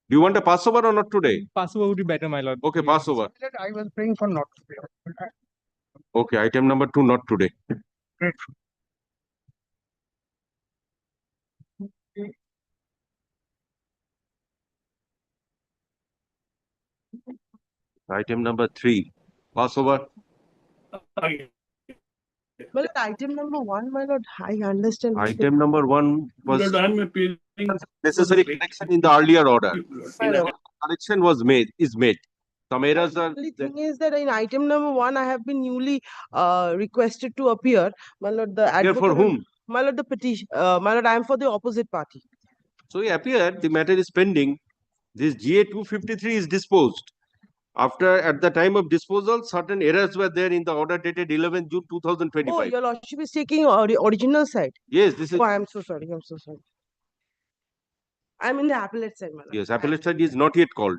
Do you want a passover or not today? Passover would be better, my lord. Okay, passover. I was praying for not to pay. Okay, item number 2, not today. Great. Item number 3, passover. Well, item number 1, my lord, I understand. Item number 1 was Lord, I'm appealing necessary correction in the earlier order. My lord. Correction is made. Some errors are The thing is that in item number 1, I have been newly requested to appear. My lord, the here advocate. for whom? My lord, the petition. My lord, I am for the opposite party. So he appeared, the matter is pending. This GA 253 is disposed. At the time of disposal, certain errors were there in the order dated 11 June 2025. Oh, your lordship is taking original side. Yes, this is. Oh, I am so sorry. I'm so sorry. I'm in the appellate side, my lord. Yes, appellate side is not yet called.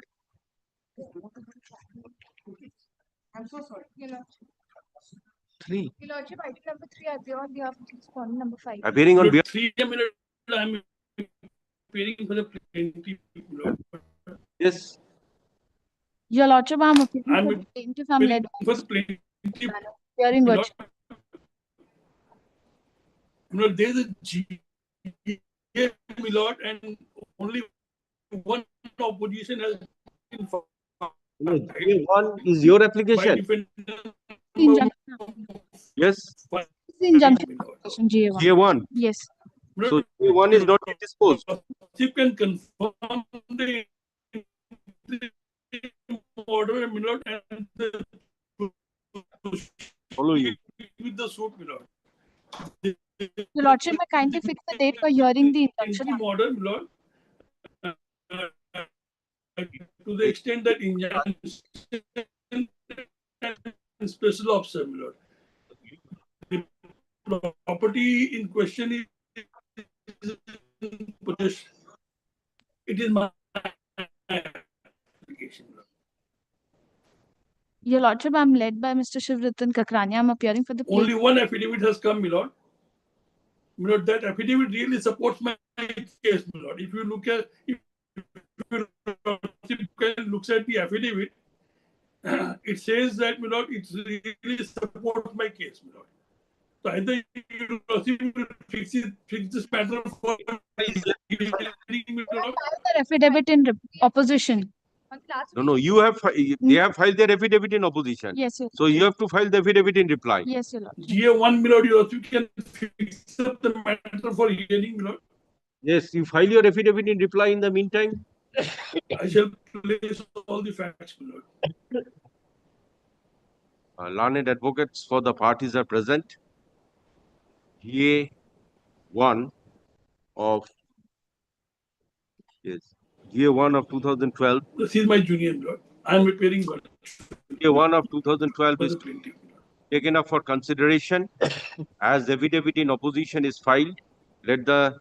I'm so sorry. 3. Your Lordship, item number 3, I appear on behalf of respondent number 5. Appearing on Lord, behalf. 3 minutes, I'm appearing for the plaintiff. Lord. Yes. Your Lordship, I'm appearing I'm for the plaintiff. I'm led for the plaintiff. hearing Lord, virtue. Lord, there is a GA, my Lord, and only one opposition has been filed. No, GA 1 is your By application. defendant Injunction. Yes. Injunction. my Lord. GA1. GA 1. Yes. So GA 1 is not yet disposed. You can confirm the order, my Lord, and the Follow you. with the suit, my Lord. Your Lordship, may kindly fix the date for hearing the injunction. Interim order, my Lord, to the extent that injunction and special officer, my Lord. The property in question is possession. It is my application, my Lord. Your Lordship, I'm led by Mr. Shivratan Kakrania. I'm appearing for the Only plaintiff. one affidavit has come, my Lord. My Lord, that affidavit really supports my case, my Lord. If you look at, if you looks at the affidavit, it says that, my Lord, it really supports my case, my Lord. So either you will fix this matter for The affidavit in opposition. No, you have. They have filed their affidavit in opposition. Yes, yes. So you have to file the affidavit in reply. Yes, Your Lordship. GA1, my Lord, you also can fix up the matter for hearing, my Lord. Yes, you file your affidavit in reply in the meantime. I shall place all the facts, my Lord. Learned advocates for the parties are present. GA 1 of GA 1 of 2012. This is my junior, my Lord. I am appearing for GA 1 of 2012 the is plaintiff. taken up for consideration. As the affidavit in opposition is filed, let the.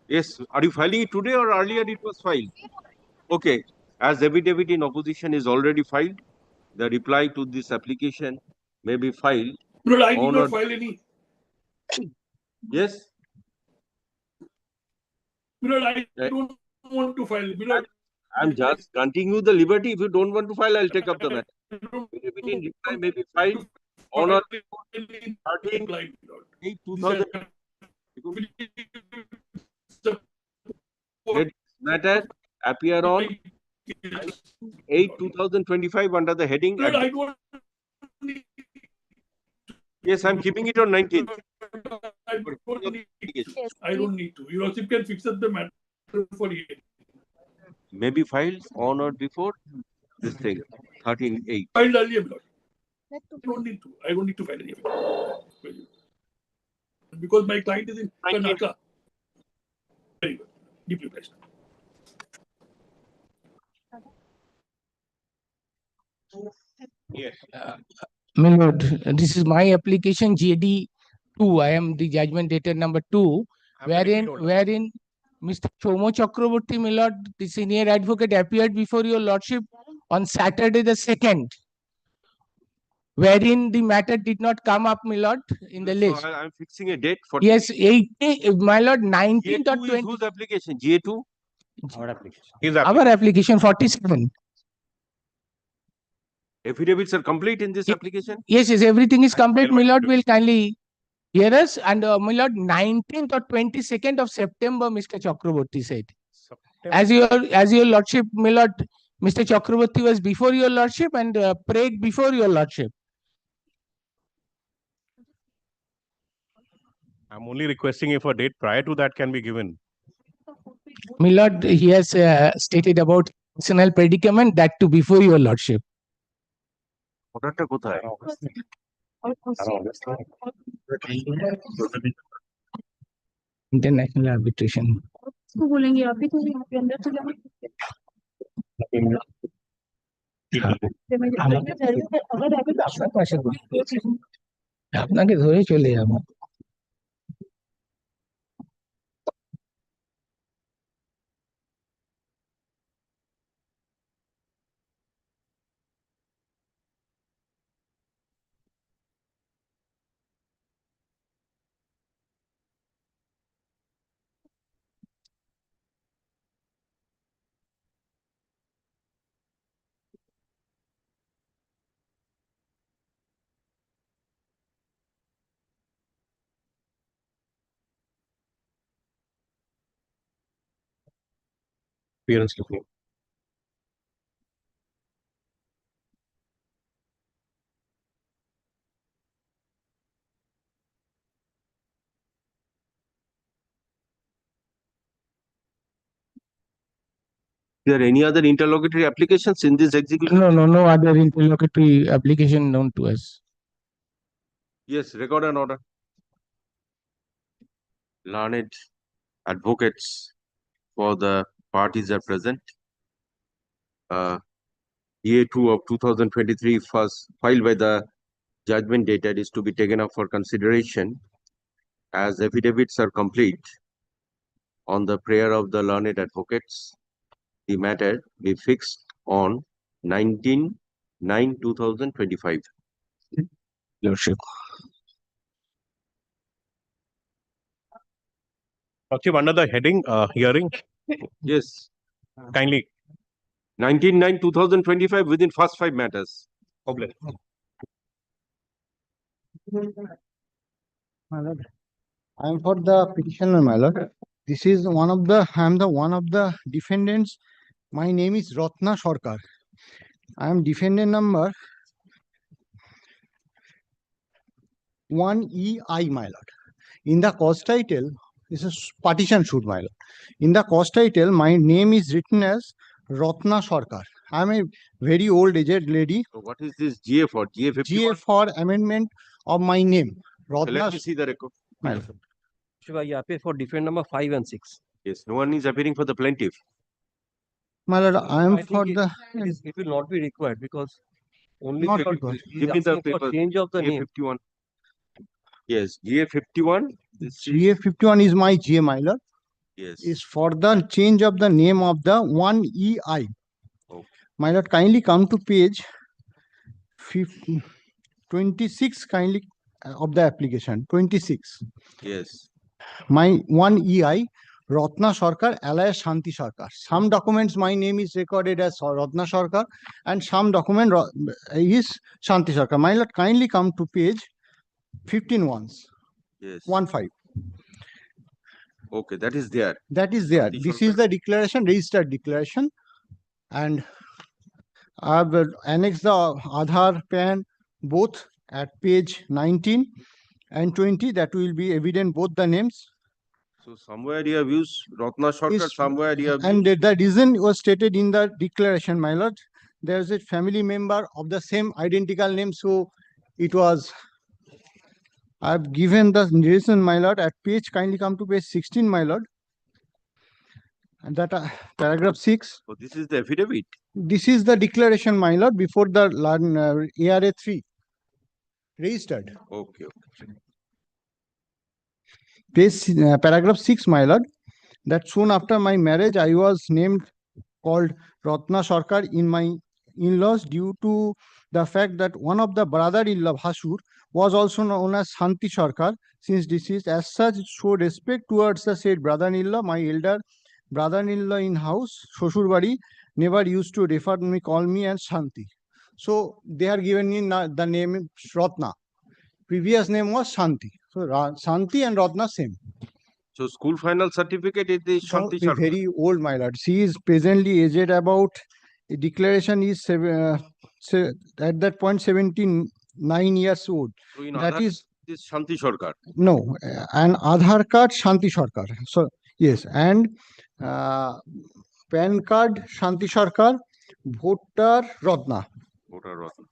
Yes, are you filing it today or earlier it was filed? Okay, as affidavit in opposition is already filed, the reply to this application may be filed. Lord, I did on not or- file any. Yes, Lord, I don't want to file. Lord, I'm just granting you the liberty. If you don't want to file, I'll take up the matter. Affidavit in reply may be filed on or 13 8 2000. Let this matter appear on 8 2025 under the heading. Lord, I don't need. Yes, I'm keeping it on 19th. I don't need to. You also can fix up the matter for hearing. May be filed on or before this thing 13/8. Filed earlier, Lord. I don't need to. I don't need to file any. Because my client is in Karnataka. Very good. Deeply blessed. Yes. My lord, this is my application JD 2. I am the judgment dated number 2, wherein Mr. Chomo Chakraborty, my lord, the senior advocate, appeared before your lordship on Saturday the 2nd, wherein the matter did not come up, my lord, in the list. So I'm fixing a date for. Yes, 18, my lord, 19th or GA2 is 20. whose application? GA2? Our application. His Our application. application 47. Affidavits are complete in this Ye- application? Yes, yes, everything is complete. Tell my Milord doctor. will kindly hear us. And Milord, 19th or 22nd of September, Mr. Chakraborty said. As your lordship, Milord, Mr. Chakraborty was before your lordship and prayed before your lordship. I'm only requesting if a date prior to that can be given. Milord, he has stated about personal predicament, that too before your lordship. Orderটা কোথায়? International arbitration. उसको बोलेंगे अभी तो यहाँ पे अंदर तो जाओ। अगर अभी আপনার পাশে আপনাকে ধরে চলে যাবো। Appearance looking. Is there any other interlocutory applications in this execution? No other interlocutory application known to us. Yes, record and order. Learned advocates for the parties are present. EA2 of 2023 first filed by the judgment dated is to be taken up for consideration as affidavits are complete. On the prayer of the learned advocates, the matter be fixed on 19/9/2025. Lordship. Lordship, under the heading hearing, Yes, kindly. 19/9/2025 within first 5 matters. Oblige. My lord, I am for the petitioner, my lord. This is I am the one of the defendants. My name is Ratna Sarkar. I am defendant number 1EI, my lord. In the cause title, this is partition suit, my lord. In the cause title, my name is written as Ratna Sarkar. I am a very old aged lady. So what is this GA for? GA 51? GA for amendment of my name. So Ratna, let me see the record. my lord. Shiva, you appear for defend number 5 and 6. Yes, no one is appearing for the plaintiff. My lord, I am for think the it will not be required because only Not for- required. he's Give me the asking for papers. change of the GA name. 51. Yes, GA 51. This is, GA 51 is my GA, my lord. yes. Is for the change of the name of the 1EI. Okay. My lord, kindly come to page 26 kindly of the application. 26. Yes. My 1EI, Ratna Sarkar, alias Shanti Sarkar. Some documents my name is recorded as Ratna Sarkar and some document is Shanti Sarkar. My lord, kindly come to page 15 once. Yes. 15. Okay, that is there. That is there. Shanti This is Sarkar. the declaration, registered declaration. And I have annexed the Aadhaar, PAN, both at page 19 and 20. That will be evident, both the names. So somewhere you have used Ratna Sarkar, Is- somewhere you have And used, the reason was stated in the declaration, my lord. There is a family member of the same identical name. So it was, I've given the reason, my lord, at page, kindly come to page 16, my lord. And that paragraph 6. so this is the affidavit. This is the declaration, my lord, before the ARA 3 registered. Okay, okay. Page paragraph 6, my lord, that soon after my marriage, I was called Ratna Sarkar in my in-laws due to the fact that one of the brother-in-law, Bhasur, was also known as Shanti Sarkar, since deceased. As such, show respect towards the said brother-in-law, my elder brother-in-law in house, Shoshur never used to refer me, call me as Shanti. So they are given me the name Ratna. Previous name was Shanti. So Shanti and Ratna same. So school final certificate is the So Shanti Sarkar. very old, my lord. She is presently aged about, a declaration is at that point 79 years old. So in That Aadhaar is, this Shanti Sarkar. no, an Aadhaar card Shanti Sarkar. So yes, and PAN card Shanti Sarkar, voter Ratna. Voter Ratna.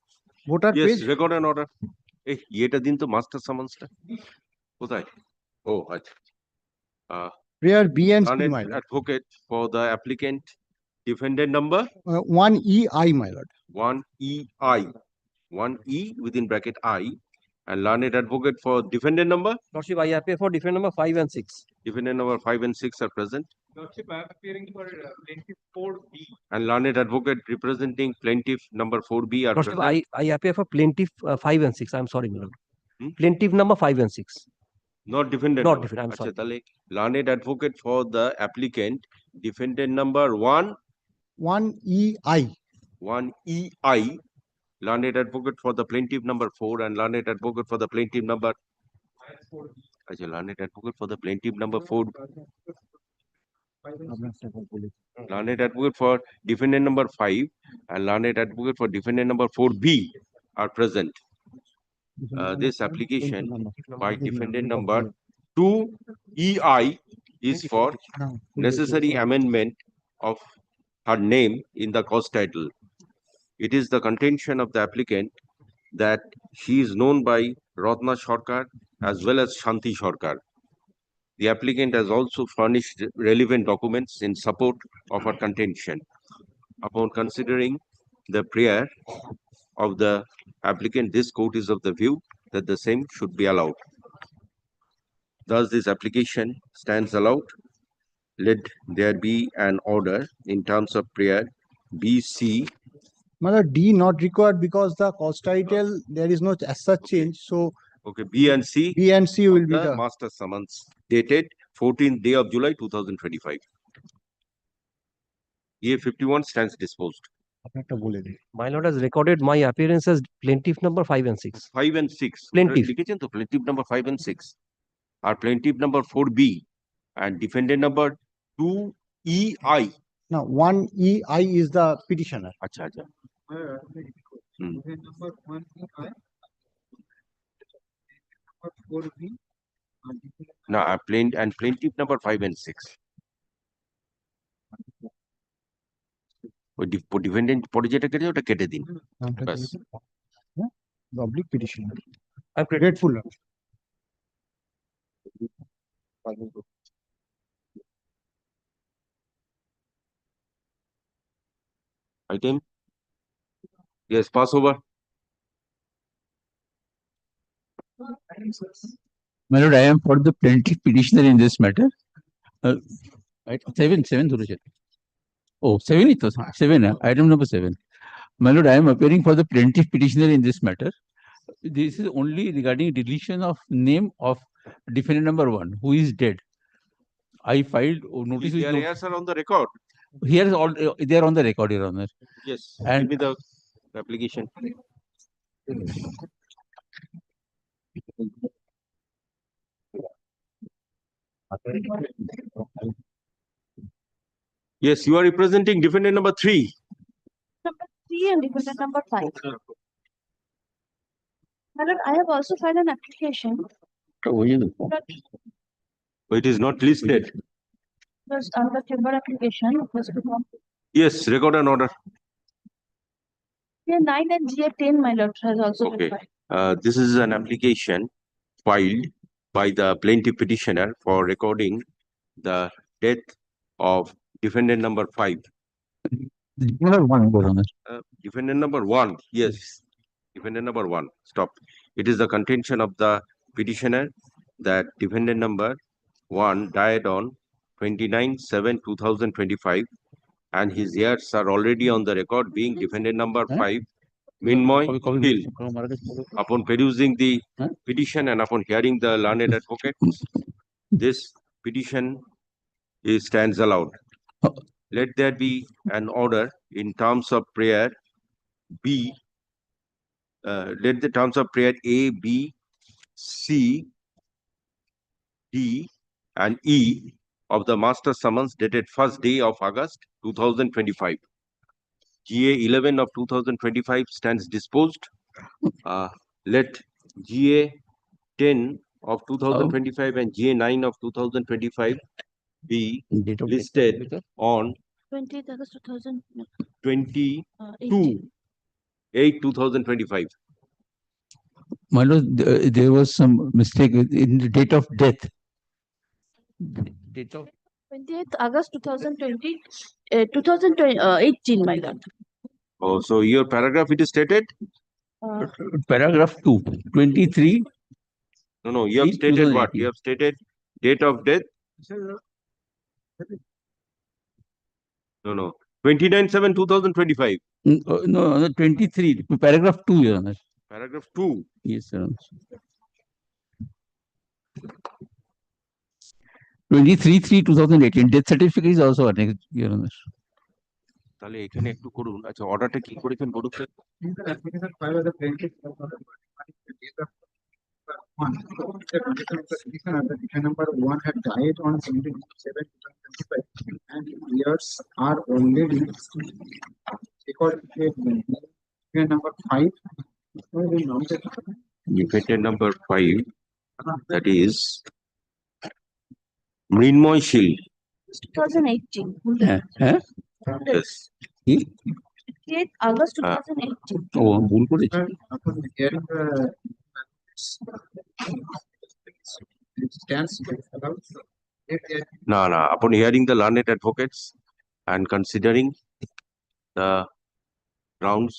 Voter Yes, page. record and order. Eh, এটা দিন তো master summons টা কোথায়? Oh, আচ্ছা. Prayer B and C, Learned my lord. advocate for the applicant, defendant number 1EI, my lord. 1EI, 1E within bracket I, and learned advocate for defendant number. Lordship, I appear for defendant number 5 and 6. Defendant number 5 and 6 are present. Lordship, I am appearing for plaintiff 4B. And learned advocate representing plaintiff number 4B are Lordship, present. I appear for plaintiff 5 and 6. I'm sorry, my lord. Hmm? Plaintiff number 5 and 6. Not defendant. Not number. defendant, I'm আচ্ছা, sorry. তাহলে learned advocate for the applicant, defendant number 1EI. 1EI, learned advocate for the plaintiff number 4, and learned advocate for the plaintiff number. Achha, learned advocate for the plaintiff number 4. Learned advocate for defendant number 5 and learned advocate for defendant number 4B are present. This application by defendant number 2EI is for necessary amendment of her name in the cause title. It is the contention of the applicant that she is known by Ratna Sarkar as well as Shanti Sarkar. The applicant has also furnished relevant documents in support of her contention. Upon considering the prayer of the applicant, this court is of the view that the same should be allowed. Thus, this application stands allowed. Let there be an order in terms of prayer BC. Mother D not required because the cause title there is no as such change. So Okay, B and C. B and C will be the the master summons dated 14th day of July 2025. A51 stands disposed. My lord has recorded my appearance as plaintiff number 5 and 6. 5 and 6. Plaintiff. লিখেছেন তো plaintiff number 5 and 6. Are plaintiff number 4B and defendant number 2EI. now 1EI is the petitioner. আচ্ছা আচ্ছা. Number 1EI. Number 4B. Now, plaintiff number 5 and 6. ওই defendant পরে যেটা কেটে ওটা কেটে দিন ব্যাস Public petitioner. I'm Grateful. item. Yes, pass over. My lord, I am for the plaintiff petitioner in this matter. Right, seven ধরেছেন। Oh, 7 it was 7. Item number 7. My lord, I am appearing for the plaintiff petitioner in this matter. This is only regarding deletion of name of defendant number 1 who is dead. I filed notice with Their heirs are on the record. here is all they are on the record, Your Honor. Yes, And- give me the application. Yes, you are representing defendant number 3. Number 3 and defendant number 5. My lord, I have also filed an application. But It is not listed. was on the chamber application was become Yes, record and order. GA9 and GA10, my lord, has also Okay. been filed. This is an application filed by the plaintiff petitioner for recording the death of defendant number 5. Defendant 1, Your Honor. Defendant number 1, yes. Defendant number 1, stop. It is the contention of the petitioner that defendant number 1 died on 29/7/2025 and his heirs are already on the record being defendant number 5, Minmoy Hill. Upon perusing the petition and upon hearing the learned advocate, this petition stands allowed. Let there be an order in terms of prayer B. Let the terms of prayer A, B, C, D, and E of the master summons dated 1st day of August 2025. GA 11 of 2025 stands disposed. Let GA 10 of 2025 and GA 9 of 2025 be listed on 20th August 2000. 22 8 2025. My lord, there was some mistake in the date of death. Date of 28th August 2020, 2018, my lord. Oh, so your paragraph it is stated? paragraph 2, 23. No, you have stated what? You have stated date of death? No. 29/7/2025. No, 23. Paragraph 2, Your Honor. Paragraph 2. Yes, Your Honor. 23/3/2018. Death certificate is also annexed, Your Honor. তাহলে এখানে একটু করুন। আচ্ছা, অর্ডারটা কি করেছেন বলুন sir? Application filed by the plaintiff one. The petition number 1 had died on 27/7/2025, and years are already recorded. Petition number 5. Defendant number 5, that is Mrinmoy Shield. 2018. Yes. 28th August 2018. ও ভুল করেছি। Upon hearing the stands allowed. No. Upon hearing the learned advocates and considering the grounds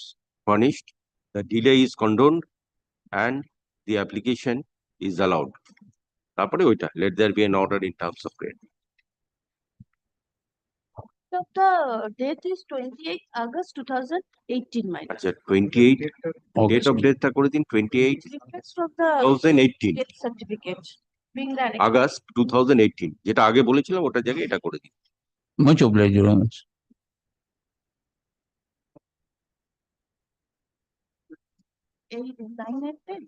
furnished, the delay is condoned and the application is allowed. তারপরে ওইটা, let there be an order in terms of prayer. So the date is 28th August 2018, my lord. আচ্ছা, 28 date of death টা করে দিন 28 Request of the 2018 death certificate being the annexed. August 2018, যেটা আগে বলেছিলাম ওটা জায়গায় এটা করে দিন। Much obliged, Your Honor. Any design at that?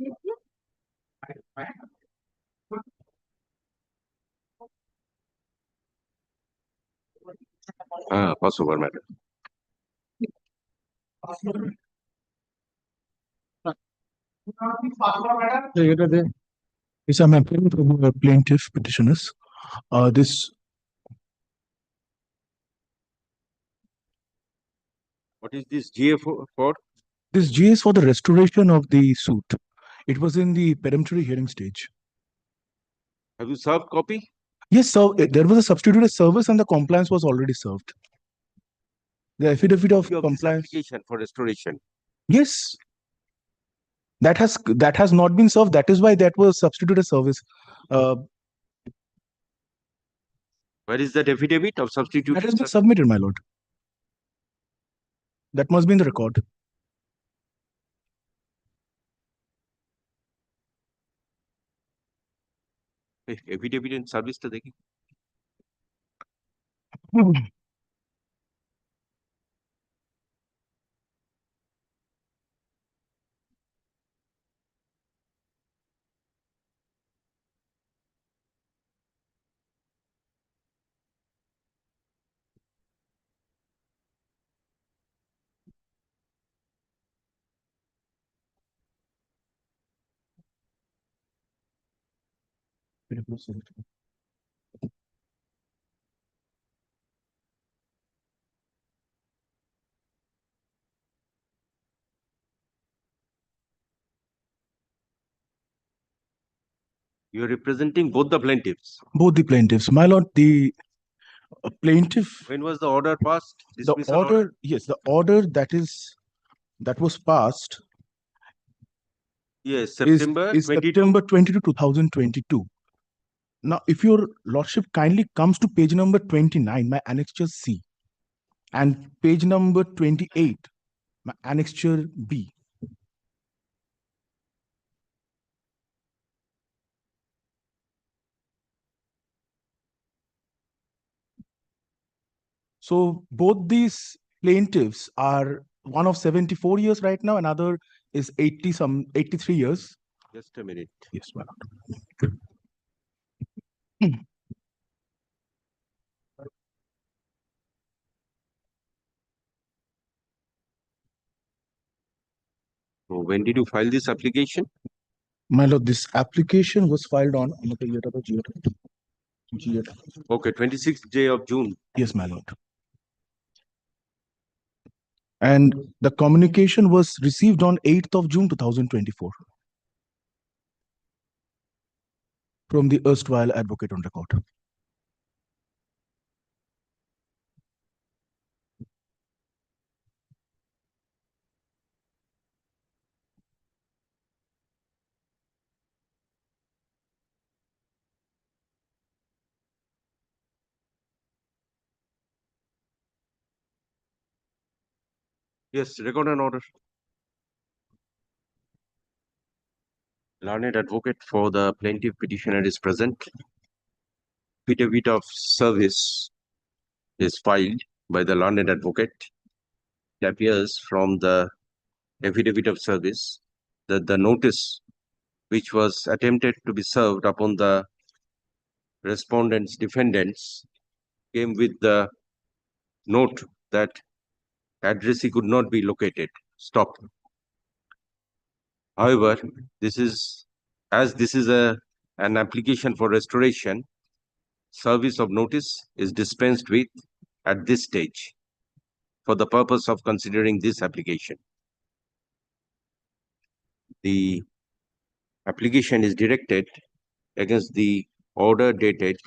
Yes, yes. Pass over, madam. Yes, I'm appealing for the plaintiff petitioners. What is this GA for? This GA is for the restoration of the suit. It was in the peremptory hearing stage. Have you served copy? Yes, so there was a substituted service and the compliance was already served. The affidavit of compliance. Application for restoration. Yes, that has not been served. That is why that was substituted service. Where is that affidavit of substitute? That has been submitted, my lord. That must be in the record. Affidavit in service to দেখি। You are representing both the plaintiffs. Both the plaintiffs, my lord. The plaintiff. When was the order passed? The order, yes, the order that was passed. Yes, September 22, 2022. Now, if your lordship kindly comes to page number 29, my annexure C, and page number 28, my annexure B. So both these plaintiffs are one of 74 years right now, another is 83 years. Just a minute. Yes, my lord. So when did you file this application? My lord, this application was filed on Okay, 26th day of June. Yes, my lord. And the communication was received on 8th of June 2024 from the erstwhile advocate on record. Yes, record an order. Learned advocate for the plaintiff petitioner is present. Affidavit of service is filed by the learned advocate. It appears from the affidavit of service that the notice which was attempted to be served upon the respondents defendants came with the note that addressee could not be located. Stop. However, this is an application for restoration, service of notice is dispensed with at this stage for the purpose of considering this application. The application is directed against the order dated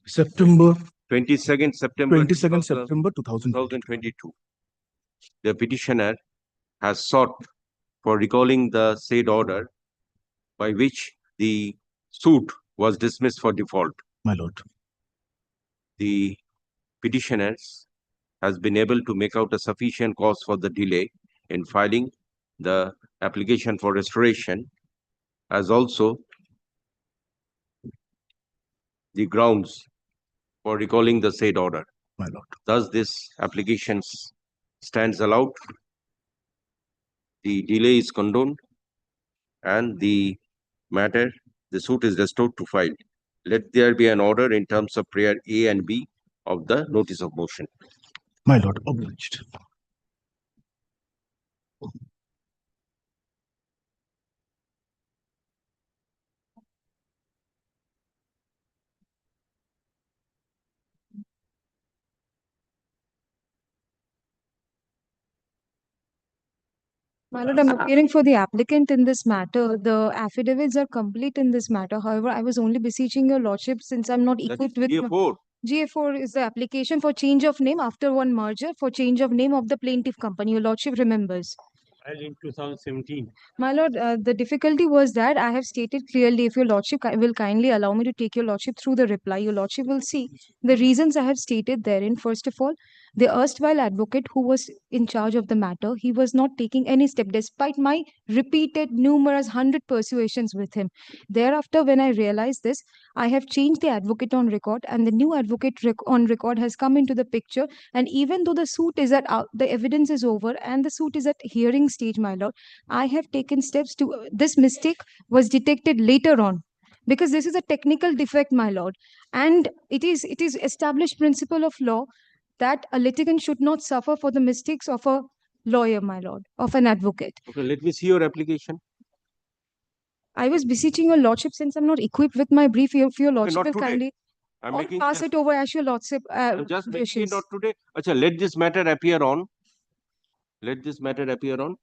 September 22nd September 22nd September 2022. The petitioner has sought for recalling the said order by which the suit was dismissed for default. My lord. The petitioners has been able to make out a sufficient cause for the delay in filing the application for restoration, as also the grounds for recalling the said order. My lord. Thus, this application stands allowed. The delay is condoned, and the suit is restored to file. Let there be an order in terms of prayer A and B of the notice of motion. My lord, obliged. My lord, I'm appearing for the applicant in this matter. The affidavits are complete in this matter. However, I was only beseeching your lordship since I'm not That is equipped with. GA4. GA4 is the application for change of name after one merger for change of name of the plaintiff company. Your lordship remembers. In 2017. My lord, the difficulty was that I have stated clearly, if your lordship will kindly allow me to take your lordship through the reply, your lordship will see the reasons I have stated therein. First of all, the erstwhile advocate who was in charge of the matter, he was not taking any step despite my repeated numerous 100 persuasions with him. Thereafter, when I realized this, I have changed the advocate on record, and the new advocate on record has come into the picture. And even though the suit is the evidence is over and the suit is at hearing stage, my lord, I have taken steps to. This mistake was detected later on, because this is a technical defect, my lord, and it is established principle of law that a litigant should not suffer for the mistakes of a lawyer, my lord, of an advocate. Okay, let me see your application. I was beseeching your lordship since I'm not equipped with my brief. If your lordship not will today. kindly I'm or making pass it over as your lordship I'm just making it wishes. not today. Acha, let this matter appear on. Let this matter appear on.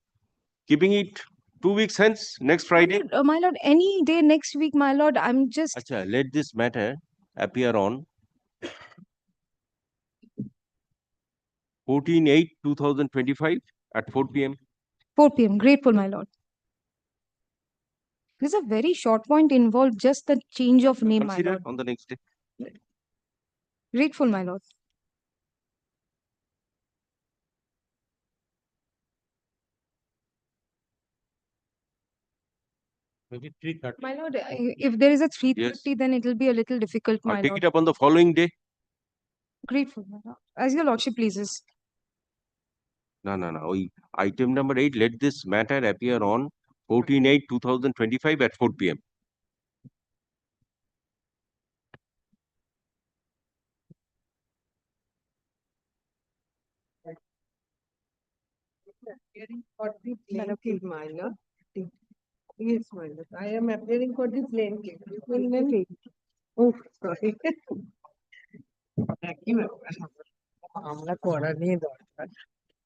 Keeping it 2 weeks hence, next Friday. My lord, any day next week, my lord. I'm just. Acha, let this matter appear on 14/8/2025 at 4 p.m. 4 p.m. Grateful, my lord. There's a very short point involved, just the change of name, my Consider lord. on the next day. Grateful, my lord. Maybe 3:30. My lord, if there is a 3:30, Yes. then it will be a little difficult, I'll my take lord. it up on the following day. Grateful. As your lordship pleases. No. Item number 8, let this matter appear on 14/8/2025 at 4 p.m. For the plaintiff, my lord. Yes, my lord. I am appearing for the plaintiff. Oh, sorry.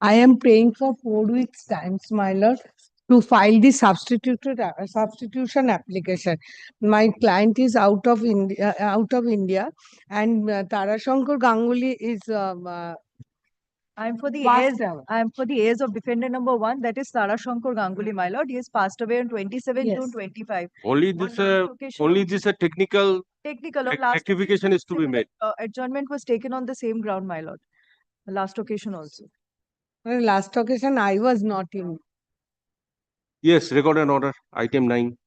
I am praying for 4 weeks times, my lord, to file the substitution application. My client is out of India, and Tarashankar Ganguly is I'm for the passed heirs. away. I'm for the heirs of defendant number 1, that is Tarashankar Ganguly, my lord. He has passed away on 27 Yes. June 25. Only On this, last occasion, only this technical technical on last rectification is to be made. adjournment was taken on the same ground, my lord. The last occasion also. Well, last occasion I was not in. Yes, record an order. Item 9.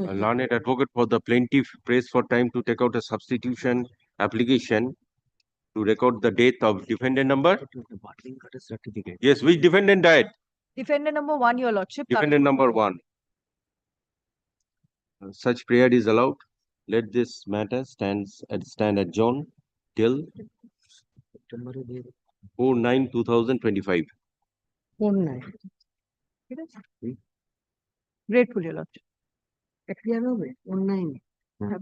A learned advocate for the plaintiff prays for time to take out a substitution application to record the death of defendant number. Yes, which defendant died? Defendant number 1, your lordship. Defendant number 1. Such prayer is allowed. Let this matter stand adjourned till 4/9/2025. 4/9. Grateful, your lordship. Clear হবে 4/9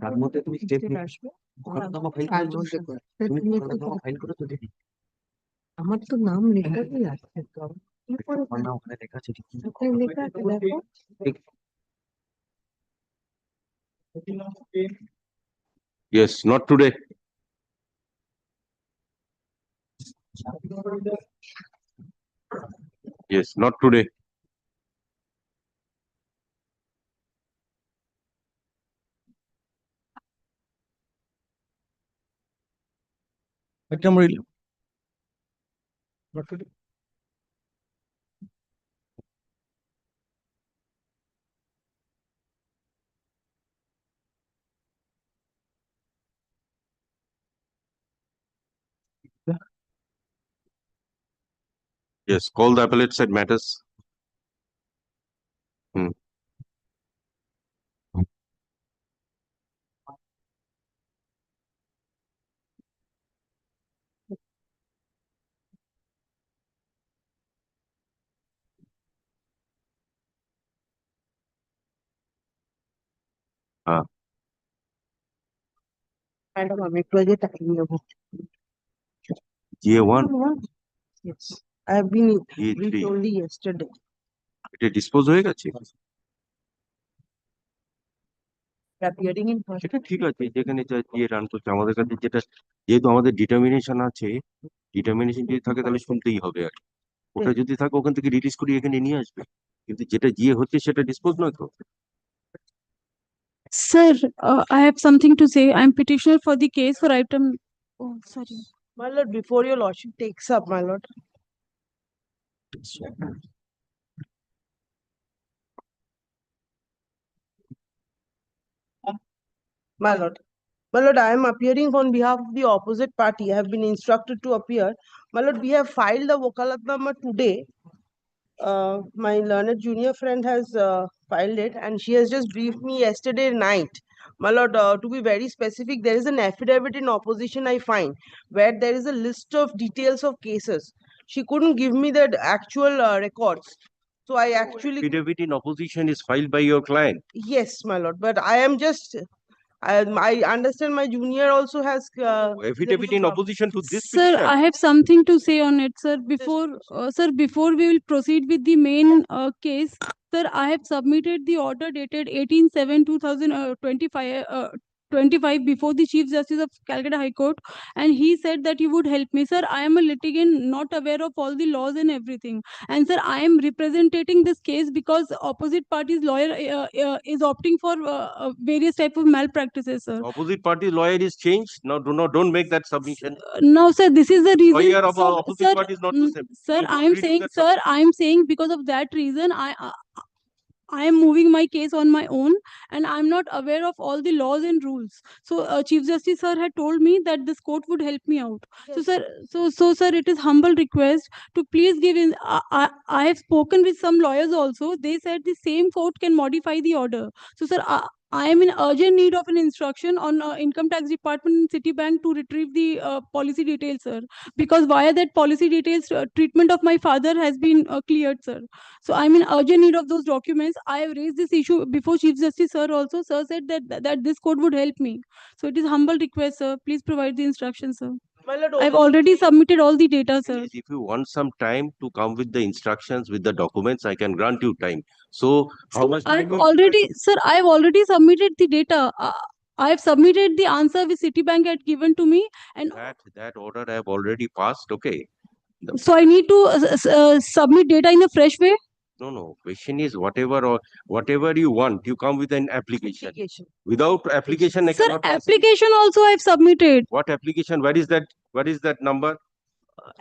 তার মধ্যে তুমি step আসবে। মোকদ্দমা file তার করেছো মধ্যে করে। তুমি তুমি একটু মোকদ্দমা ফাইল করেছো দেখি আমার তো নাম লেখাই আছে তো এরপরে তোমার নাম ওখানে লেখা আছে দেখি ওখানে লেখা আছে দেখো Yes, not today. Yes, not today. Item number 11. Not today. Yes, call the appellate side matters. Madam আমি একটু আগে টাইম নেব GA1, yes I have been GA3. briefed only yesterday এটা ডিসপোজ হয়ে গেছে। Appearing in person. সেটা ঠিক আছে, যেখানে GA রান করছে আমাদের কাছে যেটা, যেহেতু আমাদের ডিটারমিনেশন আছে, ডিটারমিনেশন যদি থাকে তাহলে শুনতেই হবে আর ওটা যদি থাকে ওখান থেকে রিলিজ করে এখানে নিয়ে আসবে, কিন্তু যেটা GA হচ্ছে সেটা ডিসপোজ নয় তো। Sir, I have something to say. I'm petitioner for the case for item. Oh, sorry. my lord before your lordship takes up my lord my lord my lord I am appearing on behalf of the opposite party I have been instructed to appear my lord we have filed the wakalatnama today my learned junior friend has filed it and she has just briefed me yesterday night. My lord, to be very specific, there is an affidavit in opposition I find where there is a list of details of cases. She couldn't give me the actual records. So I actually, Affidavit in opposition is filed by your client. yes, my lord, but I am just, I understand my junior also has. Affidavit in opposition to this Sir, petition. I have something to say on it, sir. Before we will proceed with the main case, sir, I have submitted the order dated 18/7/2025. 25 before the Chief Justice of Calcutta High Court, and he said that he would help me. Sir, I am a litigant, not aware of all the laws and everything. And sir, I am representing this case because opposite party's lawyer is opting for various type of malpractices, sir. Opposite party lawyer is changed. Now, don't make that submission. No, sir, this is the reason. Lawyer of opposite party is not the same. Sir, I am saying because of that reason, I am moving my case on my own, and I am not aware of all the laws and rules. So, Chief Justice sir had told me that this court would help me out. So, sir, sir, it is humble request to please give in. I have spoken with some lawyers also. They said the same court can modify the order. So, sir, I am in urgent need of an instruction on Income Tax Department and Citibank to retrieve the policy details, sir. Because via that policy details, treatment of my father has been cleared, sir. So I'm in urgent need of those documents. I have raised this issue before Chief Justice sir also. Sir said that this court would help me. So it is humble request, sir. Please provide the instructions, sir. I've already submitted all the data, sir. If you want some time to come with the instructions, with the documents, I can grant you time. So how much time? I've already submitted the data. I have submitted the answer which Citibank had given to me, and that order I have already passed. Okay. So I need to submit data in a fresh way. No. Question is whatever you want, you come with an application. Without application, I Sir, cannot application also I've submitted. What application? What is that? What is that number?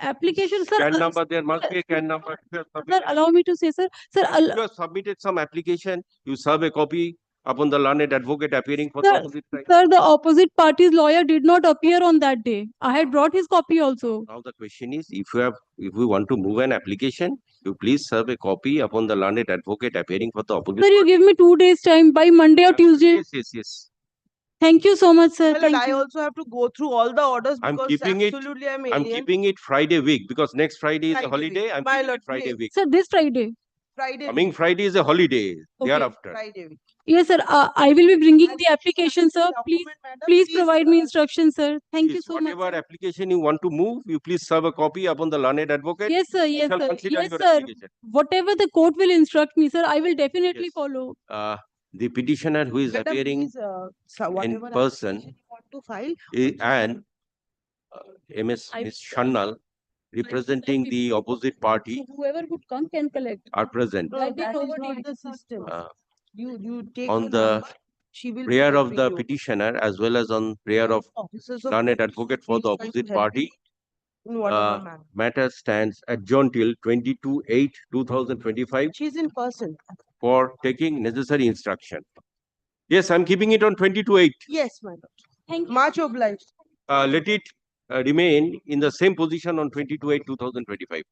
Application, sir. CAN number. There must be a CAN number. Sir, allow me to say, sir. Sir, if you have submitted some application, you serve a copy upon the learned advocate appearing for the opposite side. Sir, the opposite party's lawyer did not appear on that day. I had brought his copy also. Now the question is, if we want to move an application, you please serve a copy upon the learned advocate appearing for the opposite. Sir, you give me 2 days time by Monday or Tuesday. Yes. Thank you so much, sir. I also have to go through all the orders I'm because keeping absolutely it. I'm I'm alien. keeping it Friday week because next Friday is a holiday. Week. I'm My keeping lord, it Friday week. Sir, this Friday. Coming Friday is a holiday. Thereafter. Friday week. Yes, sir. I will be bringing the application, sir. Please provide me instructions, sir. Thank you so much. Whatever application you want to move, you please serve a copy upon the learned advocate. Yes, sir. Yes, Shall sir. consider Yes, your sir. application. Whatever the court will instruct me, sir, I will definitely follow. The petitioner who is appearing in person and Ms. Shannal representing the opposite party Whoever would come can collect. are present No, that is not the system. You take on her the number, she will prayer provide of the you. petitioner as well as on prayer of Officers of learned police, advocate for please the try to opposite help party. in whatever manner. Matter stands adjourned till 22/8/2025 She's in person. for taking necessary instruction. Yes, I'm keeping it on 22/8. Yes, my lord. Thank you. Much obliged. Let it remain in the same position on 22/8/2025.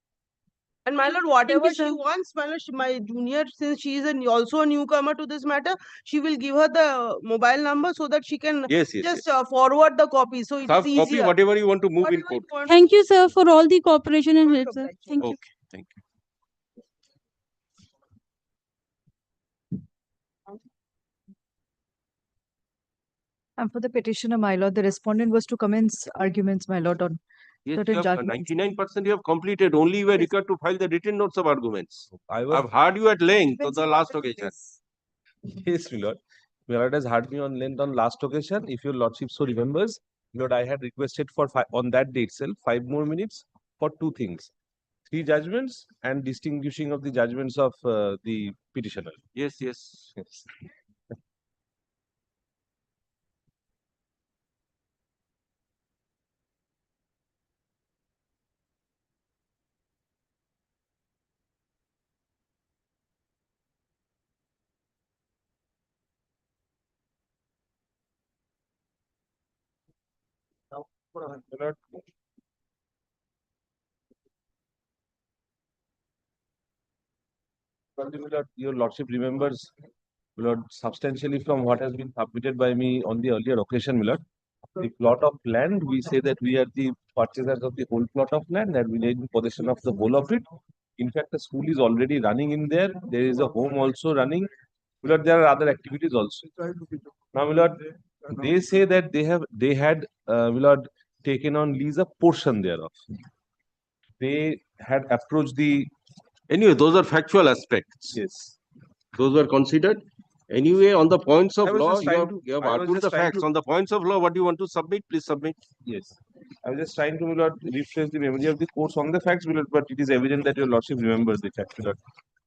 And my lord, whatever she wants, my lord, my junior, since she is also a newcomer to this matter, she will give her the mobile number so that she can just forward the copy. So it's easier. Copy whatever you want to move in court. Thank you, sir, for all the cooperation and help, sir. Thank you. Okay, thank you. And for the petitioner, my lord, the respondent was to commence arguments, my lord, on certain judgments. 99% you have completed. Only you were required to file the written notes of arguments. I've heard you at length on the last occasion. Yes, my lord. My lord has heard me on length on last occasion. If your lordship so remembers, my lord, I had requested for on that day itself 5 more minutes for 2 things: 3 judgments and distinguishing of the judgments of the petitioner. Yes. Your lordship remembers, my lord, substantially from what has been submitted by me on the earlier occasion, my lord. The plot of land, we say that we are the purchasers of the whole plot of land, that we need in possession of the whole of it. In fact, the school is already running in there. There is a home also running. My lord, there are other activities also. Now, my lord, they say that they had my lord, taken on lease a portion thereof. They had approached the. Anyway, those are factual aspects. Yes. Those were considered. Anyway, on the points of I was law, just trying to- you have I was argued just the trying facts. to- On the points of law, what do you want to submit? Please submit. Yes. I was just trying to, my lord, refresh the memory of the courts on the facts, my lord, but it is evident that your lordship remembers the facts, my lord.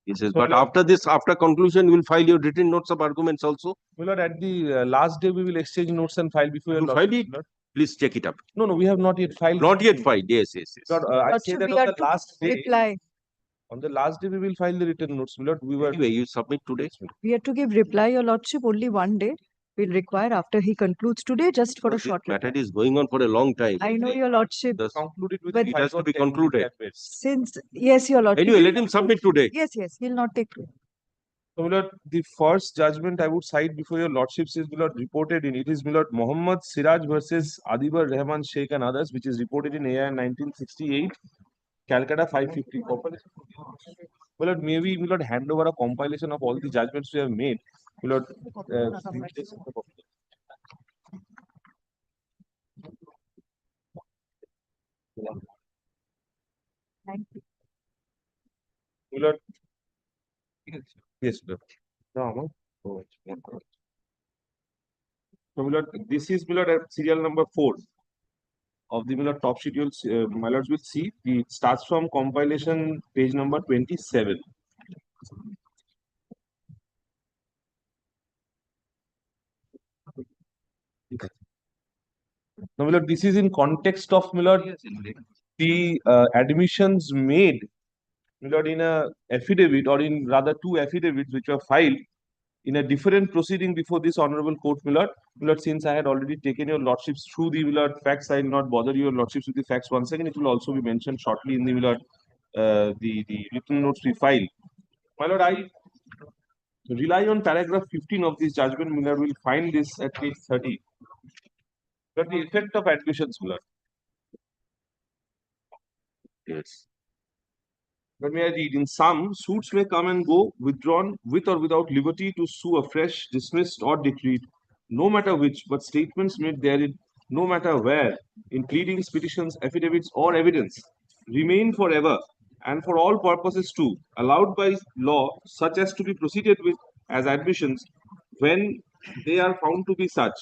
Yes, yes. So, But my lord- after this, after conclusion, you will file your written notes of arguments also. My lord, at the last day, we will exchange notes and file before your You lordship. filed it? my lord. Please check it up. No, no, we have not yet filed. Not yet filed. Yes, yes, yes. Lord, I say Lordship, that we on are the to last day, reply. on the last day, we will file the written notes, my lord. We were. Anyway, you submit today. We are to give reply, your lordship, only one day. We'll require after he concludes today, just for a This short reply. matter is going on for a long time. I know, your lordship. Thus, Concluded with But it has to be concluded. Since, yes, your lordship. Anyway, he'll let him not submit take- today. Yes, yes, he'll not take. So, my lord, the first judgment I would cite before your lordships is, my lord, reported in, it is, my lord, Muhammad Siraj versus Adibar Rahman Sheikh and others, which is reported in AI 1968, Calcutta 550. My lord, may we, my lord, hand over a compilation of all the judgments we have made. My lord, Thank you. my lord, yes, my lord. No, no. So, my lord, this is, my lord, at serial number 4 of the, my lord, top sheet. You'll my lords will see it starts from compilation page number 27. Now, my lord, this is in context of, my lord, the admissions made, my lord, in a affidavit, or in rather two affidavits which were filed in a different proceeding before this honorable court, my lord. My lord, since I had already taken your lordships through the, my lord, facts, I will not bother your lordships with the facts once again. It will also be mentioned shortly in the, my lord, the written notes we file. My lord, I rely on paragraph 15 of this judgment. My lord, will find this at page 30. But the effect of admissions, my lord. Yes. But may I read? In sum, suits may come and go, withdrawn with or without liberty to sue afresh, dismissed or decreed, no matter which, but statements made therein, no matter where, in pleadings, petitions, affidavits, or evidence, remain forever, and for all purposes too, allowed by law, such as to be proceeded with as admissions, when they are found to be such,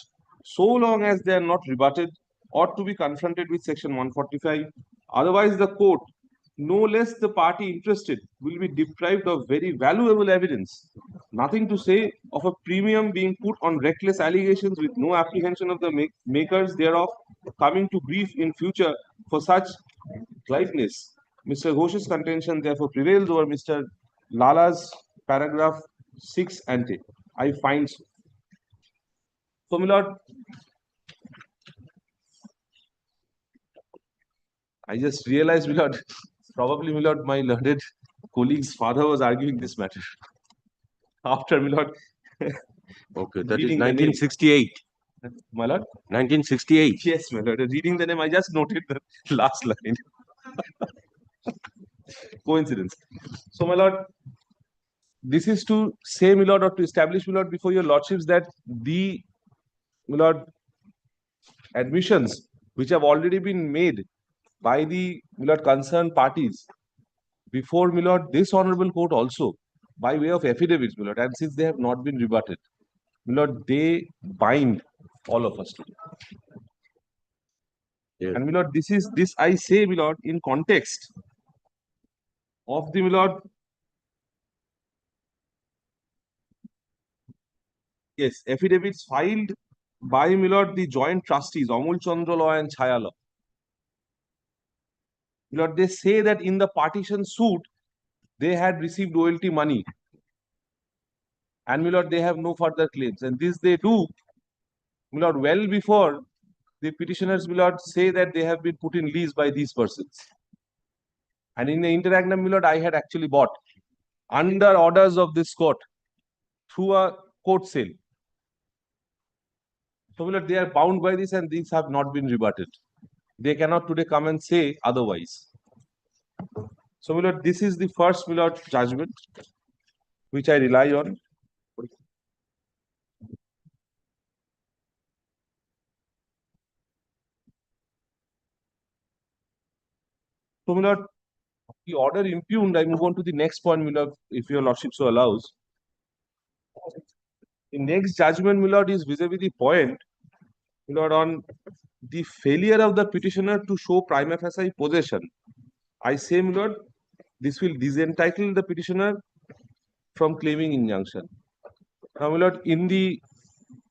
so long as they are not rebutted or to be confronted with section 145. Otherwise, the court, no less the party interested, will be deprived of very valuable evidence. Nothing to say of a premium being put on reckless allegations with no apprehension of the makers thereof coming to grief in future for such likeness. Mr. Ghosh's contention therefore prevails over Mr. Lala's paragraph 6 ante. I find so. So, my lord, I just realized, my lord, probably, my lord, my learned colleague's father was arguing this matter. After, my lord. Okay, that is reading the name. 1968. My lord? 1968. Yes, my lord. Reading the name, I just noted the last line. Coincidence. So, my lord, this is to say, my lord, or to establish, my lord, before your lordships that the, my lord, admissions which have already been made by the, my lord, concerned parties before, my lord, this honorable court also, by way of affidavits, my lord, and since they have not been rebutted, my lord, they bind all of us today. Yes. And, my lord, this I say, my lord, in context of the, my lord, yes, affidavits filed by, my lord, the joint trustees, Amul Chandra law and Chaya law. My lord, they say that in the partition suit, they had received OLT money. And, my lord, they have no further claims. And this they do, my lord, well before the petitioners, my lord, say that they have been put in lease by these persons. And in the interagnum, my lord, I had actually bought under orders of this court through a court sale. So, my lord, they are bound by this and these have not been rebutted. They cannot today come and say otherwise. So, my lord, this is the first, my lord, judgment which I rely on. So, my lord, the order impugned, I move on to the next point, my lord, if your lordship so allows. The next judgment, my lord, is vis-a-vis the point, my lord, on the failure of the petitioner to show prima facie possession. I say, my lord, this will disentitle the petitioner from claiming injunction. Now, my lord, in the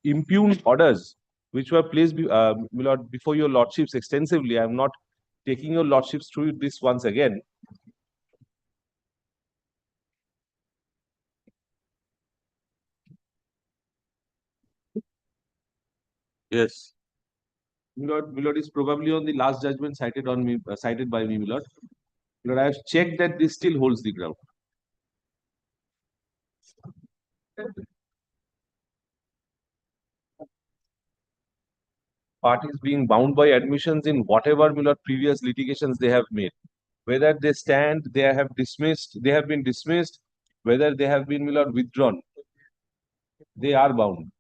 impugned orders which were placed, my lord, before your lordships extensively, I am not taking your lordships through this once again. Yes. My lord is probably on the last judgment cited on me, cited by me, my lord. My lord, I have checked that this still holds the ground. Parties being bound by admissions in whatever, my lord, previous litigations they have made, whether they stand, they have been dismissed, whether they have been, my lord, withdrawn, they are bound.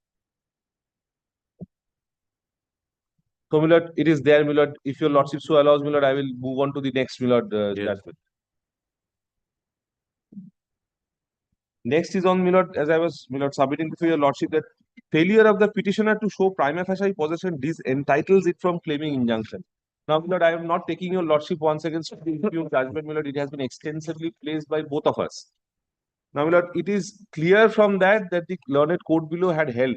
So, my lord, it is there, my lord. If your lordship so allows, my lord, I will move on to the next, my lord, judgment. Next is on, my lord, as I was, my lord, submitting to your lordship, that failure of the petitioner to show prima facie possession entitles it from claiming injunction. Now, my lord, I am not taking your lordship once again to your judgment, my lord. It has been extensively placed by both of us. Now, my lord, it is clear from that the learned court below had held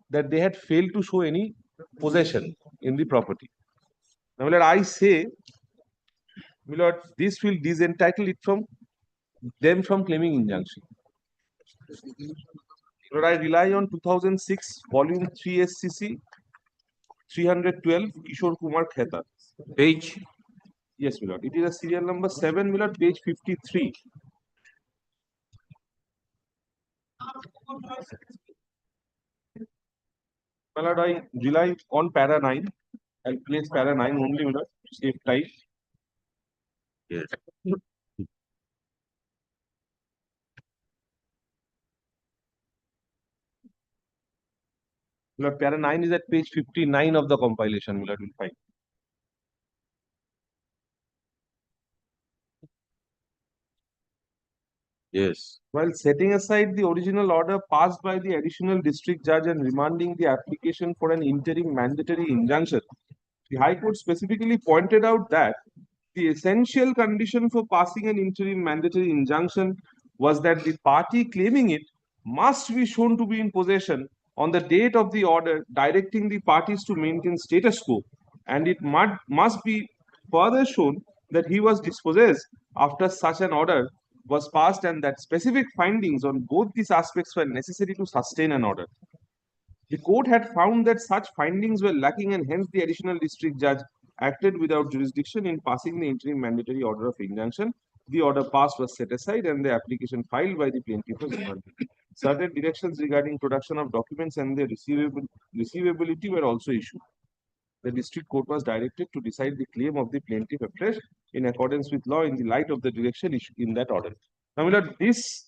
that they had failed to show any possession in the property. Now, my lord, I say, my lord, this will disentitle it from them from claiming injunction. Lord, I rely on 2006 volume 3 SCC 312 Kishore Kumar Kheta. Page? Yes, my lord. It is a serial number 7, my lord, page 53. My lord, I rely on para 9. I'll place para 9 only, my lord, to save time. Yes. My lord, para 9 is at page 59 of the compilation, my lord, will find. Yes. While setting aside the original order passed by the additional district judge and remanding the application for an interim mandatory injunction, the High Court specifically pointed out that the essential condition for passing an interim mandatory injunction was that the party claiming it must be shown to be in possession on the date of the order directing the parties to maintain status quo, and it must be further shown that he was dispossessed after such an order was passed, and that specific findings on both these aspects were necessary to sustain an order. The court had found that such findings were lacking, and hence the additional district judge acted without jurisdiction in passing the interim mandatory order of injunction. The order passed was set aside and the application filed by the plaintiff was granted. Certain directions regarding production of documents and their receivability were also issued. The district court was directed to decide the claim of the plaintiff afresh in accordance with law in the light of the direction issued in that order. Now, my lord, this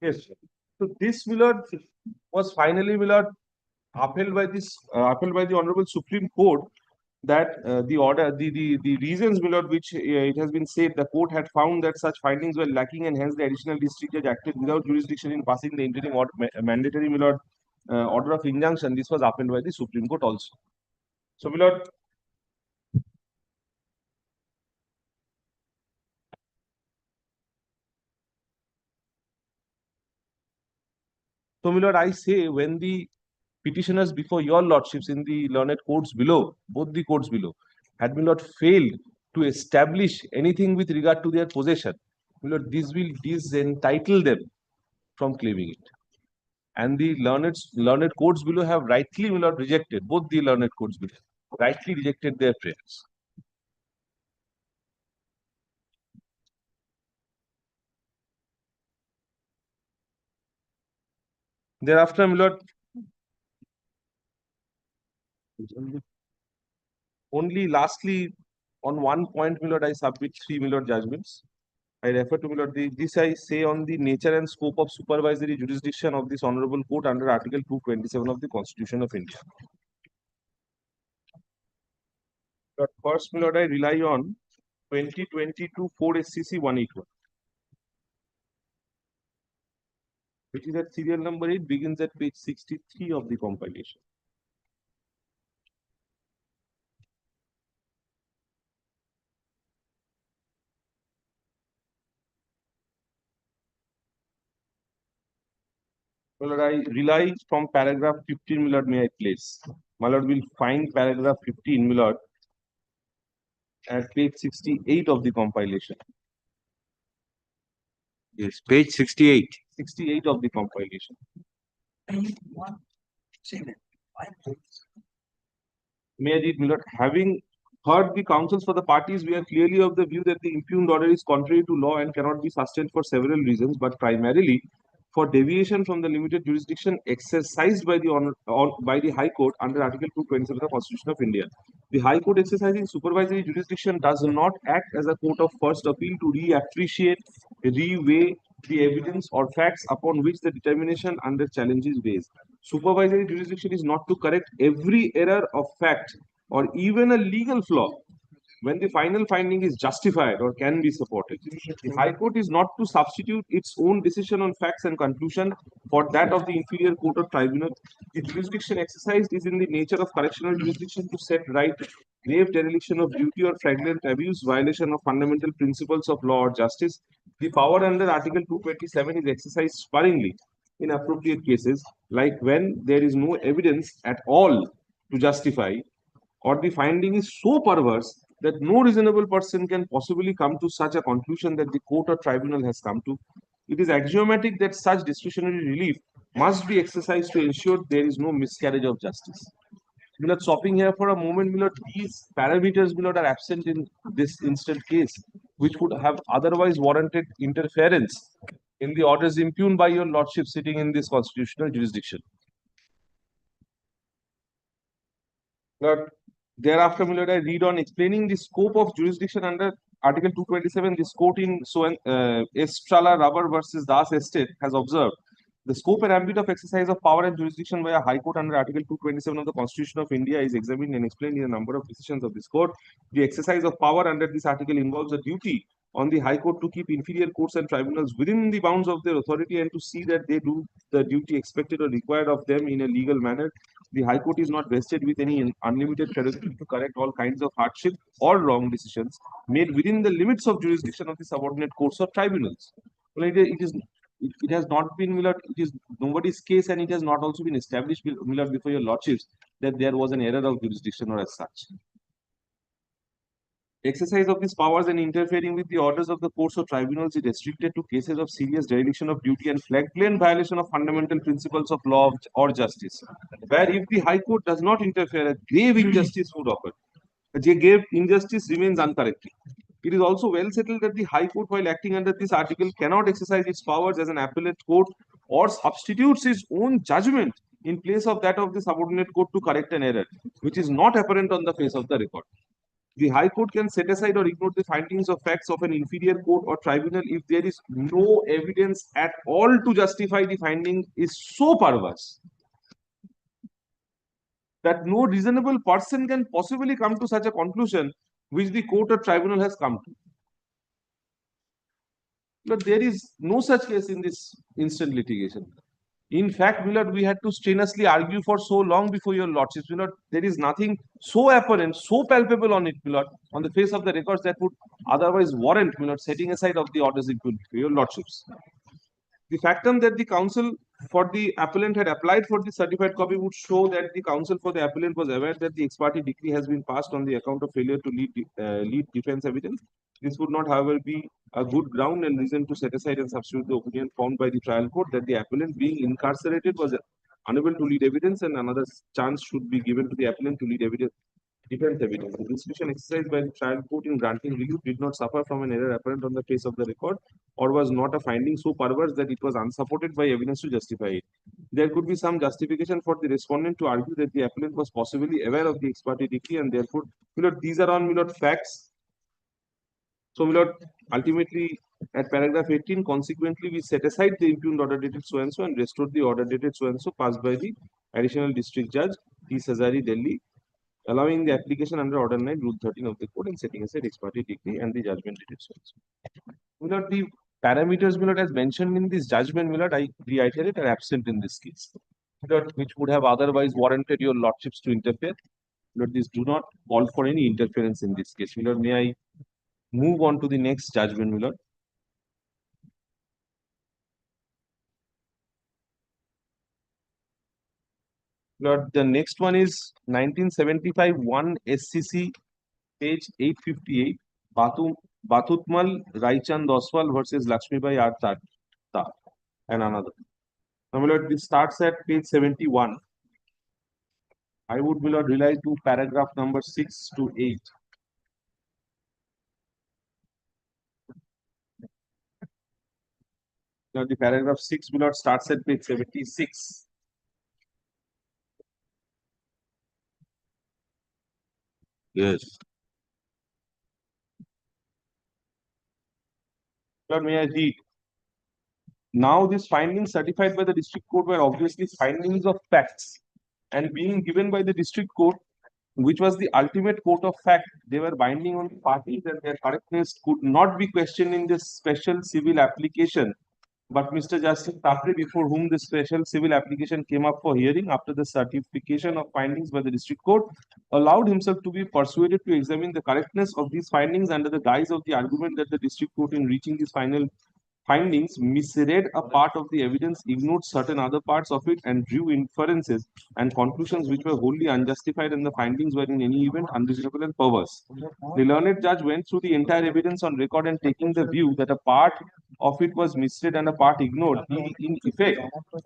yes. So this, my lord, was finally, my lord, upheld by the Honorable Supreme Court, that the reasons, my lord, which it has been said the court had found that such findings were lacking, and hence the additional district judge acted without jurisdiction in passing the interim mandatory, my lord, order of injunction. This was upheld by the Supreme Court also. So, my lord, I say, when the petitioners before your lordships in the learned courts below, both the courts below, had been not failed to establish anything with regard to their possession, my lord, this will disentitle them from claiming it. And the learned courts below have rightly, my lord, rejected, both the learned courts below, rightly rejected their prayers. Thereafter, my lord, only lastly, On one point, my lord, I submit 3 my lord judgments. I refer to my lord, this I say on the nature and scope of supervisory jurisdiction of this honorable court under Article 227 of the Constitution of India. But first, my lord, I rely on 2022 4 SCC 181, which is at serial number 8, begins at page 63 of the compilation. My lord, I rely from paragraph 15, my lord, may I place. My lord will find paragraph 15, my lord, at page 68 of the compilation. Yes, page 68. 68 of the compilation. May I read, my lord? Having heard the counsels for the parties, we are clearly of the view that the impugned order is contrary to law and cannot be sustained for several reasons, but primarily for deviation from the limited jurisdiction exercised by the High Court under Article 227 of the Constitution of India. The High Court exercising supervisory jurisdiction does not act as a court of first appeal to reappreciate, reweigh the evidence or facts upon which the determination under challenge is based. Supervisory jurisdiction is not to correct every error of fact or even a legal flaw when the final finding is justified or can be supported. The High Court is not to substitute its own decision on facts and conclusion for that of the inferior court or tribunal. The jurisdiction exercised is in the nature of correctional jurisdiction to set right grave dereliction of duty or flagrant abuse, violation of fundamental principles of law or justice. The power under Article 227 is exercised sparingly in appropriate cases, like when there is no evidence at all to justify, or the finding is so perverse that no reasonable person can possibly come to such a conclusion that the court or tribunal has come to. It is axiomatic that such discretionary relief must be exercised to ensure there is no miscarriage of justice. Milord, stopping here for a moment, Milord, these parameters, Milord, are absent in this instant case, which would have otherwise warranted interference in the orders impugned by your lordship sitting in this constitutional jurisdiction. Lord, thereafter, my lord, I read on explaining the scope of jurisdiction under Article 227. This court in Estrala Rubber versus Das Estate has observed the scope and ambit of exercise of power and jurisdiction by a High Court under Article 227 of the Constitution of India is examined and explained in a number of decisions of this court. The exercise of power under this article involves a duty on the High Court to keep inferior courts and tribunals within the bounds of their authority and to see that they do the duty expected or required of them in a legal manner. The High Court is not vested with any unlimited prerogative to correct all kinds of hardship or wrong decisions made within the limits of jurisdiction of the subordinate courts or tribunals. Well, it has not been, Milord, it is nobody's case, and it has not also been established, Milord, before your lordships, that there was an error of jurisdiction or as such. Exercise of these powers and interfering with the orders of the courts or tribunals is restricted to cases of serious dereliction of duty and flagrant violation of fundamental principles of law or justice, where if the High Court does not interfere, a grave injustice would occur. A grave injustice remains uncorrected. It is also well settled that the High Court, while acting under this article, cannot exercise its powers as an appellate court or substitutes its own judgment in place of that of the subordinate court to correct an error, which is not apparent on the face of the record. The High Court can set aside or ignore the findings or facts of an inferior court or tribunal if there is no evidence at all to justify the finding is so perverse that no reasonable person can possibly come to such a conclusion which the court or tribunal has come to. But there is no such case in this instant litigation. In fact, Milord, we had to strenuously argue for so long before your lordships. Milord, there is nothing so apparent, so palpable on it, Milord, on the face of the records that would otherwise warrant, Milord, setting aside of the orders impugned to your lordships. The factum that the counsel for the appellant had applied for the certified copy would show that the counsel for the appellant was aware that the ex parte decree has been passed on the account of failure to lead defense evidence. This would not, however, be a good ground and reason to set aside and substitute the opinion found by the trial court that the appellant, being incarcerated, was unable to lead evidence, and another chance should be given to the appellant to lead defense evidence. The discretion exercised by the trial court in granting relief did not suffer from an error apparent on the face of the record, or was not a finding so perverse that it was unsupported by evidence to justify it. There could be some justification for the respondent to argue that the appellant was possibly aware of the ex parte decree, and therefore, Milord, these are all, Milord, facts So, my lord, ultimately, at paragraph 18, consequently, we set aside the impugned order dated so and so and restored the order dated so and so passed by the additional district judge, T. Hazari, Delhi, allowing the application under Order 9, Rule 13 of the Code and setting aside ex parte decree and the judgment dated so and so. My lord, the parameters, my lord, as mentioned in this judgment, my lord, I reiterate, are absent in this case. My lord, which would have otherwise warranted your lordships to interfere. My lord, these do not call for any interference in this case. My lord, may I move on to the next judgment, my lord? Lord, the next one is 1975 1 SCC, page 858, Batutmal Raichand Oswal versus Lakshmibai R. Tata and another. Now, my lord, this starts at page 71. I would, my lord, rely to paragraph number 6 to 8. Now, the paragraph 6, my lord, starts at page 76. Yes. Lord, may I read? Now, these findings certified by the district court were obviously findings of facts and being given by the district court, which was the ultimate court of fact, they were binding on the parties and their correctness could not be questioned in this special civil application. But Mr. Justice Thapre, before whom the special civil application came up for hearing after the certification of findings by the district court, allowed himself to be persuaded to examine the correctness of these findings under the guise of the argument that the district court, in reaching these final findings, misread a part of the evidence, ignored certain other parts of it, and drew inferences and conclusions which were wholly unjustified, and the findings were in any event unreasonable and perverse. The learned judge went through the entire evidence on record and taking the view that a part of it was misread and a part ignored, he in effect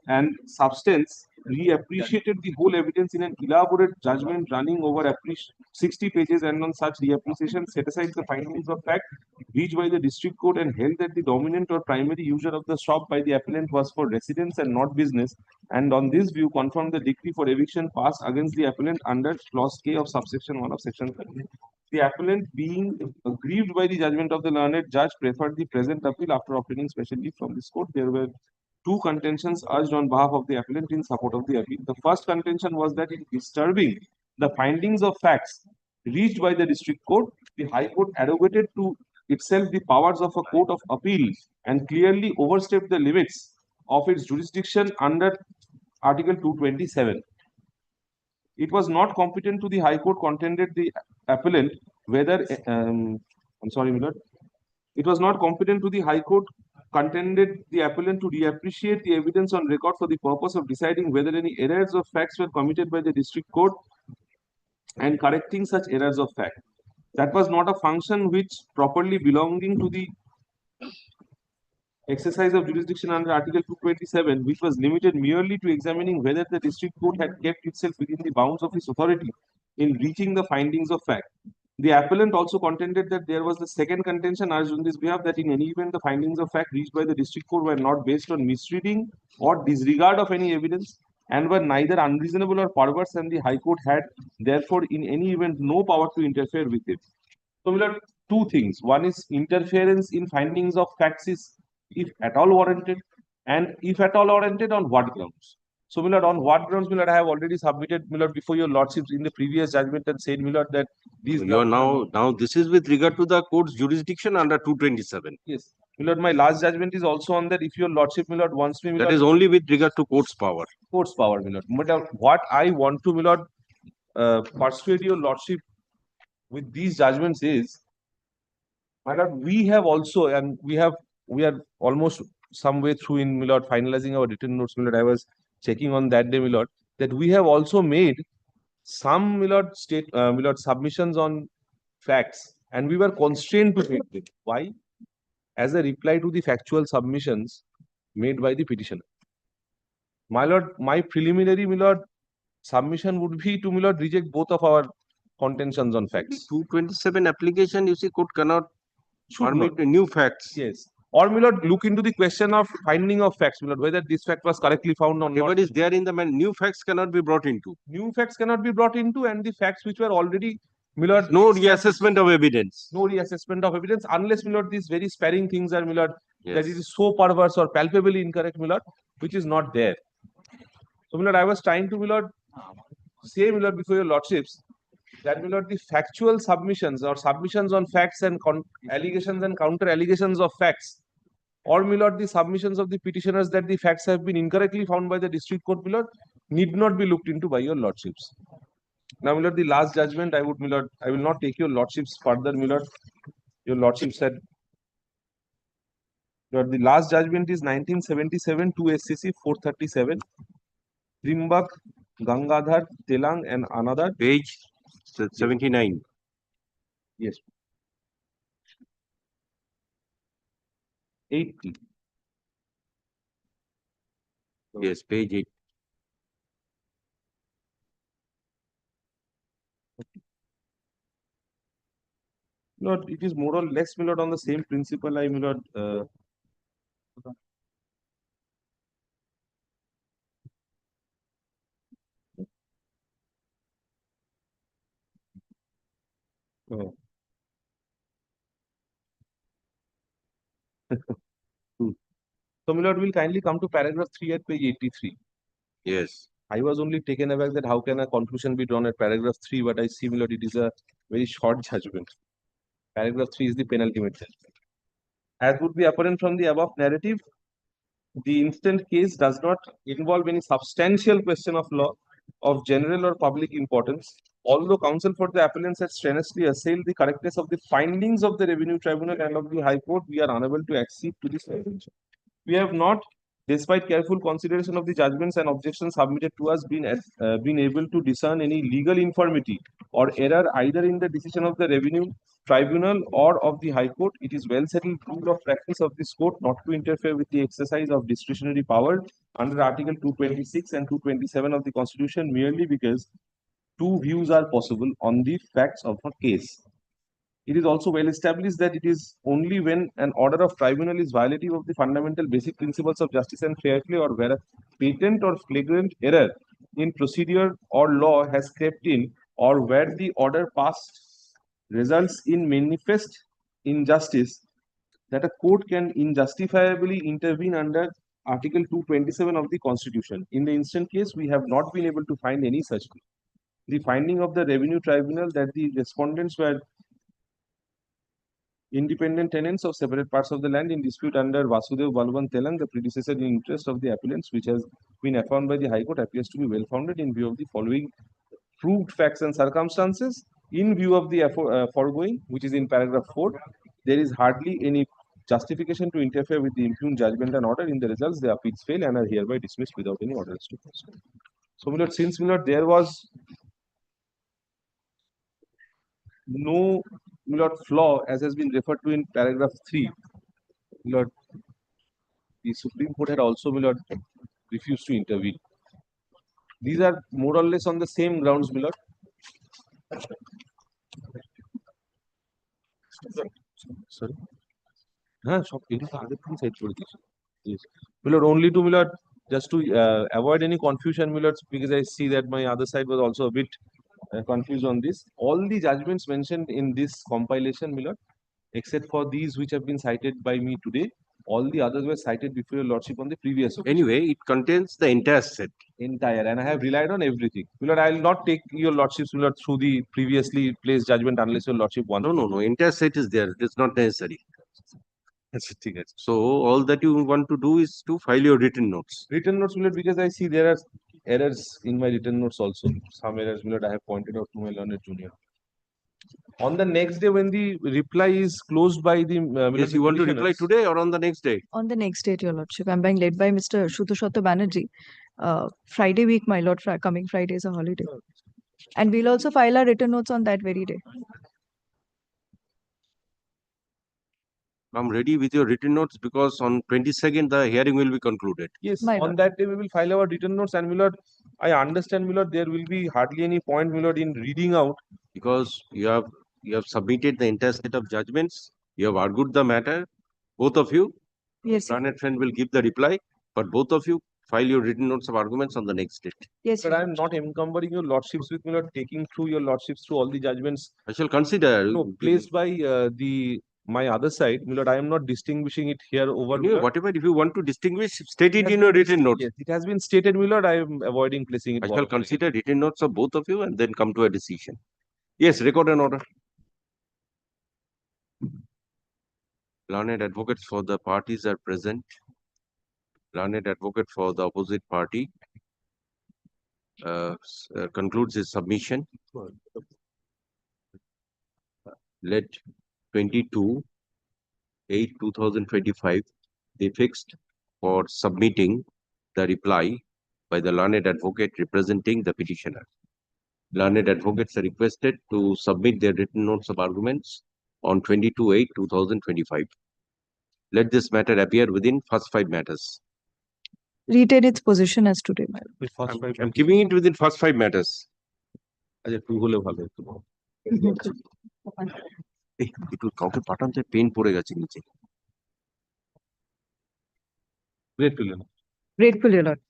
and substance reappreciated the whole evidence in an elaborate judgment running over 60 pages, and on such reappreciation set aside the findings of fact reached by the district court and held that the dominant or primary user of the shop by the appellant was for residence and not business, and on this view confirmed the decree for eviction passed against the appellant under clause K of subsection 1 of section 30. The appellant, being aggrieved by the judgment of the learned judge, preferred the present appeal after obtaining special leave from this court. There were two contentions urged on behalf of the appellant in support of the appeal. The first contention was that in disturbing the findings of facts reached by the district court, the High Court arrogated to itself the powers of a court of appeal and clearly overstepped the limits of its jurisdiction under Article 227. It was not competent to the High Court, contended the appellant, whether I'm sorry, Miller. It was not competent to the High Court, contended the appellant, to reappreciate the evidence on record for the purpose of deciding whether any errors of facts were committed by the district court and correcting such errors of fact. That was not a function which properly belonging to the exercise of jurisdiction under Article 227, which was limited merely to examining whether the district court had kept itself within the bounds of its authority in reaching the findings of fact. The appellant also contended that there was the second contention urged on this behalf, that in any event the findings of fact reached by the district court were not based on misreading or disregard of any evidence and were neither unreasonable or perverse, and the High Court had therefore in any event no power to interfere with it. So we learned two things. One is interference in findings of facts is, if at all warranted, and if at all warranted, on what grounds. So, Millard, on what grounds, Millard, I have already submitted, Millard, before your lordships in the previous judgment and said, Millard, that these. You are now this is with regard to the court's jurisdiction under 227. Yes, Millard, my last judgment is also on that. If your lordship, Millard, wants me, Millard, that is only with regard to court's power. Court's power, Millard. But what I want to, Millard, persuade your lordship with these judgments is, my lord, we have also, and we are almost some way through in, Millard, finalizing our written notes, Millard. I was checking on that day, Millard, that we have also made some, Millard, Millard, submissions on facts, and we were constrained to make them. Why? As a reply to the factual submissions made by the petitioner. My lord, my preliminary, Millard, submission would be to, Millard, reject both of our contentions on facts. 227 application, you see, court cannot permit new facts. Yes. Or, Millard, look into the question of finding of facts, Millard, whether this fact was correctly found or not. Whatever is there in the man, new facts cannot be brought into. New facts cannot be brought into, and the facts which were already Milord, No reassessment of evidence. no reassessment of evidence unless, Milord, these very sparing things are, Milord, that Yes. it is so perverse or palpably incorrect, Milord, which is not there. So, Milord, I was trying to, Milord, say, Milord, before your lordships, that, Milord, the factual submissions or submissions on facts and allegations and counter allegations of facts, or, Milord, the submissions of the petitioners that the facts have been incorrectly found by the district court, Milord, need not be looked into by your lordships. Now, Milord, the last judgment, I would, Milord, I will not take your lordships further, Milord. Your lordship said, Milord, the last judgment is 1977 2 SCC 437. Trimbak, Gangadhar, Telang, and another. Page 79. Yes. 80. Yes, page 8. Milord, it is more or less, Milord, on the same principle, Milord. Oh. So, Milord, we'll kindly come to paragraph 3 at page 83. Yes. I was only taken aback that how can a conclusion be drawn at paragraph 3, but I see, Milord, it is a very short judgment. Paragraph 3 is the penultimate judgment. As would be apparent from the above narrative, the instant case does not involve any substantial question of law of general or public importance. Although counsel for the appellants has strenuously assailed the correctness of the findings of the Revenue Tribunal and of the High Court, we are unable to accede to this contention. We have not, despite careful consideration of the judgments and objections submitted to us, been able to discern any legal infirmity or error either in the decision of the Revenue Tribunal or of the High Court. It is well settled rule of practice of this court not to interfere with the exercise of discretionary power under Article 226 and 227 of the Constitution merely because two views are possible on the facts of a case. It is also well established that it is only when an order of tribunal is violative of the fundamental basic principles of justice and fair play, or where a patent or flagrant error in procedure or law has crept in, or where the order passed results in manifest injustice, that a court can injustifiably intervene under Article 227 of the Constitution. In the instant case, we have not been able to find any such thing. The finding of the Revenue Tribunal that the respondents were independent tenants of separate parts of the land in dispute under Vasudev Balwant Telang, the predecessor in interest of the appellants, which has been affirmed by the High Court, appears to be well founded in view of the following proved facts and circumstances. In view of the foregoing, which is in paragraph 4, there is hardly any justification to interfere with the impugned judgment and order. In the results, the appeals fail and are hereby dismissed without any orders to proceed. So, Milord, since, Milord, there was no, Milord, flaw as has been referred to in paragraph 3, Milord, the Supreme Court had also, Milord, refused to intervene. These are more or less on the same grounds, Milord. Sorry. Yes. Milord, only to, Milord, just to avoid any confusion, Milord, because I see that my other side was also a bit confused on this. All the judgments mentioned in this compilation, Milord, except for these which have been cited by me today, all the others were cited before your lordship on the previous occasion. Anyway, it contains the entire set. Entire, and I have relied on everything. Milord, I will not take your lordships, Milord, through the previously placed judgment unless your lordship wants. No. Entire set is there. It is not necessary. So all that you want to do is to file your written notes. Written notes, Milord, because I see there are errors in my written notes also. Some errors, Milord, I have pointed out to my learned junior. On the next day, when the reply is closed by the yes, you want to reply today or on the next day? On the next date, Your Lordship. I'm being led by Mr. Shutoshotta Banerjee. Friday week, my Lord, coming Friday is a holiday. And we'll also file our written notes on that very day. I'm ready with your written notes because on 22nd the hearing will be concluded. Yes, on that day we will file our written notes, and Milord, I understand, Milord, there will be hardly any point, Milord, in reading out, because you have submitted the entire set of judgments. You have argued the matter, both of you. Yes. Learned friend will give the reply, but both of you file your written notes of arguments on the next date. Yes, But I am not encumbering your lordships with, my lord, taking through your lordships through all the judgments. I shall consider. No, placed by my other side, my lord. I am not distinguishing it here over. Anyway, whatever, if you want to distinguish, state it in your written notes. Yes, it has been stated, my lord. I am avoiding placing it. I shall consider written notes of both of you and then come to a decision. Yes, record an order. Learned advocates for the parties are present. Learned advocate for the opposite party concludes his submission. Let 22/8/2025 be fixed for submitting the reply by the learned advocate representing the petitioner. Learned advocates are requested to submit their written notes of arguments on 22/8/2025. Let this matter appear within first 5 matters. retain its position as today, my lord. I'm giving it within first 5 matters. একটু কাউকে পাঠান তো pen পড়ে গেছে নিচে Grateful, your lord.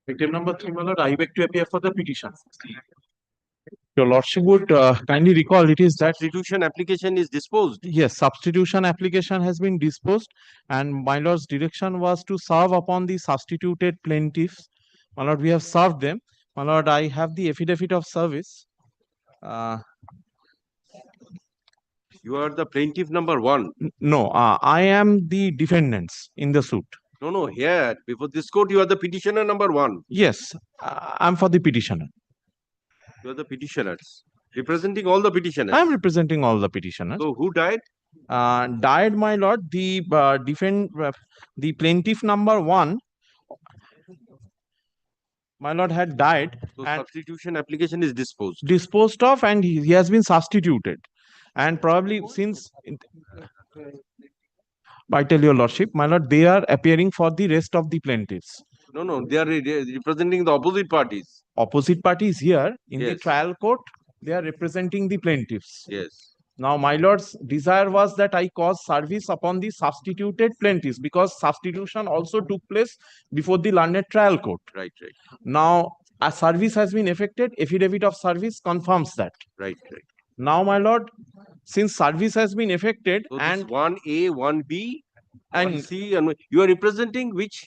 Victim number 3, my lord, I beg to appear for the petition. Your lordship would kindly recall it is that substitution application is disposed. Yes, substitution application has been disposed, and my lord's direction was to serve upon the substituted plaintiffs. My lord, we have served them. My lord, I have the affidavit of service. You are the plaintiff number 1. No, I am the defendants in the suit. No, here before this court you are the petitioner number 1. Yes, I'm for the petitioner. You are the petitioners representing all the petitioners. I'm representing all the petitioners. So who died? Died, my lord, the the plaintiff number 1. My lord had died. So and substitution application is disposed. Disposed of, and he has been substituted. And probably since, I tell your lordship, my lord, they are appearing for the rest of the plaintiffs. No, they are representing the opposite parties. Opposite parties here in the Yes. trial court, they are representing the plaintiffs. Yes. Now, my lord's desire was that I cause service upon the substituted plaintiffs, because substitution also took place before the learned trial court. Right. Now, a service has been effected, affidavit of service confirms that. Right. Now, my lord, since service has been effected, So and this 1A, 1B, and 1C, and you are representing which?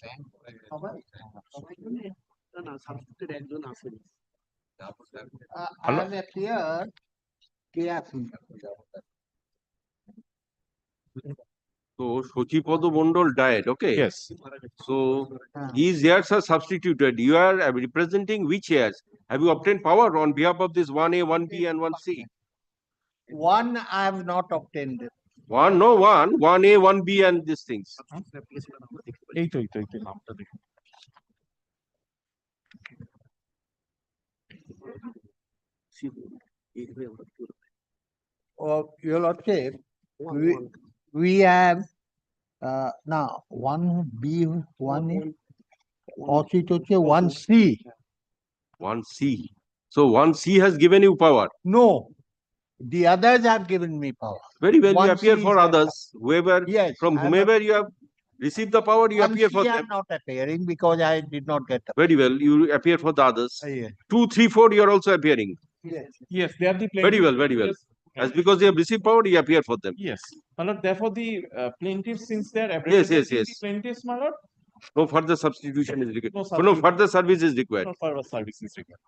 So Shochipodo Mondol died, okay? Yes. So his heirs are substituted. You are representing which heirs? Have you obtained power on behalf of this 1A, 1B, and 1C? 1 I have not obtained. 1A, 1B, and these things. Your lordship, we have now 1B, 1A, also 1C. 1C. So 1C has given you power. No, the others have given me power. Very well, you 1C appear for is others. Whoever, Yes, from I'm whomever you have received the power, you appear for 1C I them. am not appearing because I did not get the. Very well, you appear for the others. Yes. 2, 3, 4, you are also appearing. Yes, they are the plaintiffs. Very well, very well. Yes. As because they have received power, you appear for them. Yes. My lord, therefore, the plaintiffs, since they are Yes. representing the plaintiffs, my lord, No further substitution is required. No No substitution. further service is required. no further service is required.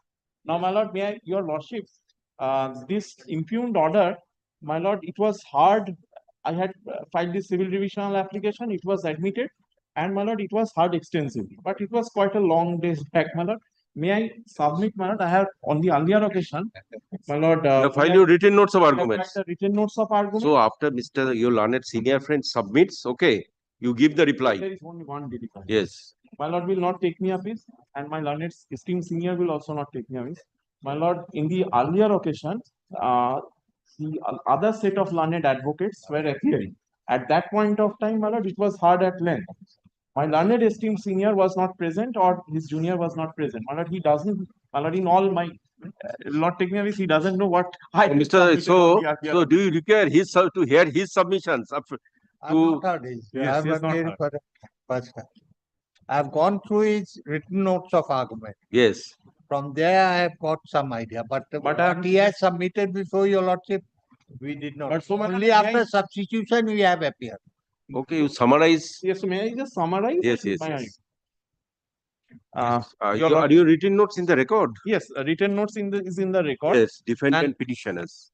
Now, my lord, may I, your lordship, this impugned order, my lord, it was hard. I had filed the civil divisional application, it was admitted, and my lord, it was hard extensively, but it was quite a long days back, my lord. May I submit, my lord? I have on the earlier occasion, my lord. You file your written notes of arguments. Written notes of arguments. So after your learned senior friend submits, okay, you give the reply. There is only one reply. Yes. My lord will not take me up this, and my learned esteemed senior will also not take me up this. My lord, in the earlier occasion, the other set of learned advocates were appearing. At that point of time, my lord, it was hard at length. My learned esteemed senior was not present or his junior was not present. My lord, he doesn't, my lord, in all my Lord technically he doesn't know what I Mr. submitted So, on the RPR. so do you require his to hear his submissions up I've to? not heard his. Yes, he has I've not appeared heard. for the first time. I've gone through his written notes of argument. Yes. From there, I have got some idea. But what he has submitted before your lordship, we did not. But so much Only after substitution we have appeared. Okay, you summarize. Yes, so may I just summarize? Yes, yes, my yes. Your Are your written notes in the record? Yes, written notes is in the record. Yes, defendant And petitioners.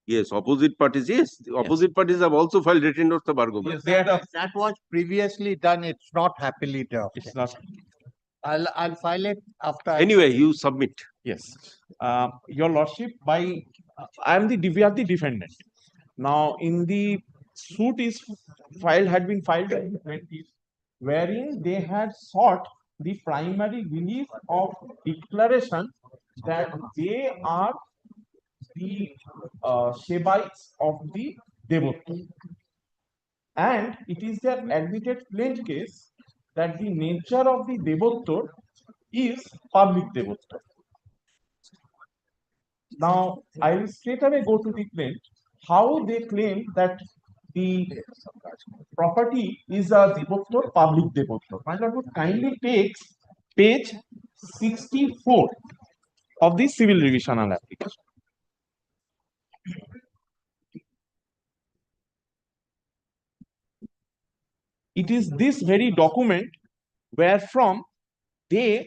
Yes, opposite parties. Yes, the opposite parties have also filed written notes of argument. Yes, that was previously done. It's not happily drafted. It's not. I'll file it after. Anyway, you submit. Yes. Your lordship, by we are the defendant. Now, in the suit had been filed by the plaintiff, wherein they had sought the primary relief of declaration that they are the Shebites of the Devotri. And it is their admitted plaint case that the nature of the Devottor is public Devottor. Now, I will straight away go to the claim. How they claim that the property is a Devottor, public Devottor. My lord would kindly take page 64 of the civil revisional application. It is this very document wherefrom their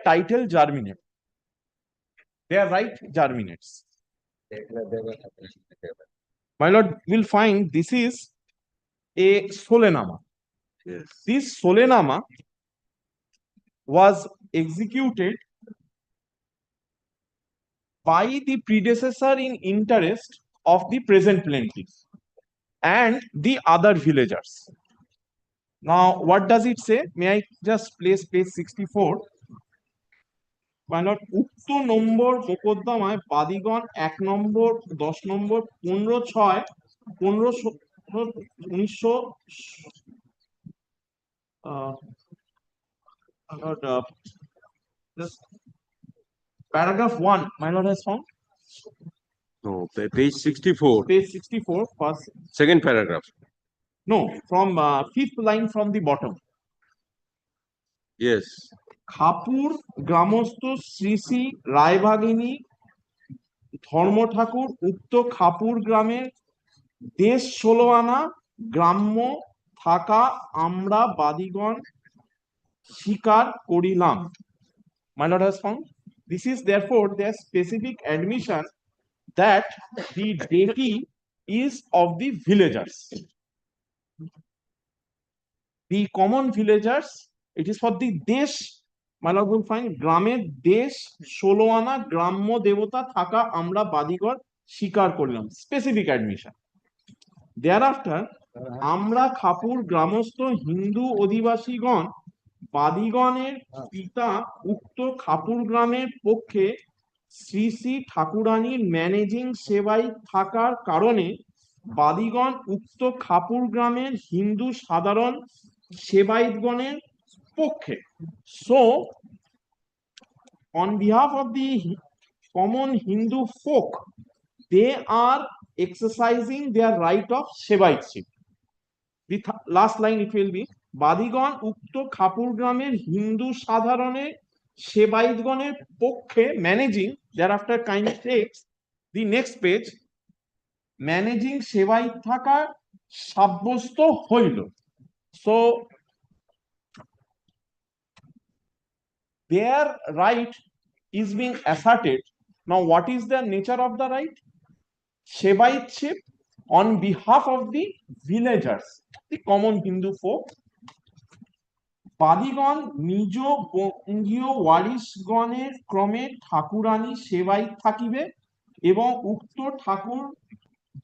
title germinates. Their right germinates. My lord will find this is a solenama. Yes. This solenama was executed by the predecessor in interest of the present plaintiff and the other villagers. Now, what does it say? May I just place page 64? My lord, উক্ত নম্বর মোকদ্দমায় বাদীগণ 1 নম্বর 10 নম্বর 15/6 1900 just paragraph 1, my lord has found. No, page 64. Page 64, first. Second paragraph. No, from 5th line from the bottom. Yes. খাপুর গ্রামস্থ Shri Shri রায়ভাগিনী ধর্ম ঠাকুর উক্ত খাপুর গ্রামের দেশ 16 আনা গ্রাম্য থাকা আমরা বাদীগণ স্বীকার করিলাম. My lord has found. This is therefore their specific admission that the deity is of the villagers. The common villagers, it is for the desh. My lord will find গ্রামের দেশ 16 আনা গ্রাম্য দেবতা থাকা আমরা বাদীগণ স্বীকার করলাম. Specific admission. Thereafter, আমরা খাপুর গ্রামস্থ হিন্দু অধিবাসীগণ বাদীগণের পিতা উক্ত খাপুর গ্রামের পক্ষে শ্রী শ্রী ঠাকুরানীর ম্যানেজিং সেবায় থাকার কারণে বাদীগণ উক্ত খাপুর গ্রামের হিন্দু সাধারণ সেবায়তগণের পক্ষে. So, on behalf of the common Hindu folk, they are exercising their right of Shevaitship. The last line it will be বাদীগণ উক্ত খাপুর গ্রামের হিন্দু সাধারণের সেবায়তগণের পক্ষে managing. Thereafter kindly takes the next page. Managing সেবায় থাকা সাব্যস্ত হইল. So their right is being asserted. Now, what is the nature of the right? Shevaitship on behalf of the villagers, the common Hindu folk. বাদীগণ নিজ বঙ্গীয় ওয়ারিশগণের ক্রমে ঠাকুরানী সেবায় থাকিবে এবং উক্ত ঠাকুর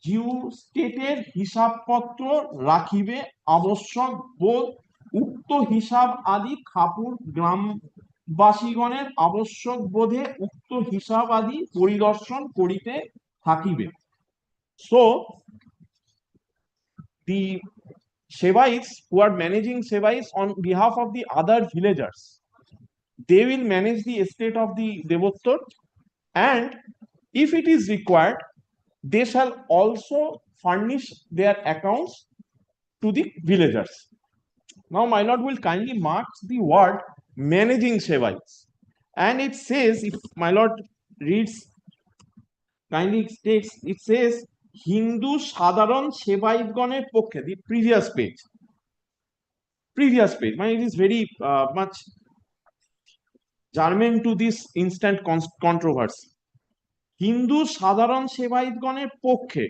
জিউ স্টেটের হিসাবপত্র রাখিবে আবশ্যক বোধ উক্ত হিসাব আদি খাপুর গ্রামবাসীগণের আবশ্যক বোধে উক্ত হিসাব আদি পরিদর্শন করিতে থাকিবে. So the Shevaites who are managing Shevaites on behalf of the other villagers, they will manage the estate of the Devottar, and if it is required, they shall also furnish their accounts to the villagers. Now, my lord will kindly mark the word managing Shevaites, and it says, if my lord reads, kindly takes, it says Hindu সাধারণ সেবায়তগণের পক্ষে, the previous page, it is very much germane to this instant controversy. Hindu সাধারণ সেবায়তগণের পক্ষে,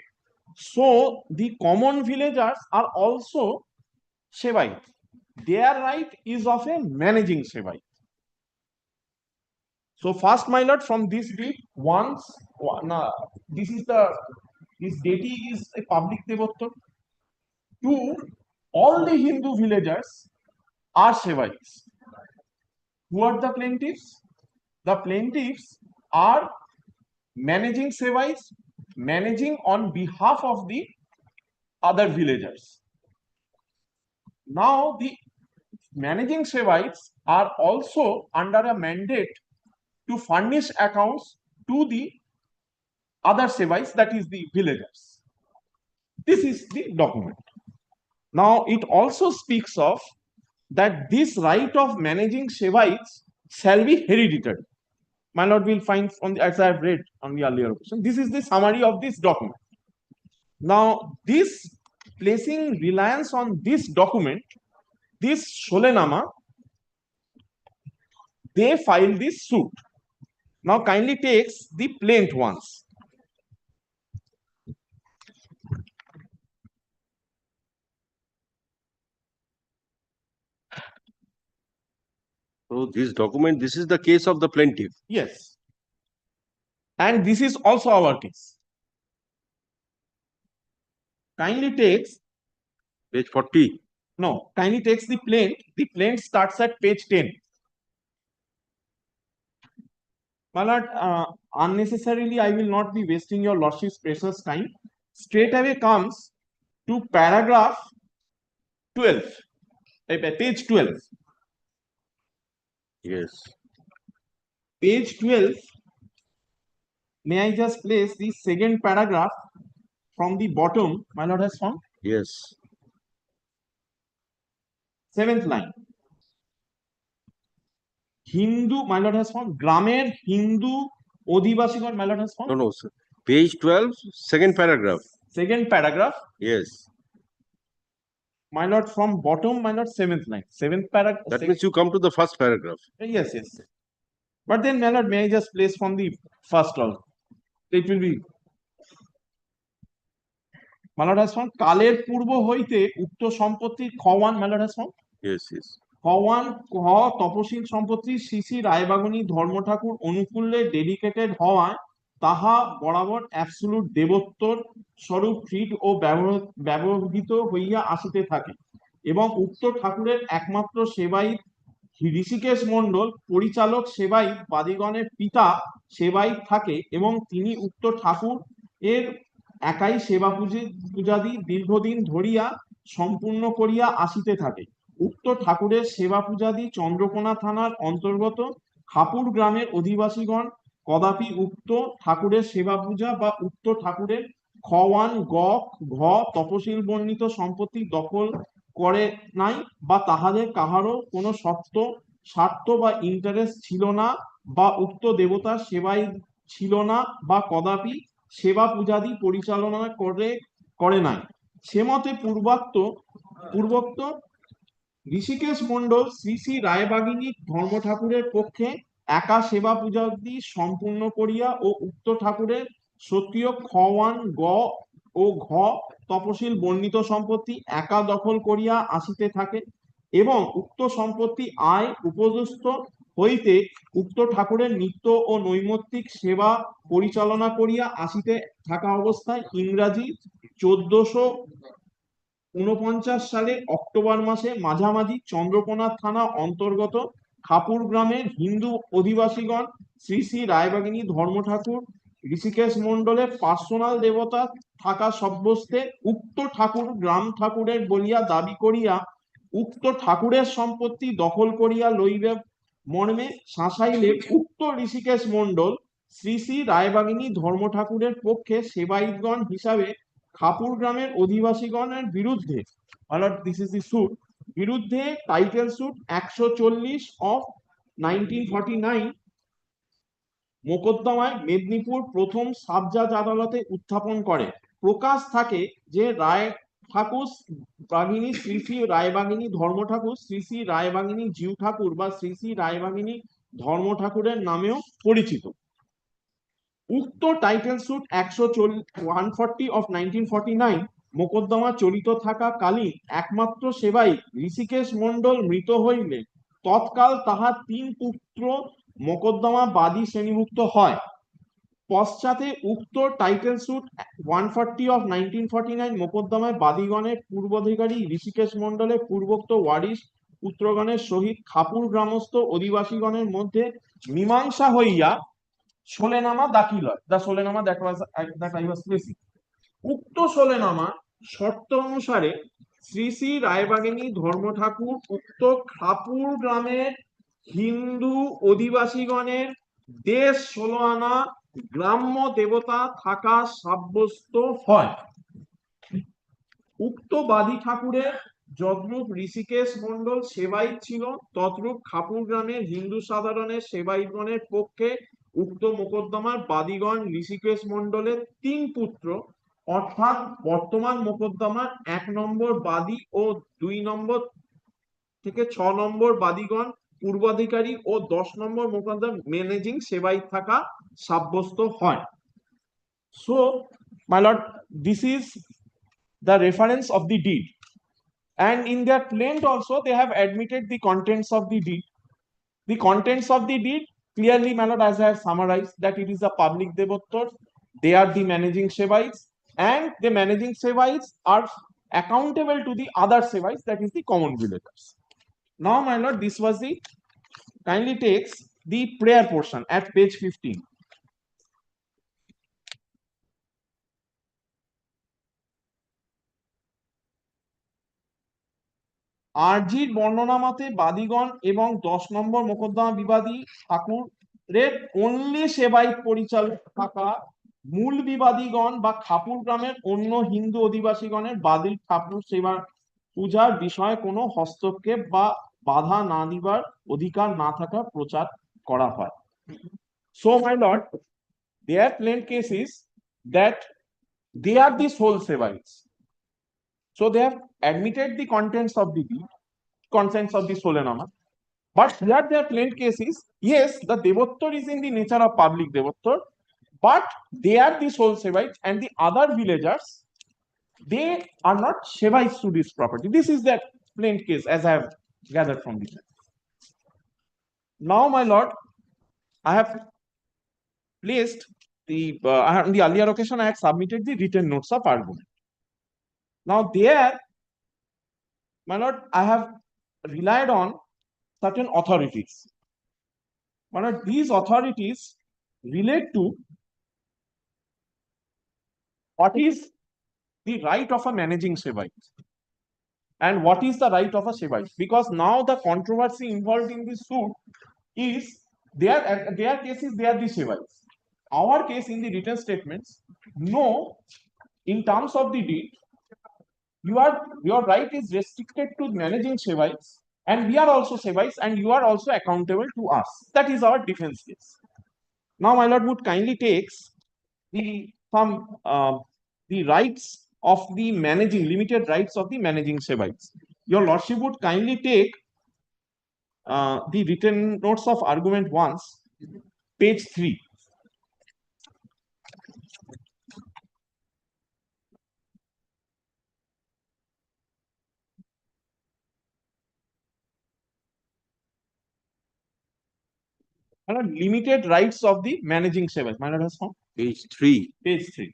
so the common villagers are also Shevite. Their right is of a managing Shevite. So first, my lord, from this deed, once this deity is a public devotar. Two, all the Hindu villagers are Shevites. Who are the plaintiffs? The plaintiffs are managing Shevites, managing on behalf of the other villagers. Now, the managing Shevites are also under a mandate to furnish accounts to the other Shevites, that is the villagers. This is the document. Now, it also speaks of that this right of managing Shevites shall be hereditary. My lord will find on the, as I have read on the earlier question, this is the summary of this document. Now, this placing reliance on this document, this Sholenama, they filed this suit. Now, kindly takes the plaint once. So this document, this is the case of the plaintiff. Yes. And this is also our case. Kindly takes page 40. No, kindly takes the plaint. The plaint starts at page 10. My lord, unnecessarily, I will not be wasting your lordship's precious time. Straight away comes to paragraph 12, page 12. Yes. Page 12. May I just place the second paragraph from the bottom? My lord has found? Yes. 7th line. Hindu, my lord has found. Gramer Hindu Odivasigon, my lord has found. No, sir. Page 12, second paragraph. Second paragraph. Yes. My lord, from bottom, my lord, 7th line. 7th paragraph. That means you come to the first paragraph. Yes. But then, my lord, may I just place from the first also? It will be. My lord has found. কালের পূর্ব হইতে উক্ত সম্পত্তি খ1, my lord has found. Yes. খ1 খ তপশিল সম্পত্তি শ্রী শ্রী রায়বাগনী ধর্ম ঠাকুর অনুকূল্যে dedicated হওয়ায় তাহা বরাবর absolute দেবোত্তর স্বরূপ ফিট ও ব্যবহৃত হইয়া আসিতে থাকে, এবং উক্ত ঠাকুরের একমাত্র সেবায়িত ঋষিকেশ মণ্ডল পরিচালক সেবায়িত বাদিগণের পিতা সেবায়িত থাকে, এবং তিনি উক্ত ঠাকুর এর একাই সেবা পূজাদি দীর্ঘদিন ধরিয়া সম্পূর্ণ করিয়া আসিতে থাকে। উক্ত ঠাকুরের সেবা পূজাদি চন্দ্রকোনা থানার অন্তর্গত খাপুর গ্রামের অধিবাসীগণ কদাপি উক্ত ঠাকুরের সেবা পূজা বা উক্ত ঠাকুরের খ1 গ ঘ তপশিল বর্ণিত সম্পত্তি দখল করে নাই, বা তাহাদের কাহারও কোনো স্বার্থ বা ইন্টারেস্ট ছিল না, বা উক্ত দেবতার সেবায় ছিল না, বা কদাপি সেবা পূজাদি পরিচালনা করে নাই। সে মতে পূর্বোক্ত ঋষিকেশ মণ্ডল শ্রী শ্রী রায়বাগিনী ধর্ম ঠাকুরের পক্ষে একা সেবা পূজাদি সম্পূর্ণ করিয়া ও উক্ত ঠাকুরের সক্রিয় খ1 গ ও ঘ তপশিল বর্ণিত সম্পত্তি একা দখল করিয়া আসিতে থাকে, এবং উক্ত সম্পত্তি আয় উপযুক্ত হইতে উক্ত ঠাকুরের নিত্য ও নৈমিত্তিক সেবা পরিচালনা করিয়া আসিতে থাকা অবস্থায় ইংরাজি 1449 সালে অক্টোবর মাসে মাঝামাঝি চন্দ্রকোনা থানা অন্তর্গত খাপুর গ্রামের হিন্দু অধিবাসীগণ শ্রী শ্রী রায়বাগিনী ধর্ম ঠাকুর ঋষিকেশ মণ্ডলের পার্সোনাল দেবতা থাকা সব্যস্তে উক্ত ঠাকুর গ্রাম ঠাকুরের বলিয়া দাবি করিয়া উক্ত ঠাকুরের সম্পত্তি দখল করিয়া লইবে মর্মে শাসাইলে উক্ত ঋষিকেশ মণ্ডল শ্রী শ্রী রায়বাগিনী ধর্ম ঠাকুরের পক্ষে সেবায়িতগণ হিসাবে খাপুর গ্রামের অধিবাসীগণের বিরুদ্ধে, দিস ইজ দি সুট, বিরুদ্ধে টাইটেল সুট 140 অফ 1949 মোকদ্দমায় মেদিনীপুর প্রথম সাব জাজ আদালতে উত্থাপন করে। প্রকাশ থাকে যে রায় ঠাকুর বাগিনী শ্রী শ্রী রায়বাগিনী ধর্ম ঠাকুর শ্রী শ্রী রায়বাগিনী জিউ ঠাকুর বা শ্রী শ্রী রায়বাগিনী ধর্ম ঠাকুরের নামেও পরিচিত। উক্ত টাইটেল সুট 140 অফ 1949 মোকদ্দমা চলিত থাকা কালীন একমাত্র সেবাই ঋষিকেশ মণ্ডল মৃত হইলে তৎকাল তাহার 3 পুত্র মোকদ্দমা বাদী শ্রেণীভুক্ত হয়। পশ্চাতে উক্ত টাইটেল সুট 140 অফ 1949 মোকদ্দমায় বাদীগণের পূর্বাধিকারী ঋষিকেশ মণ্ডলের পূর্বোক্ত ওয়ারিশ পুত্রগণের সহিত খাপুর গ্রামস্থ অধিবাসীগণের মধ্যে মীমাংসা হইয়া সোলেনামা দাখিল হয়। দ্য সোলেনামা দ্যাট আই ওয়াজ প্লেসিং। উক্ত সোলেনামা শর্ত অনুসারে শ্রী শ্রী রায়বাগিনী ধর্ম ঠাকুর উক্ত খাপুর গ্রামের হিন্দু অধিবাসীগণের দেশ 16 আনা গ্রাম্য দেবতা থাকা সাব্যস্ত হয়। উক্ত বাদী ঠাকুরের যদ্রূপ ঋষিকেশ মণ্ডল সেবায়িত ছিল তদ্রূপ খাপুর গ্রামের হিন্দু সাধারণের সেবায়িতগণের পক্ষে উক্ত মোকদ্দমার বাদীগণ ঋষিকেশ মণ্ডলের 3 পুত্র অর্থাৎ বর্তমান মোকদ্দমার 1 নম্বর বাদী ও 2 নম্বর থেকে 6 নম্বর বাদীগণ পূর্বাধিকারী ও 10 নম্বর মোকদ্দমা ম্যানেজিং সেবায়িত থাকা সাব্যস্ত হয়। So, my lord, this is the reference of the deed, and in their plaint also they have admitted the contents of the deed. The contents of the deed clearly, my lord, as I have summarized, that it is a public devotor, they are the managing sevites, and the managing sevites are accountable to the other sevites, that is the common villagers. Now, my lord, this was the, kindly takes the prayer portion at page 15. আরজির বর্ণনা মতে বাদীগণ এবং 10 নম্বর মোকদ্দমা বিবাদী ঠাকুরের অন্যে সেবায়িত পরিচালক থাকা মূল বিবাদীগণ বা খাপুর গ্রামের অন্য হিন্দু অধিবাসীগণের বাদী ঠাকুর সেবা পূজার বিষয়ে কোনো হস্তক্ষেপ বা বাধা না দিবার অধিকার না থাকা প্রচার করা হয়। So, my lord, their plain case is that they are the sole sevites. So they have admitted the contents of the deed, contents of the solenama, but here their plain case is, yes, the devottor is in the nature of public devottor, but they are the sole sevites and the other villagers, they are not sevites to this property. This is their plain case as I have gathered from this. Now, my lord, I have placed the, on the earlier occasion I had submitted the written notes of argument. Now there, my lord, I have relied on certain authorities. My lord, these authorities relate to what is the right of a managing sevite and what is the right of a sevite, because now the controversy involved in this suit is their case is they are the sevites. Our case in the written statements, no, in terms of the deed, your right is restricted to managing sevites, and we are also sevites, and you are also accountable to us. That is our defense case. Now, my lord would kindly takes the rights of the managing, limited rights of the managing sevites. Your lordship would kindly take the written notes of argument once, page 3. Limited rights of the managing sevites. My lord has found page 3. Page 3.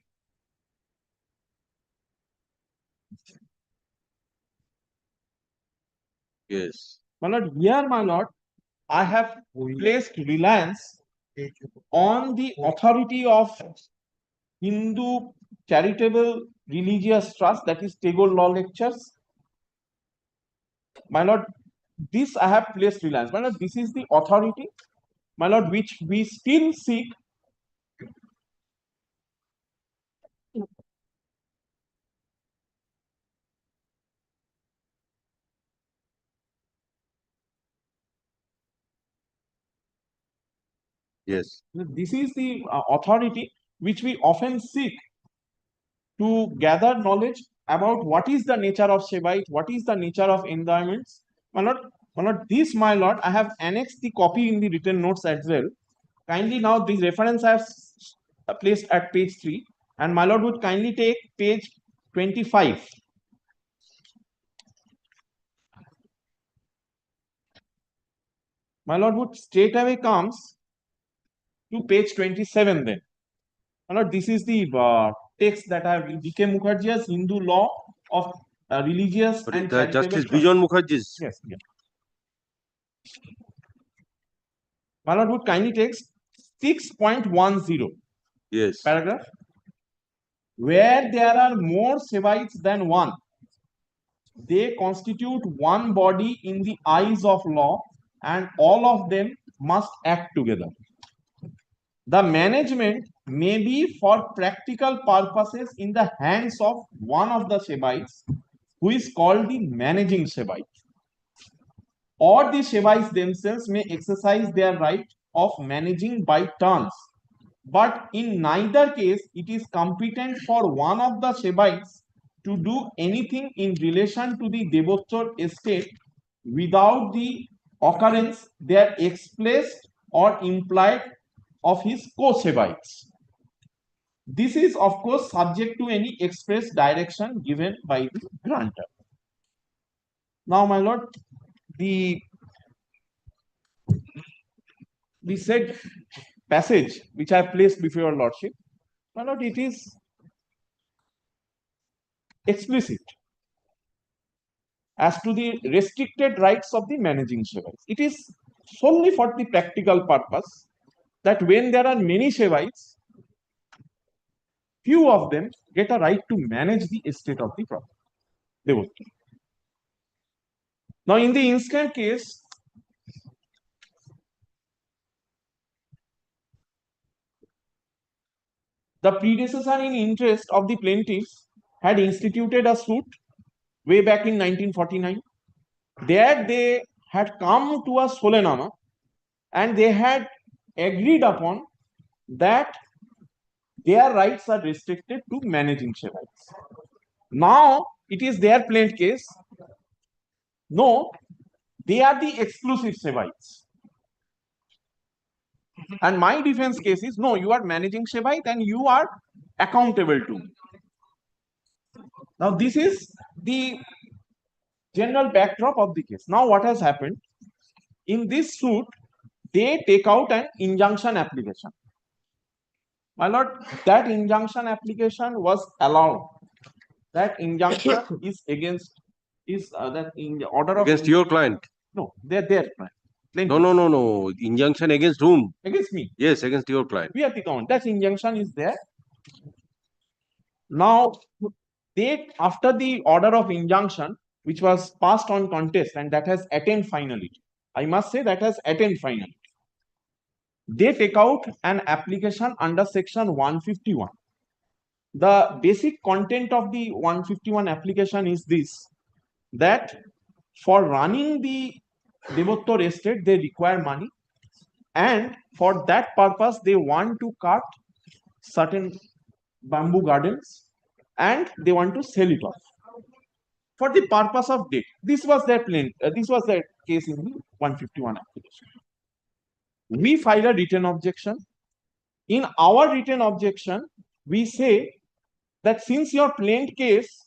Yes. My lord, here, my lord, I have placed reliance on the authority of Hindu Charitable Religious Trust, that is Tagore Law Lectures. My lord, this I have placed reliance. My lord, this is the authority, my lord, which we still seek Yes. This is the authority which we often seek to gather knowledge about what is the nature of Shebite, what is the nature of endowments. My lord, this, my lord, I have annexed the copy in the written notes as well. Kindly now, this reference I have placed at page 3, and my lord would kindly take page 25. My lord would straight away comes to page 27 then. My lord, this is the text that I have, D.K. Mukherjee's Hindu Law of Religious and Charitable Justice Trust. Bijon Mukherjee's. Yes, yes. My lord would kindly take 6.10. Yes. Paragraph. Where there are more Sevites than one, they constitute one body in the eyes of law, and all of them must act together. The management may be for practical purposes in the hands of one of the Sevites, who is called the managing Sevite, or the Sevites themselves may exercise their right of managing by turns. But in neither case, it is competent for one of the Sevites to do anything in relation to the Devottor estate without the occurrence there expressed or implied of his co-Sevites. This is, of course, subject to any express direction given by the grantor. Now, my lord, the said passage which I have placed before your lordship, my lord, it is explicit as to the restricted rights of the managing Sevites. It is solely for the practical purpose that when there are many Sevites, few of them get a right to manage the estate of the property. Now, in the instant case, the predecessor in interest of the plaintiffs had instituted a suit way back in 1949. There they had come to a solenama and they had agreed upon that their rights are restricted to managing Sevites. Now it is their plaintiff case. No, they are the exclusive Sevites. And my defense case is, no, you are managing Shebite and you are accountable to me. Now, this is the general backdrop of the case. Now, what has happened? In this suit, they take out an injunction application. My lord, that injunction application was allowed. That injunction is against, that in the order of... Against your client? No, they're their client. No. Injunction against whom? Against me. Yes, against your client. We are the government. That injunction is there. Now, they, after the order of injunction, which was passed on contest and that has attained finality, I must say that has attained finality, they take out an application under section 151. The basic content of the 151 application is this, that for running the Devottor estate, they require money, and for that purpose, they want to cut certain bamboo gardens and they want to sell it off for the purpose of debt. This was their plan. This was their case in the 151 application. We file a written objection. In our written objection, we say that since your plaintiff case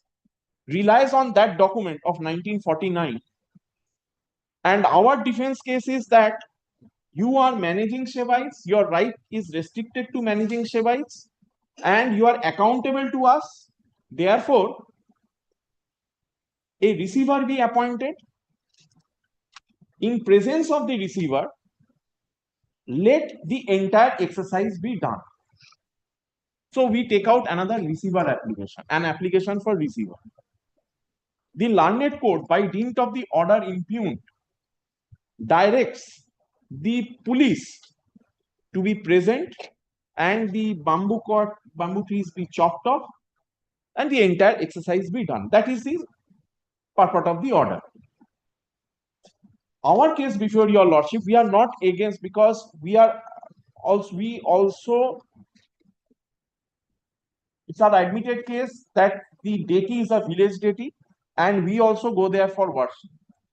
relies on that document of 1949, and our defense case is that you are managing Sevites, your right is restricted to managing Sevites, and you are accountable to us. Therefore, a receiver be appointed. In presence of the receiver, let the entire exercise be done. So we take out another receiver application, an application for receiver. The learned court, by dint of the order impugned, directs the police to be present and the bamboo trees be chopped off and the entire exercise be done. That is the purport of the order. Our case before your lordship, we are not against, because we also it's an admitted case that the deity is a village deity and we also go there for worship.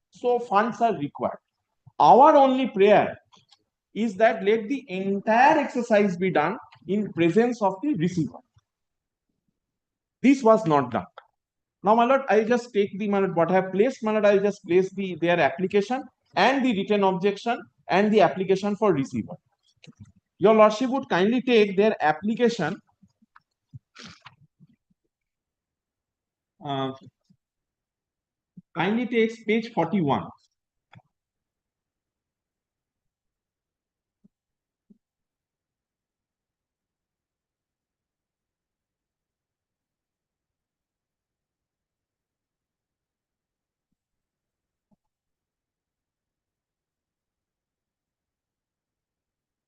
So funds are required. Our only prayer is that let the entire exercise be done in presence of the receiver. This was not done. Now, my lord, I just take the what I have placed, my lord, I just place their application and the written objection and the application for receiver. Your lordship would kindly take their application kindly takes page 41.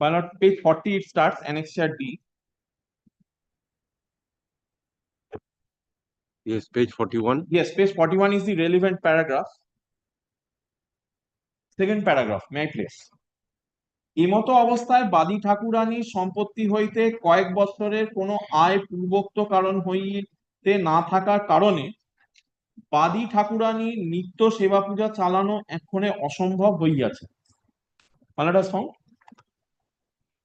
My lord, page 40 it starts, annexure D. Yes, page 41. Yes, page 41 is the relevant paragraph. Second paragraph, may I place? এমতো অবস্থায় বাদী ঠাকুরানীর সম্পত্তি হইতে কয়েক বছরের কোনো আয় পূর্বোক্ত কারণ হইতে না থাকার কারণে বাদী ঠাকুরানীর নিত্য সেবা পূজা চালানো এক্ষণে অসম্ভব হইয়াছে।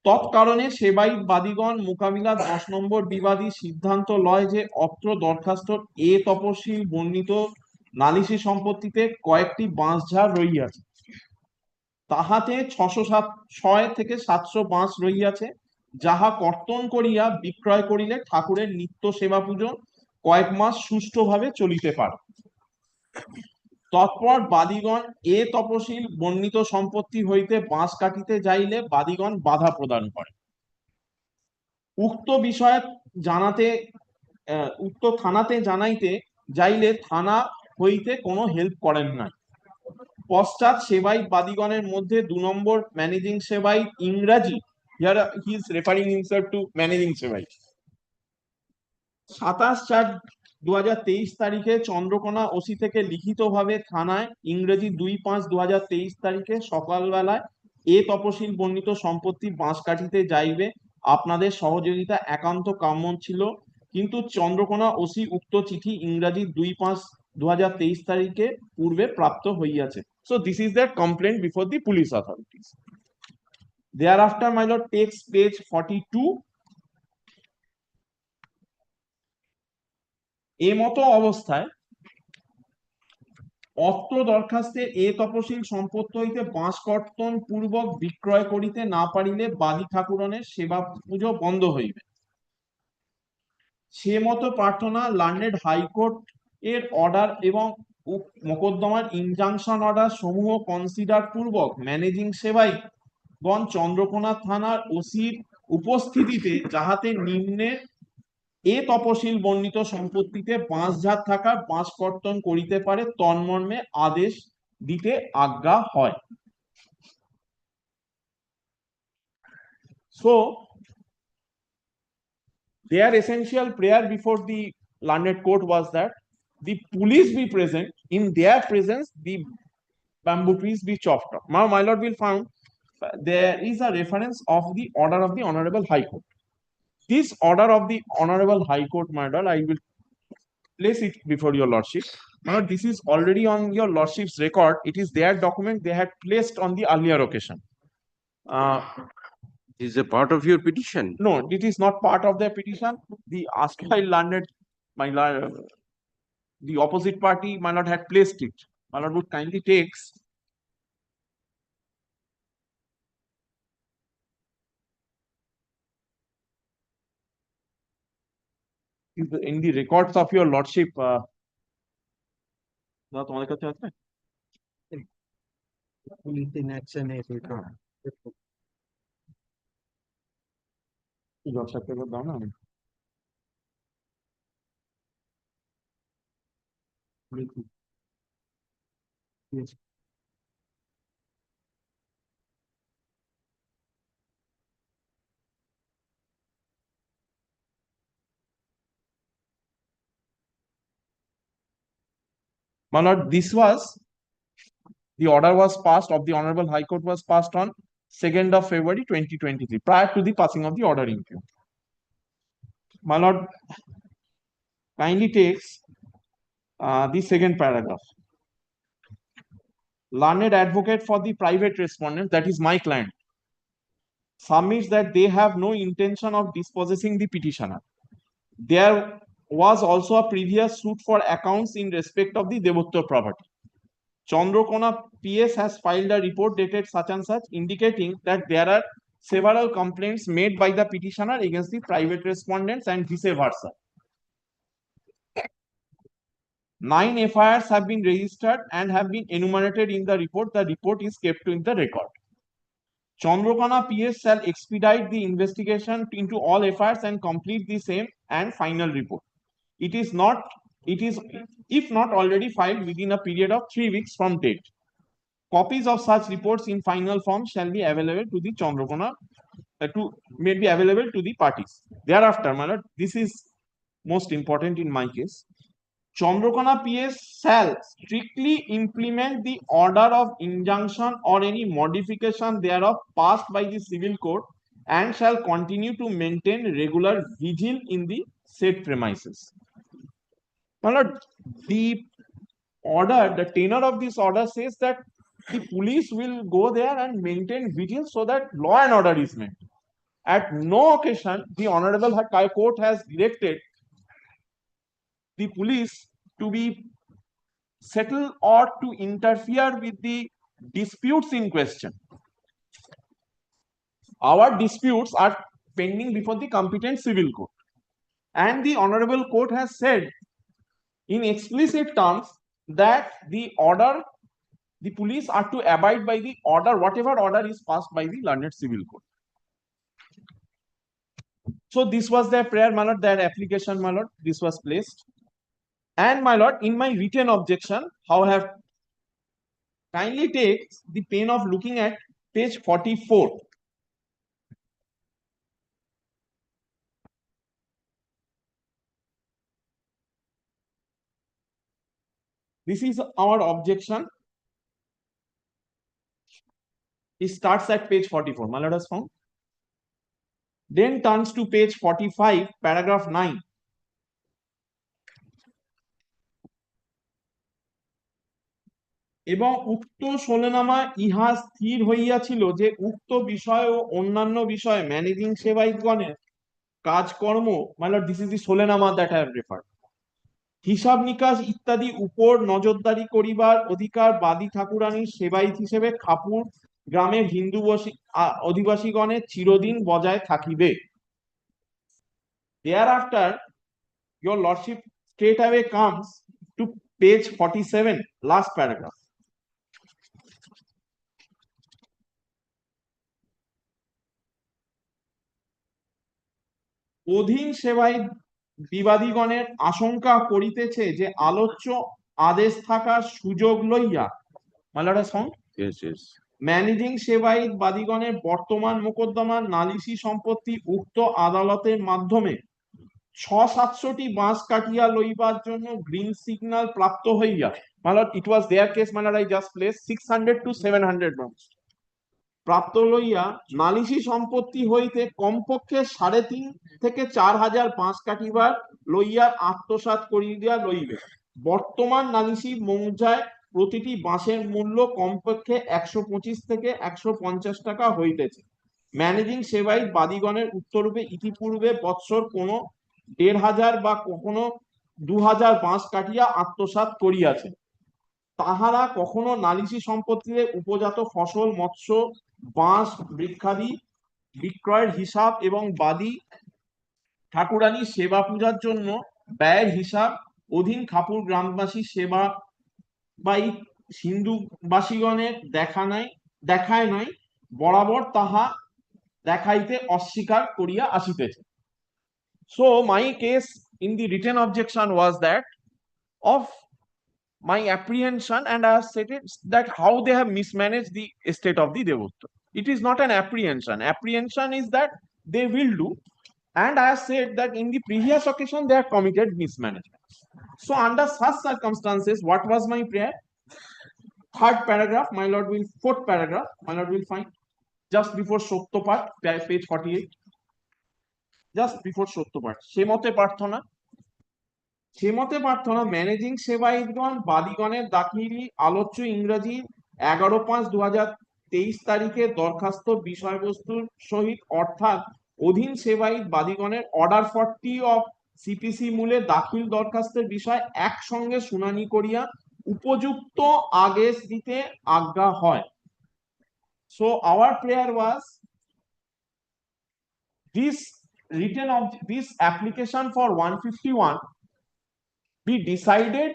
তৎকারণে সেবায়িত বাদীগণ মোকাবিলা 10 নম্বর বিবাদী সিদ্ধান্ত লয় যে অত্র দরখাস্ত এ তপস্বী বর্ণিত নালিশি সম্পত্তিতে কয়েকটি বাঁশঝাড় রইয়াছে, তাহাতে 606 থেকে 700 বাঁশ রইয়াছে, যাহা কর্তন করিয়া বিক্রয় করিলে ঠাকুরের নিত্য সেবা পূজা কয়েক মাস সুষ্ঠুভাবে চলিতে পারে। তৎপর বাদীগণ এ তপশিল বর্ণিত সম্পত্তি হইতে বাঁশ কাটিতে যাইলে বাদীগণ বাধা প্রদান করে। উক্ত বিষয়ে উক্ত থানাতে জানাইতে যাইলে থানা হইতে কোনো হেল্প করেন না। পশ্চাৎ সেবায়িত বাদীগণের মধ্যে 2 নম্বর ম্যানেজিং সেবায়িত ইংরাজি, here he is referring himself to managing সেবায়িত, 27/4/2023 তারিখে চন্দ্রকোনা ওসি থেকে লিখিতভাবে থানায় ইংরেজি 2/5/2023 তারিখে সকালবেলায় এ তপশিল বর্ণিত সম্পত্তি বাঁশ কাটিতে যাইবে, আপনাদের সহযোগিতা একান্ত কাম্য ছিল, কিন্তু চন্দ্রকোনা ওসি উক্ত চিঠি ইংরাজি 2/5/2023 তারিখে পূর্বে প্রাপ্ত হইয়াছে। So this is their complaint before the police authorities. Thereafter, my lord takes page 42. এমতো অবস্থায় অত্র দরখাস্তে এ তপশিল সম্পত্তি হইতে বাঁশ কর্তন পূর্বক বিক্রয় করিতে না পারিলে বাদী ঠাকুরনের সেবা পুজো বন্ধ হইবে। সে মতো প্রার্থনা লার্নেড হাইকোর্ট এর অর্ডার এবং মোকদ্দমার ইনজাংশন অর্ডার সমূহ কনসিডার পূর্বক ম্যানেজিং সেবায়িত গণ চন্দ্রকোনা থানার ওসির উপস্থিতিতে যাহাতে নিম্নে এ তপশিল বর্ণিত সম্পত্তিতে বাঁশঝাড় থাকা বাঁশ কর্তন করিতে পারে তন্মর্মে আদেশ দিতে আজ্ঞা হয়। So their essential prayer before the learned court was that the police be present, in their presence the bamboo trees be chopped off. Now my lord will find there is a reference of the order of the Honorable High Court. This order of the Honorable High Court, my lord, I will place it before your lordship. My lord, this is already on your lordship's record. It is their document they had placed on the earlier occasion. Is a part of your petition? No, it is not part of their petition. The erstwhile learned, my lord, the opposite party, my lord, had placed it. My lord would kindly takes in the records of your lordship. তোমাদের কাছে আছে? In action job certificate দাও না। Yes. My lord, the order was passed of the Honorable High Court was passed on 2nd of February 2023, prior to the passing of the order in Q. My lord, kindly takes the second paragraph. Learned advocate for the private respondent, that is my client, submits that they have no intention of dispossessing the petitioner. There was also a previous suit for accounts in respect of the Devottar property. Chandrakona PS has filed a report dated such and such, indicating that there are several complaints made by the petitioner against the private respondents and vice versa. 9 FIRs have been registered and have been enumerated in the report. The report is kept in the record. Chandrakona PS shall expedite the investigation into all FIRs and complete the same and final report. It is, if not already filed within a period of 3 weeks from date. Copies of such reports in final form shall be available to the Chandrakona, may be available to the parties. Thereafter, my lord, this is most important in my case. Chandrakona PS shall strictly implement the order of injunction or any modification thereof passed by the civil court and shall continue to maintain regular vigil in the said premises. My lord, the order, the tenor of this order says that the police will go there and maintain vigil so that law and order is maintained. At no occasion the Honorable High Court has directed the police to be settle or to interfere with the disputes in question. Our disputes are pending before the competent civil court, and the Honorable Court has said in explicit terms that the police are to abide by the order, whatever order is passed by the learned civil court. So this was their prayer, my lord, their application, my lord, this was placed. And my lord, in my written objection, how have kindly take the pain of looking at page 44. This is our objection. It starts at page 44. My lord has found. Then turns to page 45, paragraph 9. এবং উক্ত সোলেনামা ইহা স্থির হইয়াছিল যে উক্ত বিষয় ও অন্যান্য বিষয়ে ম্যানেজিং সেবায়িতগণের কাজকর্ম, মানে দিস ইজ দি সোলেনামা দ্যাট আই হ্যাভ রেফার্ড, হিসাব নিকাশ ইত্যাদি উপর নজরদারি করিবার অধিকার বাদী ঠাকুরানীর সেবায়িত হিসেবে খাপুর গ্রামের হিন্দু অধিবাসীগণের চিরদিন বজায় থাকিবে। Thereafter, your lordship straight away comes to page 47, last paragraph. অধীন সেবায় বিবাদীগণের আশঙ্কা করিতেছে যে আলোচ্য আদেশ থাকার সুযোগ লইয়া, মালাটা সাউন্ড, ম্যানেজিং সেবায়িত বাদীগণের বর্তমান মোকদ্দমার নালিশি সম্পত্তি উক্ত আদালতের মাধ্যমে 600-700টি বাঁশ কাটিয়া লইবার জন্য গ্রিন সিগন্যাল প্রাপ্ত হইয়া, মালাট ইট ওয়াজ দেয়ার কেস, মালাট আই জাস্ট প্লেস 600 to 700 বাঁশ প্রাপ্ত লইয়া নালিশি সম্পত্তি হইতে কমপক্ষে 3.5 থেকে 4,000 বাঁশ কাটিবার লইয়া আত্মসাৎ করিয়া লইবে। বর্তমান নালিশি মৌজায় প্রতিটি বাঁশের মূল্য কমপক্ষে 125 থেকে 150 টাকা হইতেছে। ম্যানেজিং সেবায়িত বাদীগণের উত্তরূপে ইতিপূর্বে বৎসর কোনো 1,500 বা কখনো 2,000 বাঁশ কাটিয়া আত্মসাৎ করিয়াছে। তাহারা কখনো নালিশি সম্পত্তিতে উপজাত ফসল, মৎস্য, বাঁশ, বৃক্ষাদি বিক্রয়ের হিসাব এবং বাদী ঠাকুরানী সেবা পূজার জন্য ব্যয়ের হিসাব অধীন খাপুর গ্রামবাসী সেবা বা হিন্দুবাসীগণের দেখায় নাই, বরাবর তাহা দেখাইতে অস্বীকার করিয়া আসিতেছে। So my case in the written objection was that of my apprehension, and I have said it that how they have mismanaged the estate of the Devotta. It is not an apprehension. Apprehension is that they will do, and I have said that in the previous occasion they have committed mismanagement. So under such circumstances, what was my prayer? Third paragraph, my lord will, fourth paragraph, my lord will find just before Sottopat, page 48. Just before Sottopat. Shemote Parthona. Shemote Parthona, managing সেবায়িতগণ বাদীগণের দাখিলি আলোচ্য ইংরেজি 11/5/2023 তারিখে দরখাস্ত বিষয়বস্তুর সহিত অর্থাৎ অধীন সেবায়িত বাদীগণের অর্ডার 40 অফ সিপিসি মূলে দাখিল দরখাস্তের বিষয় একসঙ্গে শুনানি করিয়া উপযুক্ত আদেশ দিতে আজ্ঞা হয়. So our prayer was this written of this application for 151 be decided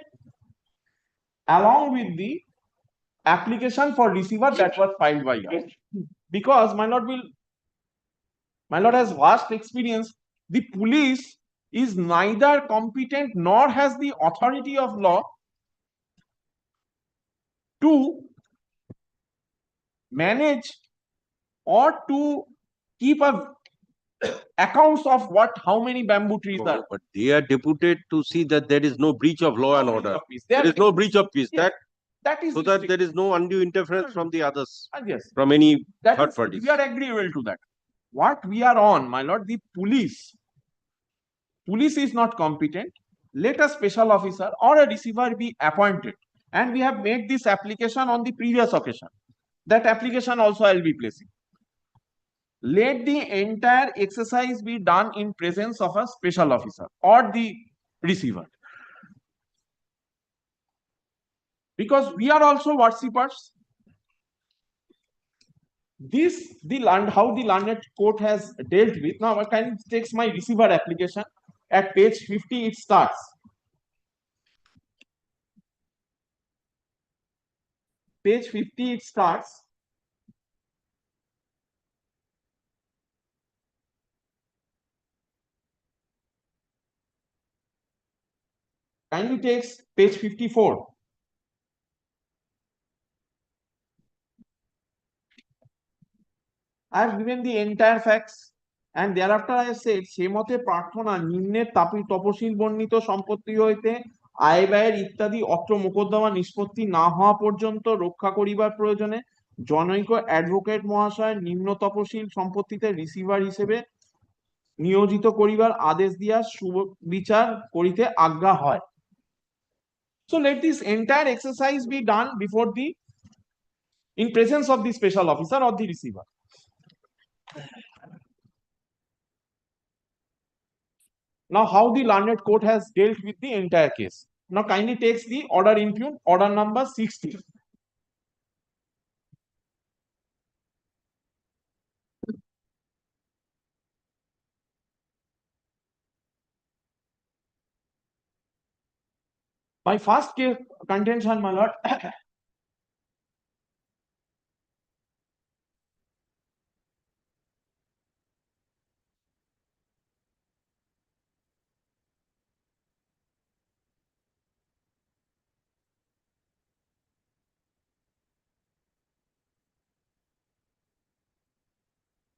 along with the application for receiver that was filed by us. Because my lord has vast experience. The police is neither competent nor has the authority of law to manage or to keep a accounts of how many bamboo trees are. But they are deputed to see that there is no breach of law and order. There is no breach of peace. Yes, that is so that there is no undue interference from the others, yes, from any that third is, parties. we are agreeable to that. What we are on, my lord, the police is not competent. Let a special officer or a receiver be appointed, and we have made this application on the previous occasion. That application also I will be placing. Let the entire exercise be done in presence of a special officer or the receiver, because we are also worshippers. This how the learned court has dealt with. Now I can take my receiver application at page 50. It starts. Page 50 it starts. Kindly takes page 54. I have given the entire facts, and thereafter I have said সেমতে প্রার্থনা নিম্নের তপশিল বর্ণিত সম্পত্তি হইতে আয় ব্যয়ের ইত্যাদি অত্র মোকদ্দমা নিষ্পত্তি না হওয়া পর্যন্ত রক্ষা করিবার প্রয়োজনে জনৈক অ্যাডভোকেট মহাশয় নিম্ন তপশিল সম্পত্তিতে রিসিভার হিসেবে নিয়োজিত করিবার আদেশ দিয়া সুবিচার করিতে আজ্ঞা হয়. So let this entire exercise be done before in presence of the special officer or the receiver. Now, how the learned court has dealt with the entire case. Now, kindly takes the order impugned, order number 60. My first case contention, my lord.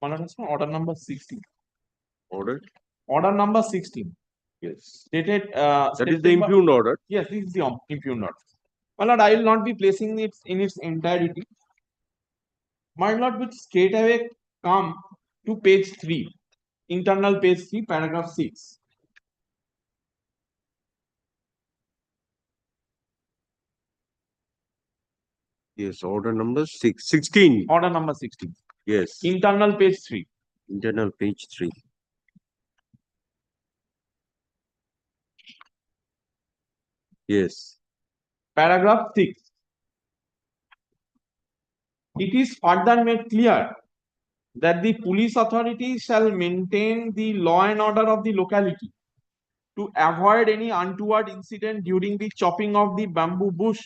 Order number 16. Order number 16. Yes. Dated. That is the impugned order. Yes, this is the impugned order. My lord, I will not be placing it in its entirety. My lord, will straight away come to page 3, internal page 3, paragraph 6. Yes, order number 16. Order number 16. Yes. Internal page 3. Internal page 3. Yes. Paragraph 6. It is further made clear that the police authority shall maintain the law and order of the locality to avoid any untoward incident during the chopping of the bamboo bush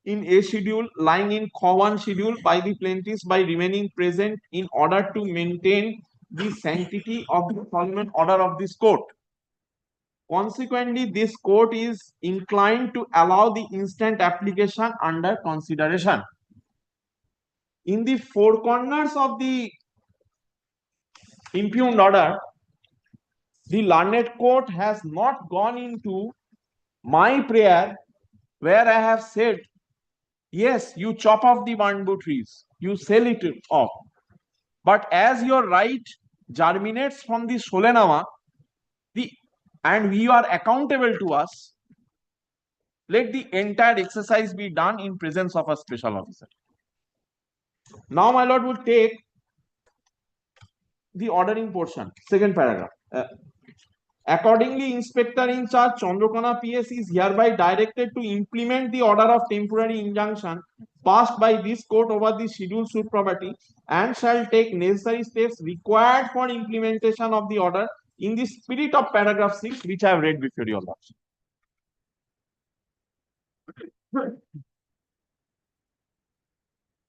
in A schedule lying in Khawan schedule by the plaintiffs by remaining present in order to maintain the sanctity of the employment order of this court. Consequently, this court is inclined to allow the instant application under consideration. In the four corners of the impugned order, the learned court has not gone into my prayer where I have said, yes, you chop off the bamboo trees, you sell it off. But as your right germinates from the Solenama, and we are accountable to us, let the entire exercise be done in presence of a special officer. Now, my lord will take the ordering portion, second paragraph. Accordingly, Inspector in charge Chandrakona PS is hereby directed to implement the order of temporary injunction passed by this court over the scheduled suit property and shall take necessary steps required for implementation of the order in the spirit of paragraph 6, which I have read before your lordship.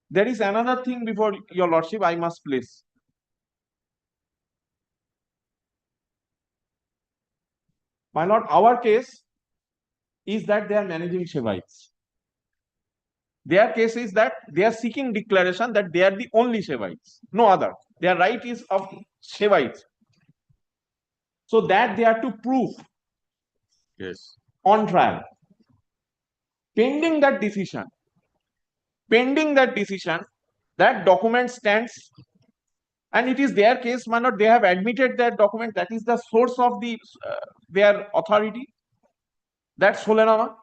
There is another thing before your lordship I must place. My lord, our case is that they are managing Shevites. Their case is that they are seeking declaration that they are the only Shevites, no other. Their right is of Shevites. So that they are to prove on trial. Pending that decision, that document stands, and it is their case, my lord, they have admitted that document, that is the source of their authority, that Solenama.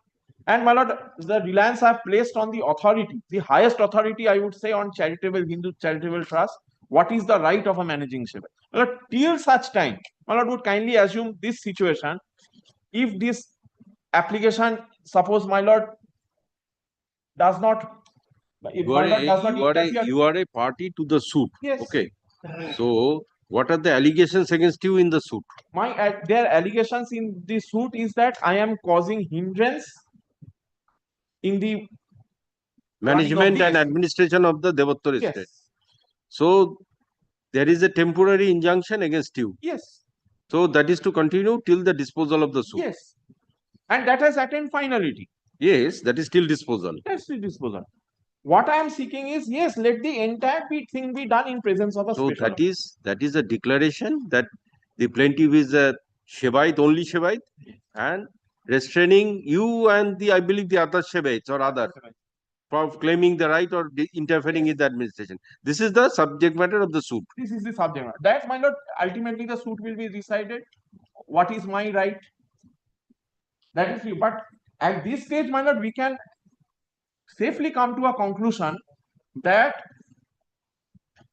And my lord, the reliance I have placed on the authority, the highest authority, I would say, on charitable Hindu charitable trust. What is the right of a managing Shevite? My lord, till such time, my lord would kindly assume this situation. If this application, suppose my lord does not, You are a party to the suit. Yes. Okay. So, what are the allegations against you in the suit? Their allegations in the suit is that I am causing hindrance in the management and administration of the Devattar estate. So, there is a temporary injunction against you. Yes. So, that is to continue till the disposal of the suit. Yes. And that has attained finality. Yes, that is still disposal. That's the disposal. What I am seeking is, yes, let the entire thing be done in presence of a so special. that is a declaration that the plaintiff is a Shevite, only Shevite, and restraining you and I believe the other Shevites or other for claiming the right or interfering in the administration. This is the subject matter of the suit. This is the subject matter. That, my lord, ultimately the suit will be decided. What is my right? That is true. But at this stage, my lord, we can safely come to a conclusion that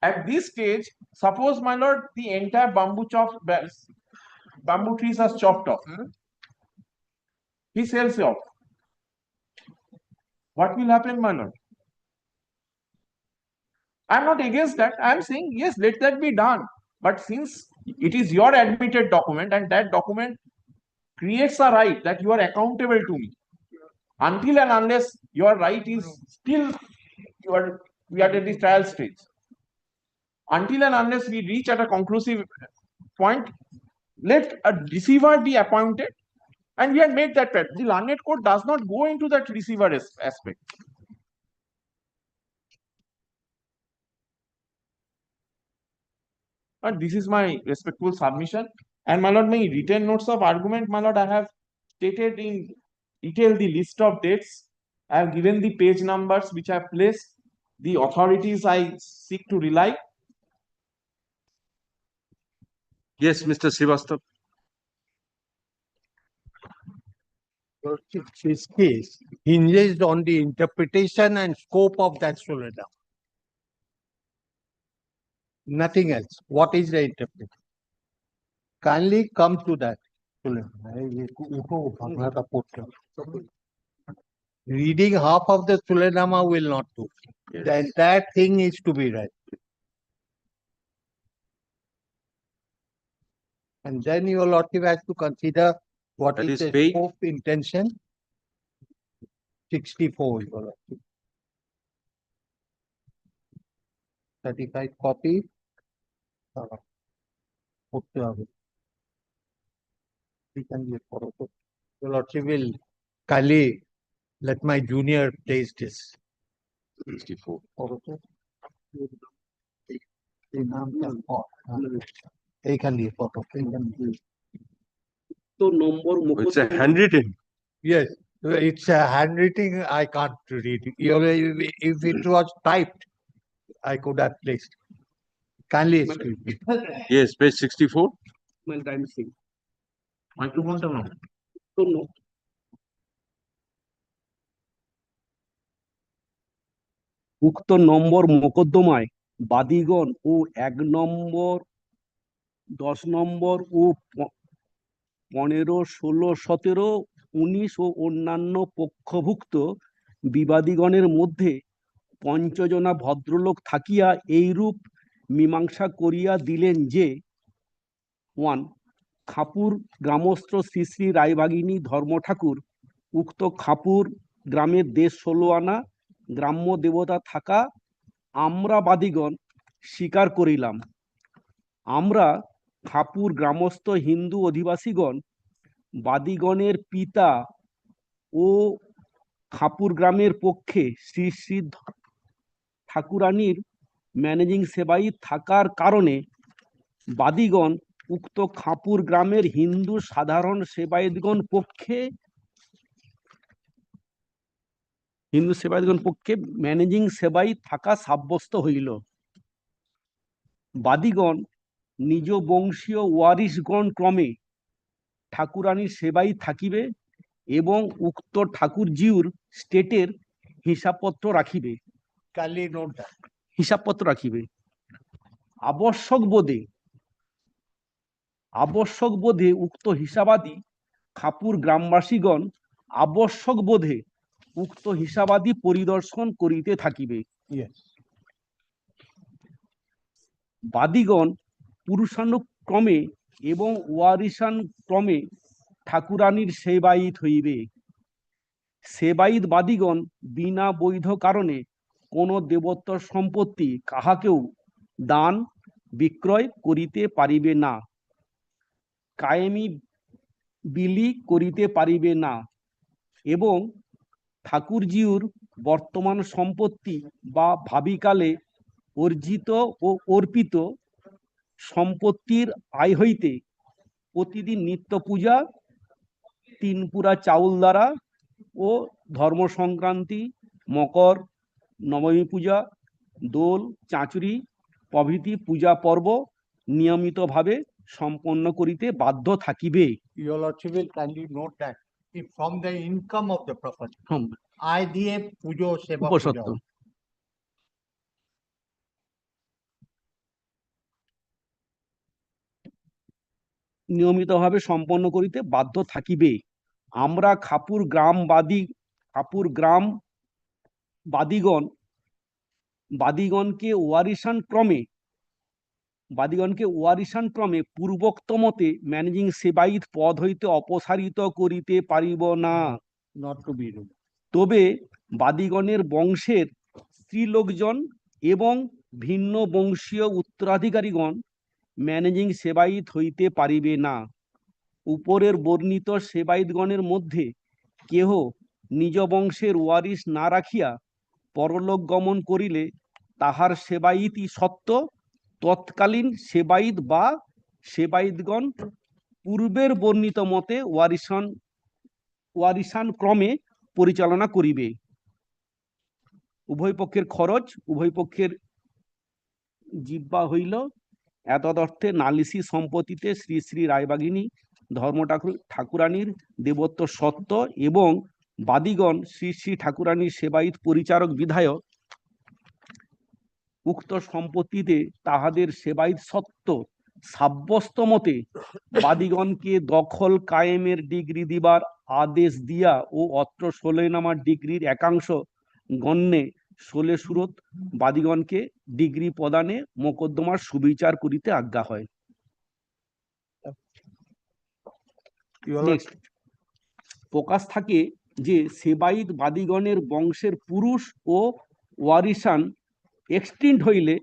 at this stage, suppose, my lord, the entire bamboo trees are chopped off. He sells it off. What will happen, my lord? I am not against that. I am saying, yes, let that be done. But since it is your admitted document and that document creates a right that you are accountable to me, until and unless your right is still, we are at the trial stage. Until and unless we reach at a conclusive point, let a receiver be appointed, and we have made that part. The learned court does not go into that receiver aspect. And this is my respectful submission. And my lord, my written notes of argument, my lord, I have stated in detail the list of dates. I have given the page numbers which I have placed, the authorities I seek to rely. Yes, Mr. Srivastav. This case hinges on the interpretation and scope of that Solenama. Nothing else. What is the interpretation? Kindly come to that. Reading half of the Solenama will not do. Yes. The entire thing is to be read. And then your lordship has to consider what That is is the scope, intention. 64, your lordship. 35 copy. Your Lordship will kindly let my junior place this. 64. এই নামটা এইখানে photo তো নম্বর It's a handwritten. Yes, it's a handwriting. I can't read. If it was typed, I could have placed. Kindly excuse me. Yes, page 64. My time is saying. Microphone down. So no. উক্ত নম্বর মোকদ্দমায় বাদীগণ ও 1 নম্বর 10 নম্বর ও 15, 16, 17, 19 ও অন্যান্য পক্ষভুক্ত বিবাদীগণের মধ্যে 5 জনা ভদ্রলোক থাকিয়া এইরূপ মীমাংসা করিয়া দিলেন যে 1. খাপুর গ্রামস্থ শ্রী শ্রী রায়বাগিনী ধর্ম ঠাকুর উক্ত খাপুর গ্রামের দেশ 16 আনা গ্রাম্য দেবতা থাকা আমরা বাদীগণ স্বীকার করিলাম। আমরা খাপুর গ্রামস্থ হিন্দু অধিবাসীগণ বাদীগণের পিতা ও খাপুর গ্রামের পক্ষে শ্রী শ্রী ঠাকুরানীর ম্যানেজিং সেবায়িত থাকার কারণে বাদীগণ উক্ত খাপুর গ্রামের হিন্দু সাধারণ সেবায়িতগণ পক্ষে ম্যানেজিং সেবায়িত থাকা সাব্যস্ত হইল। বাদীগণ নিজ বংশীয় ওয়ারিশগণ ক্রমে ঠাকুরানীর সেবায়িত থাকিবে এবং উক্ত ঠাকুরজিউর স্টেটের হিসাবপত্র রাখিবে। আবশ্যক বোধে উক্ত হিসাবাদি খাপুর গ্রামবাসীগণ আবশ্যক বোধে উক্ত হিসাবাদি পরিদর্শন করিতে থাকিবে। বাদীগণ পুরুষানুক্রমে এবং ওয়ারিশান ক্রমে ঠাকুরানীর সেবায়িত হইবে। সেবায়িত বাদীগণ বিনা বৈধ কারণে কোন দেবত্ব সম্পত্তি কাহাকেও দান বিক্রয় করিতে পারিবে না, কায়েমি বিলি করিতে পারিবে না এবং ঠাকুরজিউর বর্তমান সম্পত্তি বা ভাবিকালে অর্জিত ও অর্পিত সম্পত্তির আয় হইতে প্রতিদিন নিত্য পূজা 3 পুরা চাউল দ্বারা ও ধর্ম সংক্রান্তি, মকর, নবমী পূজা, দোল, চাঁচুরি প্রভৃতি পূজা পর্ব নিয়মিতভাবে সম্পন্ন করিতে বাধ্য থাকিবে। Your Lordship will kindly note that if from the income of the property, I দিয়ে পুজো সেবা উপসত্ত নিয়মিতভাবে সম্পন্ন করিতে বাধ্য থাকিবে। আমরা খাপুর গ্রাম বাদীগণকে ওয়ারিশান ক্রমে পূর্বোক্ত মতে ম্যানেজিং সেবায়িত পদ হইতে অপসারিত করিতে পারিব না। তবে বাদীগণের বংশের স্ত্রীলোকজন এবং ভিন্ন বংশীয় উত্তরাধিকারীগণ ম্যানেজিং সেবায়িত হইতে পারিবে না। উপরের বর্ণিত সেবায়িতগণের মধ্যে কেহ নিজ বংশের ওয়ারিশ না রাখিয়া পরলোক গমন করিলে তাহার সেবায়িতই সত্য তৎকালীন সেবায়িত বা সেবায়িতগণ পূর্বের বর্ণিত মতে ওয়ারিশান ক্রমে পরিচালনা করিবে। উভয় পক্ষের খরচ উভয় পক্ষের জিব্বা হইল এতদর্থে নালিশি সম্পত্তিতে শ্রী শ্রী রায়বাগিনী ধর্ম ঠাকুরানীর দেবত্ব সত্য এবং বাদীগণ শ্রী শ্রী ঠাকুরানীর সেবায়িত পরিচারক বিধায়ক উক্ত সম্পত্তিতে তাহাদের সেবায়িত সত্য সাব্যস্ত মতে বাদীগণকে দখল কায়েমের ডিগ্রি দিবার আদেশ দিয়া ও অত্র 16 নামার ডিগ্রির একাংশ গণ্যে 16 সুরত বাদীগণকে ডিগ্রি প্রদানে মোকদ্দমার সুবিচার করিতে আজ্ঞা হয়। প্রকাশ থাকে যে সেবায়িত বাদীগণের বংশের পুরুষ ও ওয়ারিশান এক্সটিন্ট হইলে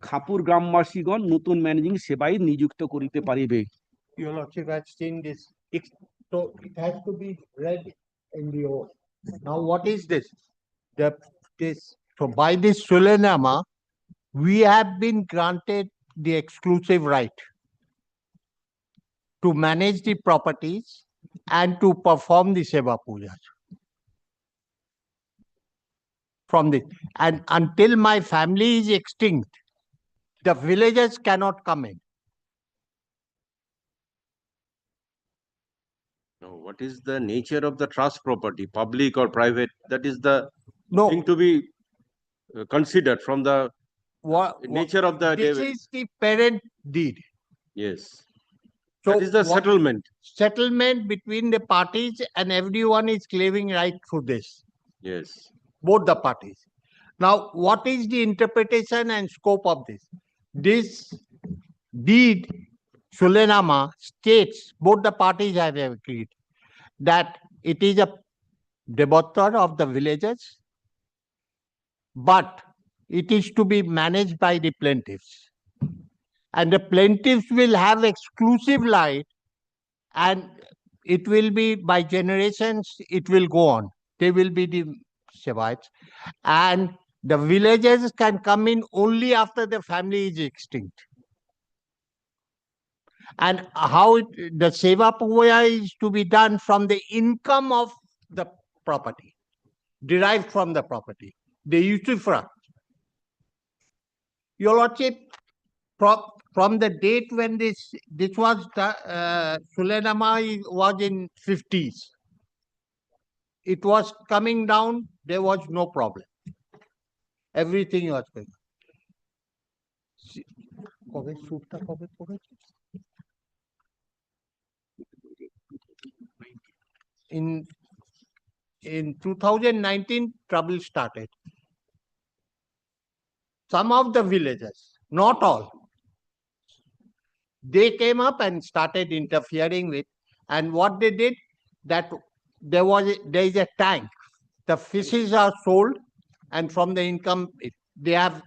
খাপুর গ্রামবাসীগণ নতুন ম্যানেজিং সেবায়িত নিযুক্ত করিতে পারিবে। Your Lordship has seen this So it has to be read in the oath. Now, what is this? So by this Sulenama, we have been granted the exclusive right to manage the properties and to perform the Seva Pujas. From this, and until my family is extinct, the villagers cannot come in. Now, what is the nature of the trust property, public or private? That is the thing to be considered from the nature of the. This is the parent deed. Yes. So that is the settlement. Settlement between the parties, and everyone is claiming right through this. Yes. Both the parties. Now, what is the interpretation and scope of this? This deed, Sulenama, states, both the parties have agreed, that it is a debator of the villagers, but it is to be managed by the plaintiffs. And the plaintiffs will have exclusive right, and it will be by generations, it will go on. They will be the Sevaites. And the villagers can come in only after the family is extinct. And how the Seva Puja is to be done from the income of the property, derived from the property, the usufruct. Your Lordship, from the date when this was the Sulenama was in 50s. It was coming down, there was no problem. Everything was going. In 2019, trouble started. Some of the villagers, not all, they came up and started interfering with, and what they did, that there is a tank. The fishes are sold, and from the income, they have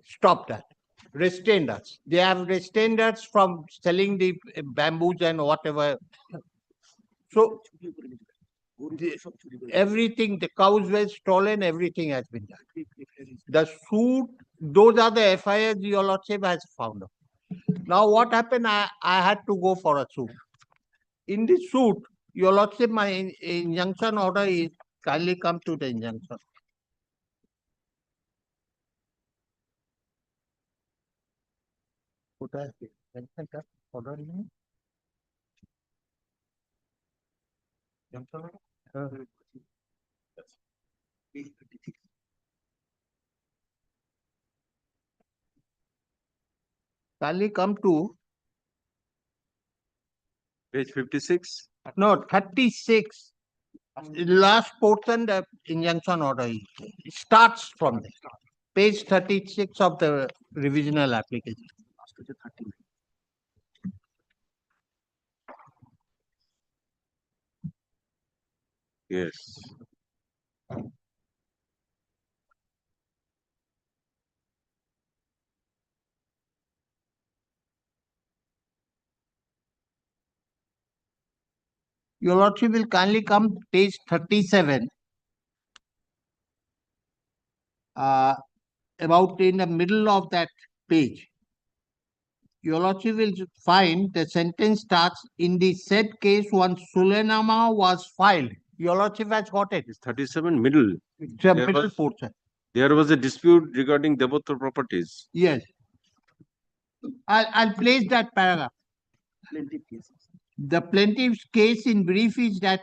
stopped that, restrained us. They have restrained us from selling the bamboos and whatever. So everything, the cows were stolen, everything has been done. The suit, those are the FIRs your Lordship has found out. Now what happened, I had to go for a suit. In the suit, your Lordship, my injunction order is, kindly come to the injunction. Order in kindly come to page 56. No, 36. Last portion, the injunction order starts from there. Page 36 of the revisional application. Yes. Your Lordship will kindly come page 37. About in the middle of that page. Your Lordship will find the sentence starts, in the said case once Sulenama was filed. Your Lordship has got it. It's 37 middle. It's a middle portion. There was a dispute regarding Devotar properties. Yes. I'll place that paragraph. The plaintiff's case in brief is that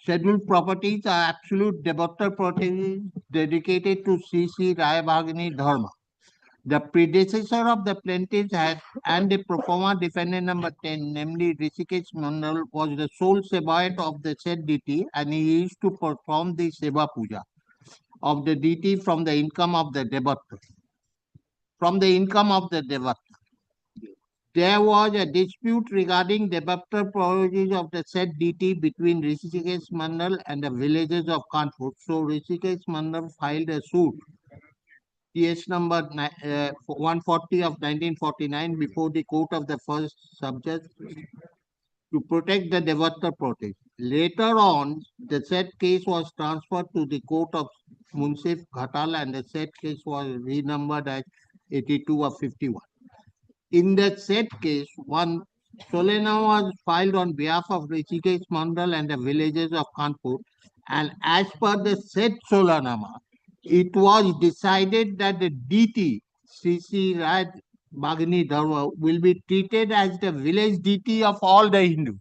scheduled properties are absolute devotar properties dedicated to C.C. Rayabhagini Dharma. The predecessor of the plaintiffs had, and the pro forma defendant number 10, namely Rishikesh Mandal, was the sole Sevaite of the said deity, and he used to perform the Seva Puja of the deity from the income of the devotar. From the income of the devotar. There was a dispute regarding devotar properties of the said deity between Rishikesh Mandal and the villagers of Kanpur. So Rishikesh Mandal filed a suit TS number 140 of 1949 before the court of the first subject to protect the developer protest. Later on, the said case was transferred to the court of Munsif Ghatal and the said case was renumbered as 82 of 51. In the said case, one Solena was filed on behalf of Rishikesh Mandal and the villages of Kanpur, and as per the said Solanama, it was decided that the DT CC Raj Bagni Dharma will be treated as the village DT of all the Hindus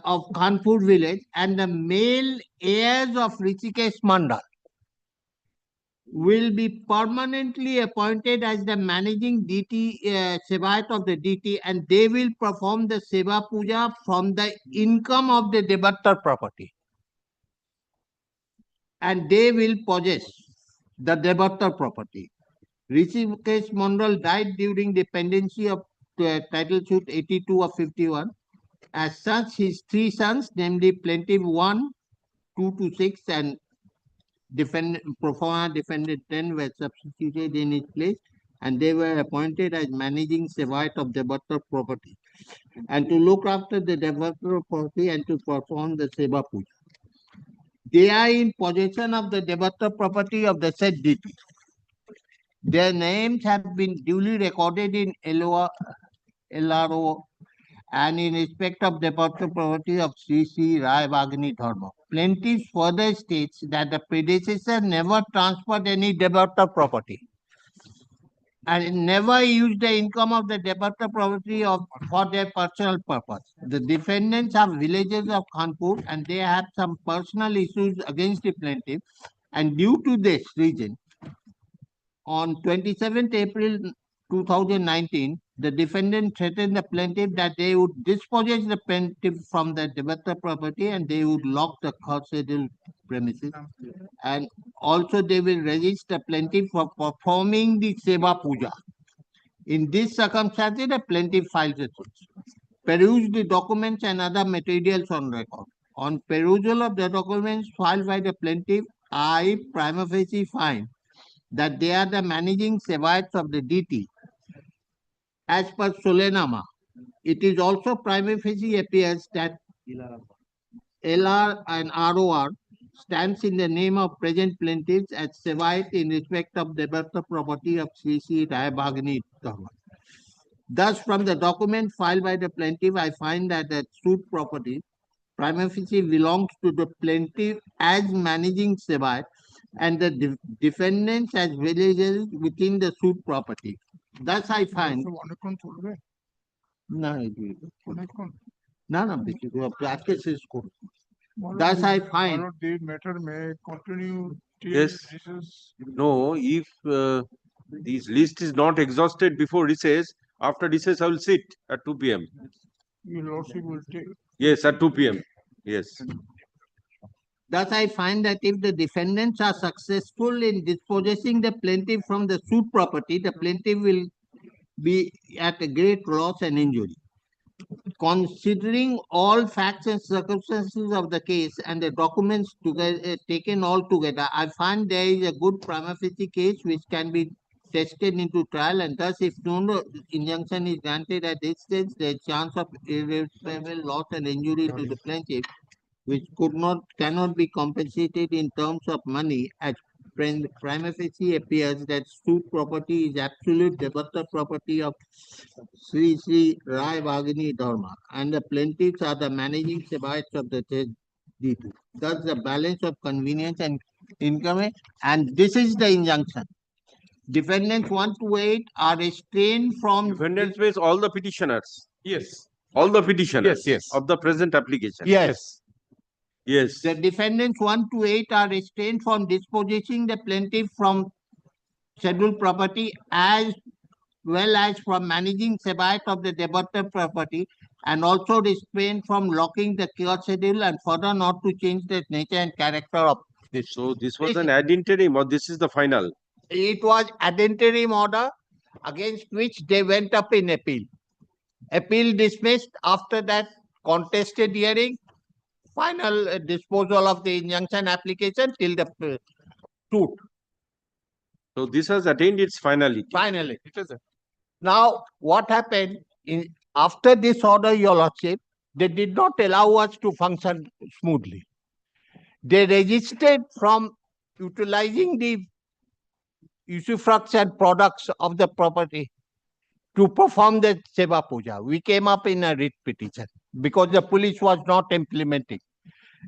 of Kanpur village, and the male heirs of Rishikesh Mandal will be permanently appointed as the managing DT Sevaiyat of the DT, and they will perform the Seva Puja from the income of the debator property. And they will possess the debator property. Rishikesh Mandal died during the pendency of title suit 82 of 51. As such, his three sons, namely plaintiff 1, 2 to 6, and pro forma defendant 10 were substituted in his place, and they were appointed as managing Sevaiyat of debator property, and to look after the debator property and to perform the Seva Puja. They are in possession of the debator property of the said DT. Their names have been duly recorded in LRO and in respect of debator property of Sri Sri Rai Bagni Dharma. Plaintiff further states that the predecessor never transferred any debator property and never used the income of the debator property for their personal purpose. The defendants are villages of Kanpur and they have some personal issues against the plaintiff, and due to this reason, on 27th April 2019, the defendant threatened the plaintiff that they would dispossess the plaintiff from the debator property and they would lock the custodial premises, and also they will resist the plaintiff for performing the Seva Puja. In this circumstance, the plaintiff files a suit. Peruse the documents and other materials on record. On perusal of the documents filed by the plaintiff, I prima facie find that they are the managing Sevaiyats of the DT. As per Solenama, it is also prima facie appears that LR and ROR stands in the name of present plaintiffs as Sevaiyat in respect of debator property of Sri Sri Rai Bagni Dharma. Thus, from the document filed by the plaintiff, I find that the suit property prima facie belongs to the plaintiff as managing Sevaiyat and the defendants as villagers within the suit property. Thus, I find. Thus, I find. The matter may continue till Yes. recess. No, if this list is not exhausted before recess, after recess I will sit at 2 p.m. Your lordship will take. Yes, at 2 p.m. Yes. Thus, I find that if the defendants are successful in dispossessing the plaintiff from the suit property, the plaintiff will be at a great loss and injury. Considering all facts and circumstances of the case and the documents together, taken all together, I find there is a good prima facie case which can be tested into trial, and thus if no injunction is granted at this stage, there is chance of irreparable loss and injury to the plaintiff, which cannot be compensated in terms of money, as prima facie appears that suit property is absolute debator property of Sri Sri Rai Bagni Dharma, and the plaintiffs are the managing Sevaiyats of the D2. Thus, the balance of convenience and income, and this is the injunction. Defendants 1 to 8 are restrained from. Defendants means all the petitioners. Yes. All the petitioners Yes. of the present application. Yes. Yes. The defendants 1 to 8 are restrained from dispossessing the plaintiff from scheduled property as well as from managing Sevaiyat of the debator property, and also restrained from locking the cure schedule and further not to change the nature and character of this. So this was an ad interim or this is the final? It was ad interim order against which they went up in appeal. Appeal dismissed. After that, contested hearing, final disposal of the injunction application till the suit. So this has attained its finality. Finally. Now, what happened after this order, Your Lordship, they did not allow us to function smoothly. They resisted from utilizing the usufructs and products of the property to perform the Seva Puja. We came up in a writ petition because the police was not implementing.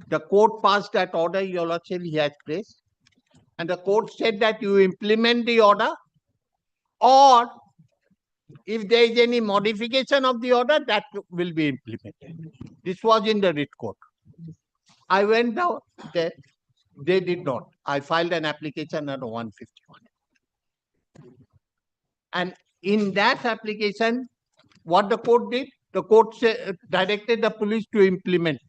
The court passed that order, Your Lordship, he has placed. And the court said that you implement the order, or if there is any modification of the order, that will be implemented. This was in the writ court. I went down there. They did not. I filed an application under 151. And in that application, what the court did, the court directed the police to implement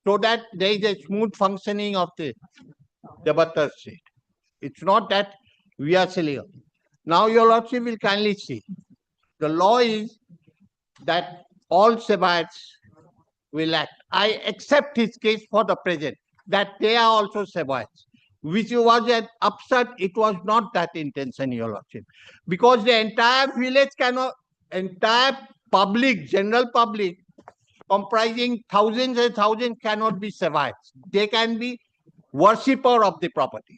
so that there is a smooth functioning of the Debatar state. It's not that we are silly. Now, Your Lordship will kindly see. The law is that all Sebayats will act. I accept his case for the present, that they are also Sebayats, which was an upset. It was not that intention, Your Lordship. Because the entire village cannot, entire public, general public, comprising thousands and thousands cannot be Sebayats. They can be worshipper of the property.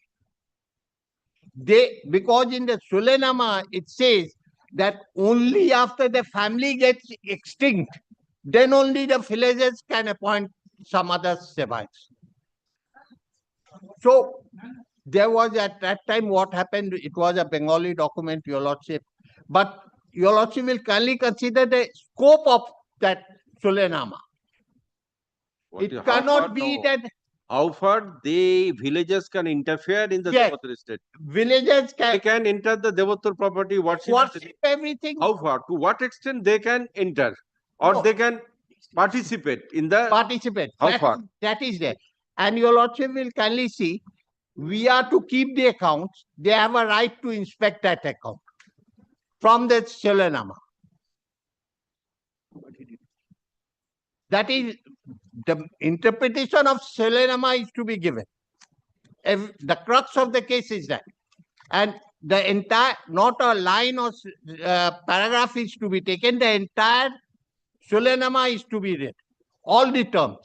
Because in the Sulenama, it says that only after the family gets extinct, then only the villagers can appoint some other Sebayats. So there was at that time what happened, it was a Bengali document, Your Lordship. But Your Lordship will kindly consider the scope of that Sulenama. It cannot be that. How far the villagers can interfere in the Devatar estate? Villagers can. They can enter the Devatar property, worship everything. How far? To what extent they can enter? Or they can participate in the... Participate. How far? That is there. And Your Lordship will kindly see, we are to keep the accounts. They have a right to inspect that account from the Sulenama. That is, the interpretation of Sulenama is to be given. The crux of the case is that. And the entire, not a line or paragraph is to be taken, the entire Sulenama is to be read. All the terms.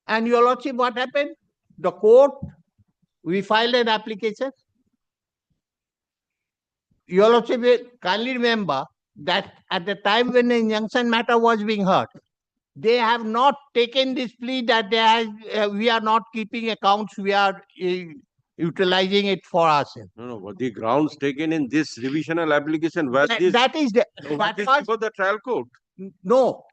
And Your Lordship, what happened? The court, we filed an application. Your Lordship will kindly remember that at the time when the injunction matter was being heard, they have not taken this plea that we are not keeping accounts, we are utilizing it for ourselves. No, but the grounds taken in this revisional application was this. That is the... But before the trial court. No.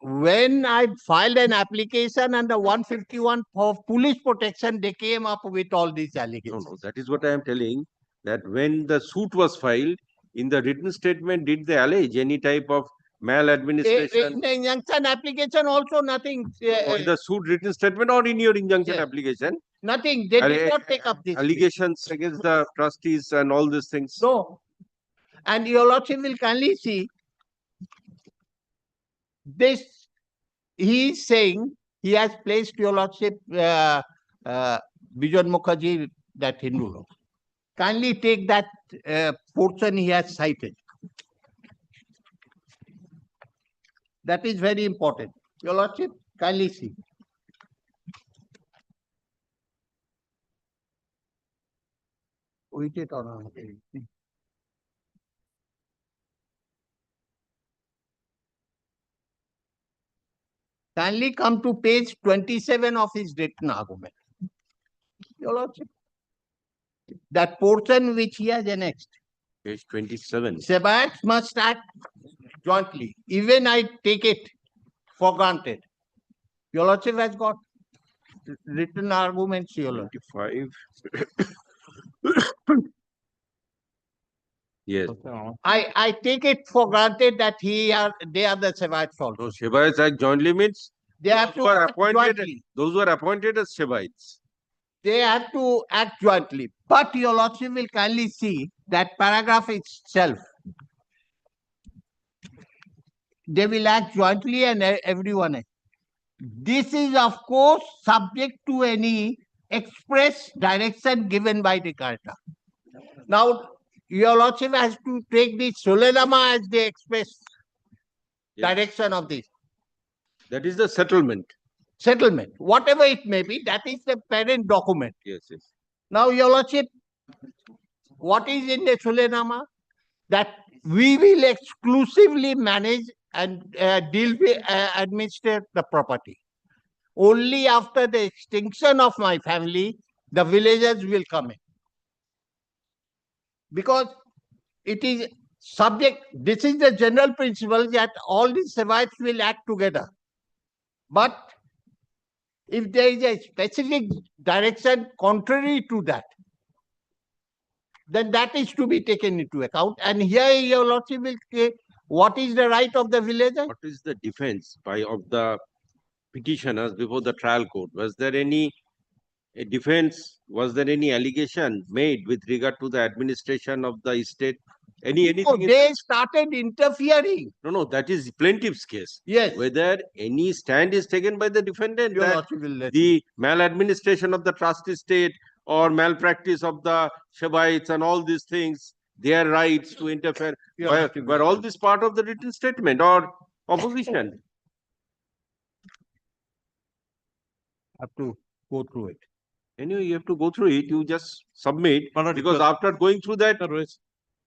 When I filed an application under 151 for police protection, they came up with all these allegations. No, that is what I am telling, that when the suit was filed, in the written statement, did they allege any type of maladministration? In the injunction application also nothing. In the suit written statement or in your injunction application? Nothing. They did not take up this. Allegations against the trustees and all these things? No. And Your Lordship will kindly see, this, he is saying, he has placed, Your Lordship, Bijan Mukherjee, that Hindu law. Kindly take that portion he has cited. That is very important. Your Lordship, kindly see. Wait it or not. Kindly come to page 27 of his written argument. Your Lordship, that portion which he has annexed. Page 27. Sebayats must act jointly. Even I take it for granted. Your Lordship has got written arguments, Your Lordship. 25. Yes. I take it for granted that they are the Sebayats also. So Sebayats act jointly means they have to act jointly. Those who are appointed as Sebayats. They have to act jointly. But Your Lordship will kindly see that paragraph itself. They will act jointly and everyone else. This is, of course, subject to any express direction given by the character. Now, your lordship has to take the Solenama as the express direction of this. That is the settlement. Settlement, whatever it may be, that is the parent document. Yes, yes. Now, your lordship, what is in the Solenama? That we will exclusively manage and deal with, administer the property. Only after the extinction of my family, the villagers will come in. Because it is subject, this is the general principle that all the Sevaits will act together. But if there is a specific direction contrary to that, then that is to be taken into account. And here your lordship will say, what is the right of the villager? What is the defense of the petitioners before the trial court? Was there any defense? Was there any allegation made with regard to the administration of the estate? Anything? Oh, they started interfering. No, that is plaintiff's case. Yes. Whether any stand is taken by the defendant Your that lordship will let the maladministration of the trust estate or malpractice of the Shevites and all these things, their rights to interfere, were all this part of the written statement or opposition? Have to go through it. Anyway, you have to go through it. You just submit, because after going through that,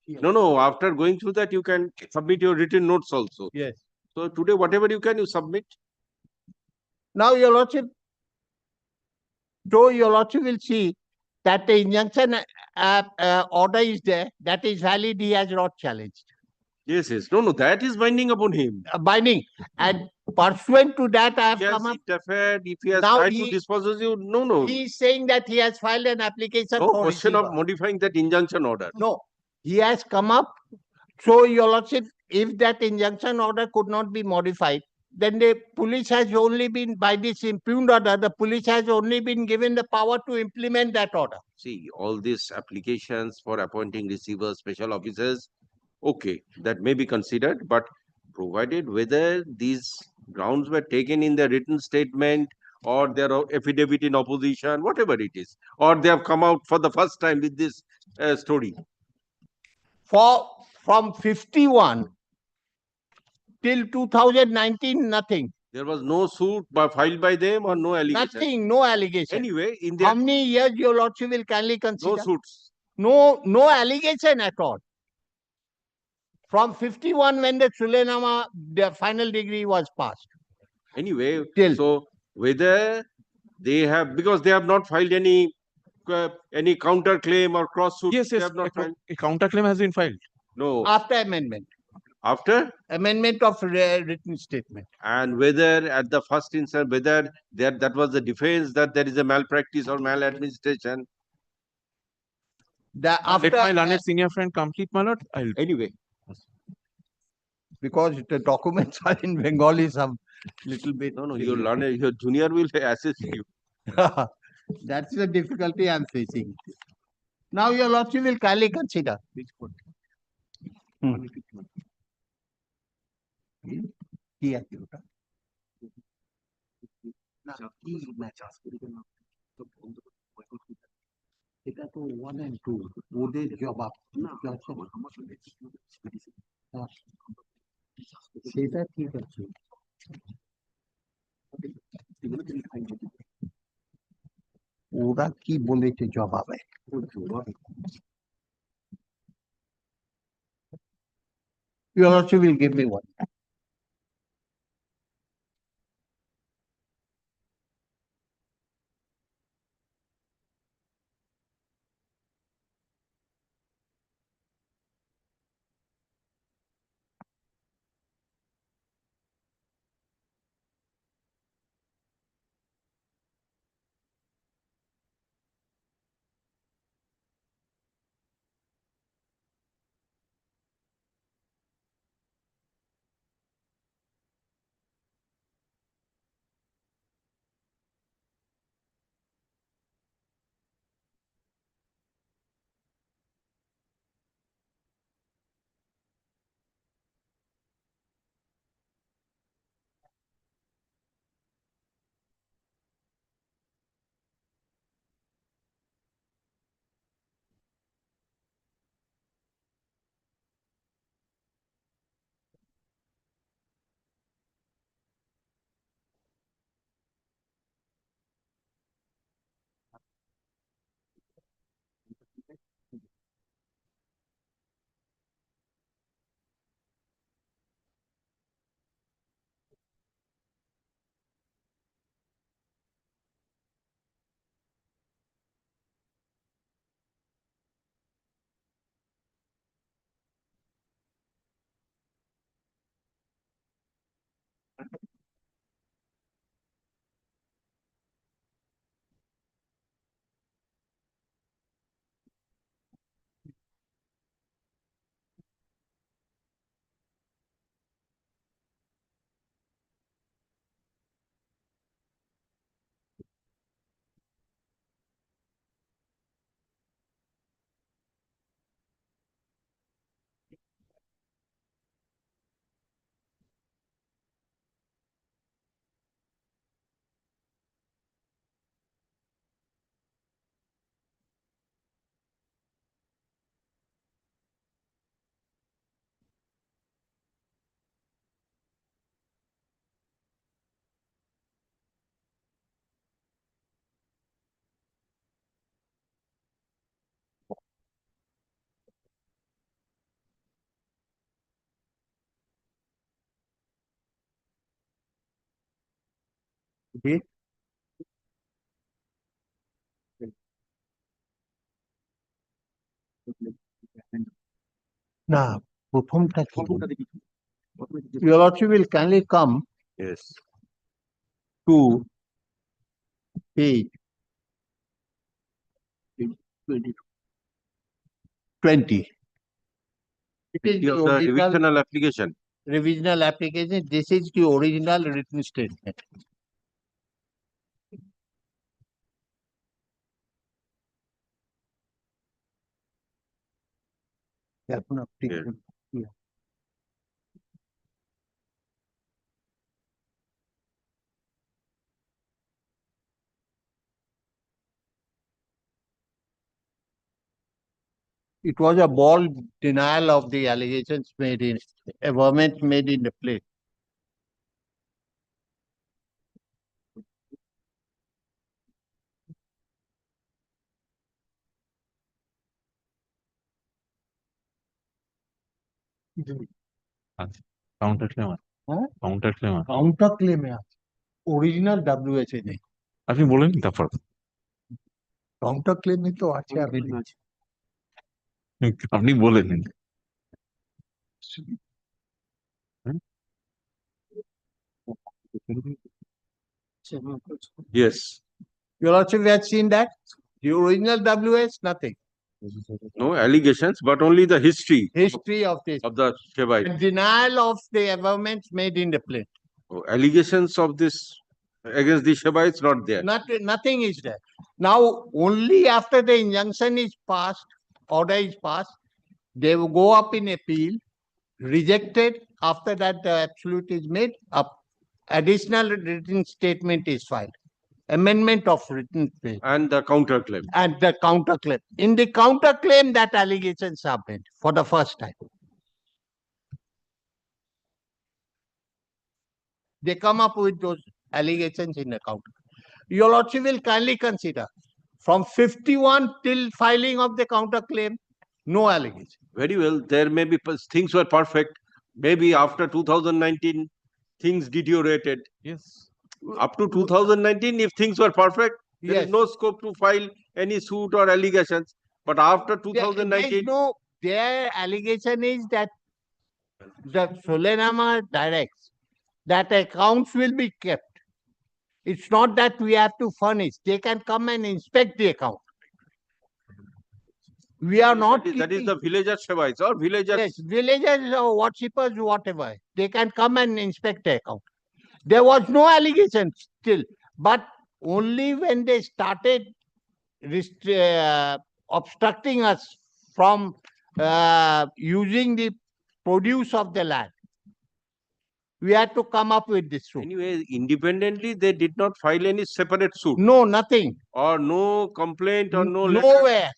no, after going through that, you can submit your written notes also. Yes. So today, whatever you can, you submit. Now, your lordship, though your lordship will see that the injunction order is there, that is valid, he has not challenged. Yes, yes. No, that is binding upon him. Binding. And pursuant to that, I have come up. If he has Now tried to dispose you, no. He is saying that he has filed an application No for question receiver. of modifying that injunction order. No, he has come up. So, your lordship, if that injunction order could not be modified, then the police has only been, by this impugned order, the police has only been given the power to implement that order. See, all these applications for appointing receivers, special officers, okay, that may be considered, but provided whether these grounds were taken in the written statement or their affidavit in opposition, whatever it is, or they have come out for the first time with this story. From 51 till 2019, nothing. There was no suit filed by them or no allegation. Nothing, no allegation. Anyway, in how many years your lordship will kindly consider? No suits. No allegation at all. From 51, when the Sulenama, the final degree was passed. Anyway, so whether they have, because they have not filed any counter claim or cross suit. Yes, they have not filed. a counter claim has been filed. No. After amendment. After? Amendment of written statement. And whether at the first instance, whether that was the defense that there is a malpractice or maladministration. Let my learned senior friend complete, my lord. Anyway. Because the documents are in Bengali, some little bit. No, your learned, your junior will assist you. That's the difficulty I'm facing. Now your lordship will kindly consider. কি আছে ওটা? না, কি match আজকে এটা তো 1 and 2 ওদের জবাব না সেটা ঠিক আছে। ওরা কি বলেছে জবাবে? You also will give me one. Date? না, প্রথমটা কি? Your Lordship will kindly come. Yes. To page 20. It is the Of the revisional application. revisional application. This is the original written statement. এখন আপনি It was a bold denial of the allegations made in averments made in the plate. Counter claim হ্যাঁ counter claim counter ক্লেমে আছে, original ডাব্লিউএচএ নেই। আপনি বলেন তারপর counter ক্লেমে তো আছে, আমি আপনি বলেন Yes. Your Lordship has seen that the original WS nothing. No allegations, but only the history of this of the Shebite. and denial of the averments made in the plate. Oh, allegations of this against the Shebites not there. Nothing is there. Now only after the injunction is passed, order is passed, they will go up in appeal, rejected. After that, the absolute is made up. Additional written statement is filed. Amendment of written statement. And the counterclaim. And the counterclaim. In the counterclaim, that allegations are made for the first time. They come up with those allegations in the counter. Your Lordship will kindly consider from 51 till filing of the counterclaim, no allegation. Very well. There may be things were perfect. Maybe after 2019, things deteriorated. Yes. Up to 2019, if things were perfect, there is Yes. no scope to file any suit or allegations. But after 2019, Their allegation is that the Solenama directs that accounts will be kept. It's not that we have to furnish. They can come and inspect the account. We are not. that is the villagers Shebites or villagers. Yes, villagers or worshippers, whatever. They can come and inspect the account. There was no allegation still, but only when they started obstructing us from using the produce of the land, we had to come up with this suit. Anyway, independently, they did not file any separate suit. No, nothing. Or no complaint or no letter.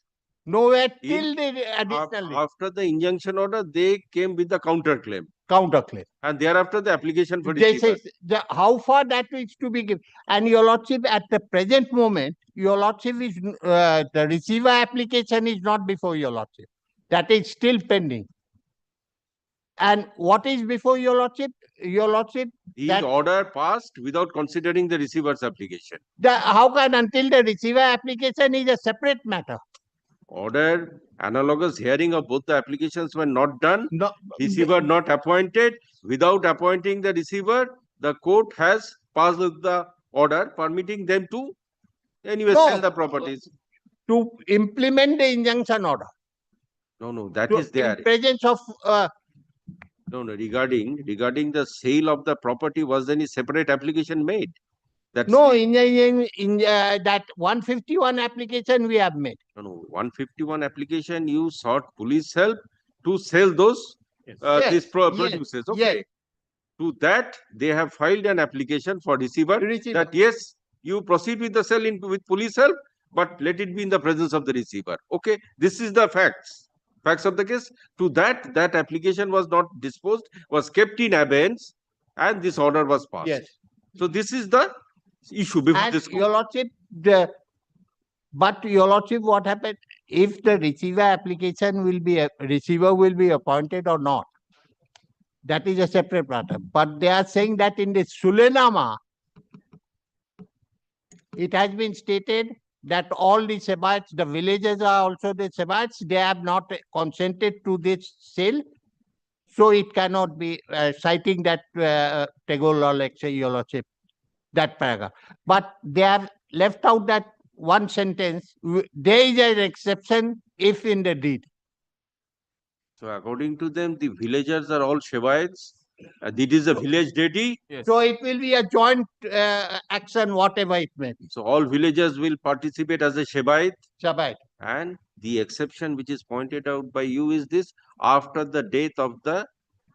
Nowhere till the additionally. After the injunction order, they came with the counterclaim. Counterclaim. And thereafter, the application for They say receiver. how far that is to be given. And Your Lordship, at the present moment, Your Lordship is the receiver application is not before Your Lordship. That is still pending. And what is before Your Lordship? Your Lordship, His order passed without considering the receiver's application. How can until the receiver application is a separate matter? Order analogous hearing of both the applications were not done. No, receiver not appointed. Without appointing the receiver, the court has passed the order permitting them to anyway sell the properties. To implement the injunction order. No, that is there. In presence of No, regarding the sale of the property, was any separate application made? That's no, in that 151 application we have made. No, 151 application, you sought police help to sell those these produces. Okay. To that, they have filed an application for receiver that yes, you proceed with the sale with police help, but let it be in the presence of the receiver. Okay, this is the facts of the case. To that application was not disposed, was kept in abeyance, and this order was passed. Yes. So this is the issue before this court. Your Lordship, but Your Lordship, what happened if the receiver application will be receiver will be appointed or not? That is a separate matter. But they are saying that in the Sulenama, it has been stated that all the Sebaits, the villages are also the Sebaits, they have not consented to this sale. So it cannot be citing that Tagore law lecture, Your Lordship, that paragraph. But they have left out that one sentence. There is an exception if in the deed. So according to them, the villagers are all Shevaites. It is a village deity. So it will be a joint action, whatever it may be. So all villagers will participate as a Shevite. Shabbat. And the exception which is pointed out by you is this: after the death of the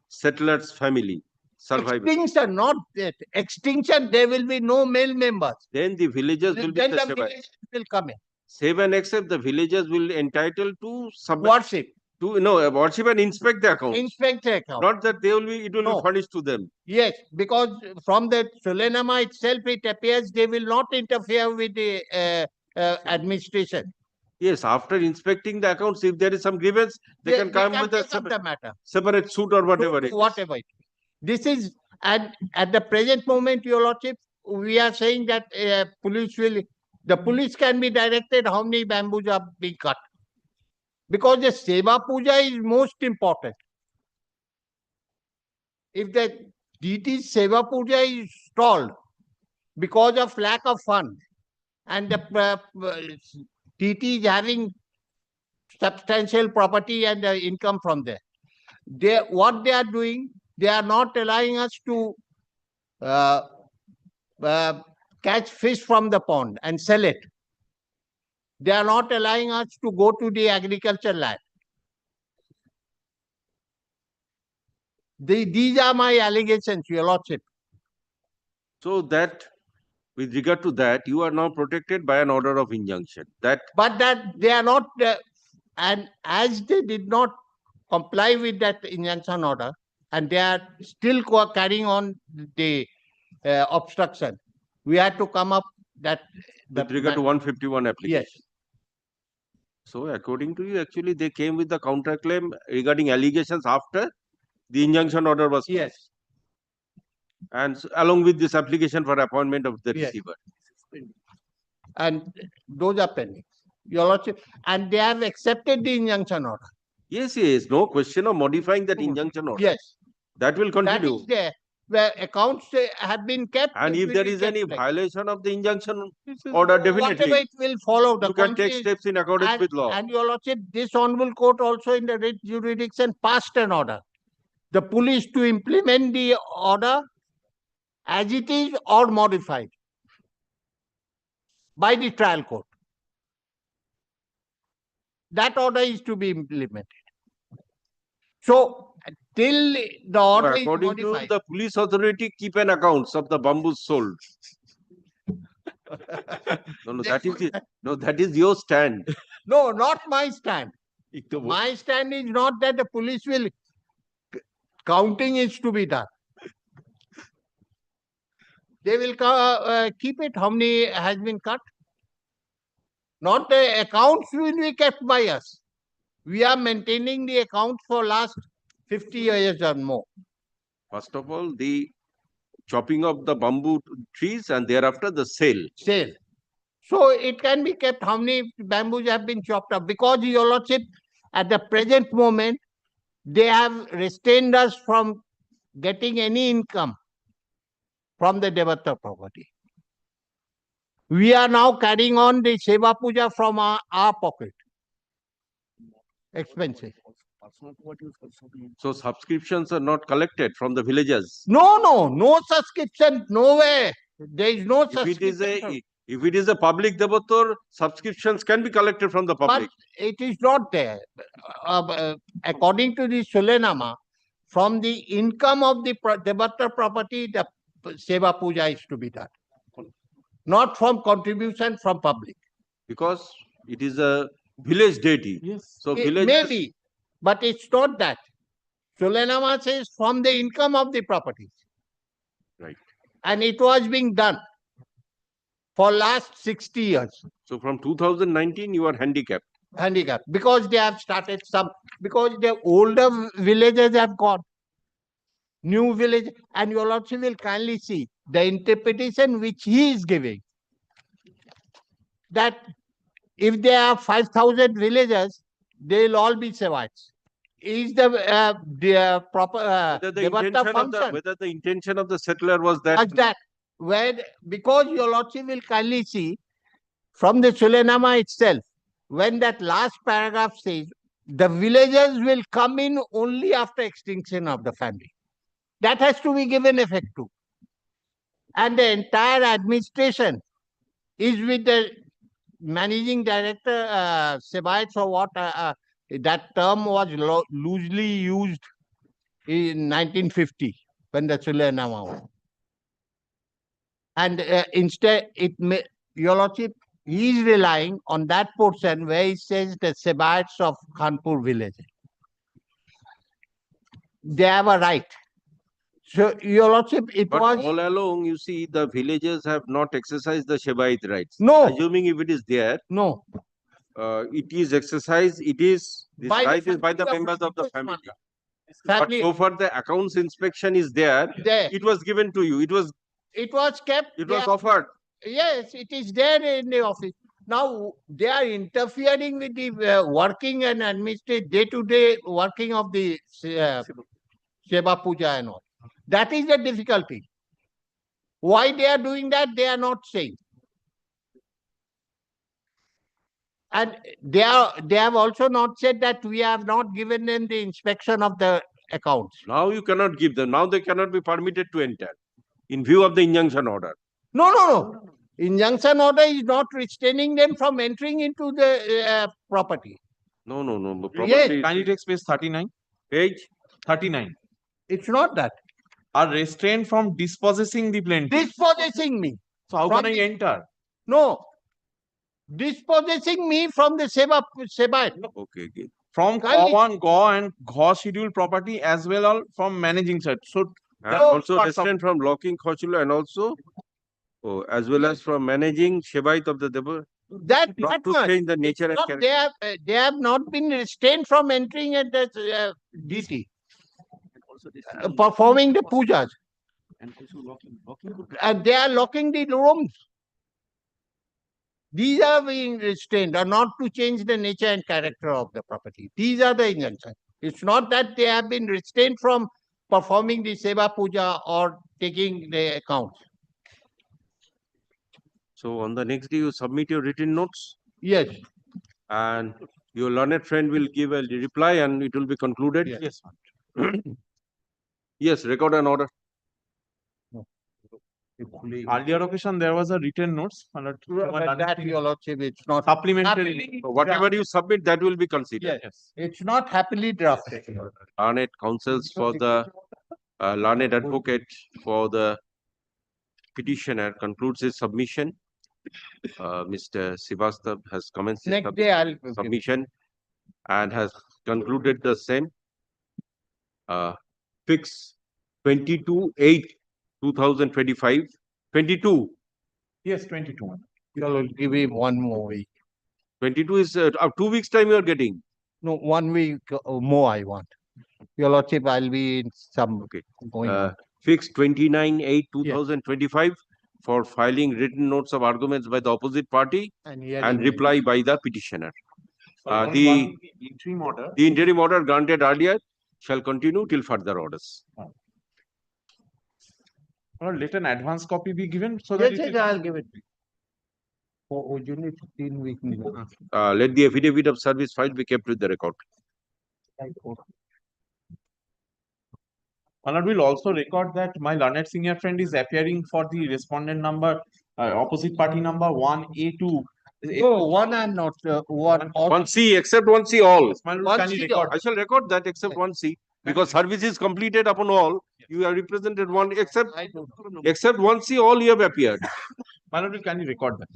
settler's family. Survival. Extinction, not death. Extinction, there will be no male members. Then the villagers will be Then the the Shevite. villagers will come in. Save and except the villagers will entitled to worship. Worship and inspect the account. Inspect the account. Not that they will be, it will be furnished to them. Yes, because from the Solenama itself, it appears they will not interfere with the administration. Yes, after inspecting the accounts, if there is some grievance, they can come with a separate suit or whatever it is. Whatever it is. This is, and at the present moment, Your Lordship, we are saying that the police can be directed how many bamboos are being cut. Because the Seva Puja is most important. If the deity's Seva Puja is stalled because of lack of funds, and the deity is having substantial property and income from there, what they are doing, they are not allowing us to catch fish from the pond and sell it. They are not allowing us to go to the agriculture land. These are my allegations, Your Lordship. So that, with regard to that, you are now protected by an order of injunction. But that they are not, and as they did not comply with that injunction order, and they are still carrying on the obstruction, we had to come up that. With regard to 151 application. Yes. So according to you, actually, they came with the counterclaim regarding allegations after the injunction order was passed. Yes. And so, along with this application for appointment of the Yes. receiver. And those are pending, Your Lordship. And they have accepted the injunction order. Yes, yes. No question of modifying that injunction order. Yes. That will continue. That is there, where accounts have been kept. And if there is any violation of the injunction order, Whatever definitely it will follow. you can take steps in accordance with law. And Your Lordship, this Honorable Court also in the writ jurisdiction passed an order. The police to implement the order as it is or modified by the trial court. That order is to be implemented. So, till the order is according modified. to the police authority, keep an accounts of the bamboos sold. That is your stand. No, not my stand. My stand is not that the police will, counting is to be done. They will keep it, how many has been cut. Not the accounts will be kept by us. We are maintaining the accounts for last 50 years or more. First of all, the chopping of the bamboo trees and thereafter the sale. Sale. So it can be kept how many bamboos have been chopped up. Because, Your Lordship, at the present moment, they have restrained us from getting any income from the Devata property. We are now carrying on the Seva Puja from our pocket. Expensive. So subscriptions are not collected from the villagers. No subscription, nowhere. There is no subscription. If it is a public devotor, subscriptions can be collected from the public. But it is not there. According to the Solenama, from the income of the Devata property, the Seva Puja is to be done. Not from contribution from public. Because it is a village deity. Yes. So Maybe, but it's not that. Solenama says from the income of the properties. Right. And it was being done for last 60 years. So from 2019, you are handicapped. Handicapped. Because they have started because the older villages have gone. New village, and Your Lordship will kindly see the interpretation which he is giving that if there are 5,000 villagers, they'll all be Sevites. Is the proper Whether the Devatta intention of function? whether the intention of the settler was that. As that, when, because your lordship will kindly see from the Sulenama itself, when that last paragraph says the villagers will come in only after extinction of the family. That has to be given effect to. And the entire administration is with the managing director, Sevites or what, that term was loosely used in 1950 when the Sulenama was. And instead, your lordship, he is relying on that portion where he says the Sevites of Khanpur village. They have a right. So, your lordship, But all along, you see, the villagers have not exercised the Shebite rights. No. Assuming if it is there. No. It is exercised, this right is by the members of the family. But so far the accounts inspection is there. It was given to you. It was kept. It was offered. Yes, it is there in the office. Now they are interfering with the working and administrative day-to-day working of the Seva Puja and all. That is the difficulty. Why they are doing that, they are not saying. And they have also not said that we have not given them the inspection of the accounts. Now you cannot give them. Now they cannot be permitted to enter in view of the injunction order. No. Injunction order is not restraining them from entering into the property. No. Yes. Can you take page 39? Page 39. It's not that. Are restrained from dispossessing the plaintiff. Dispossessing me. So how can I enter? No. Dispossessing me from the Sebite. Okay. From Go1, Go and Go scheduled property as well as from managing side. So and also restrained from locking Khochula and also as well as from managing Shebite of the Deva. That to much. change the nature and character. They have not been restrained from entering at the deity. Performing the pujas. And they are locking the rooms. These are being restrained, are not to change the nature and character of the property. These are the injunctions. It's not that they have been restrained from performing the Seva Puja or taking the accounts. So on the next day, you submit your written notes? Yes. And your learned friend will give a reply and it will be concluded? Yes. Yes, record an order. Earlier occasion, there was a written notes. That your lordship, it's not supplementary. So whatever you submit, that will be considered. Yes. It's not happily drafted. Learned counsels for the learned advocate for the petitioner concludes his submission. Mr. Srivastav has commenced his submission and has concluded the same. Fix 22/8/2025. 22. Yes, 22. You'll give me 1 more week. 22 is 2 weeks time you are getting. No, 1 week more I want. Your lordship, I'll be in some going on. Fix 29/8/2025 for filing written notes of arguments by the opposite party and reply by the petitioner. The interim order granted earlier shall continue till further orders. Let an advance copy be given so that Yes, I'll give it. You need 15 weeks. Let the affidavit of service file be kept with the record. Malad will also record that my learned senior friend is appearing for the respondent number, opposite party number 1A2. No, 1 and not 1. 1C, except 1C all. Can you record? I shall record that except 1C because service is completed upon all. You are represented one except 1C all you have appeared. Malad, can you record that?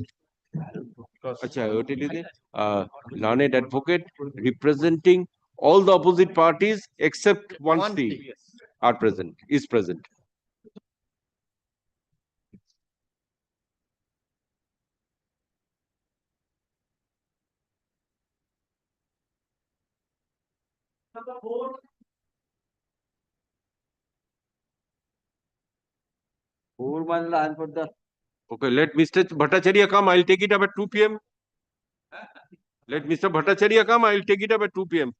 Learned advocate representing all the opposite parties except 1C are present, is present. Number 4. One line for the Okay, let Mr. Bhattacharya come. I'll take it up at 2 p.m. Let Mr. Bhattacharya come. I'll take it up at 2 p.m.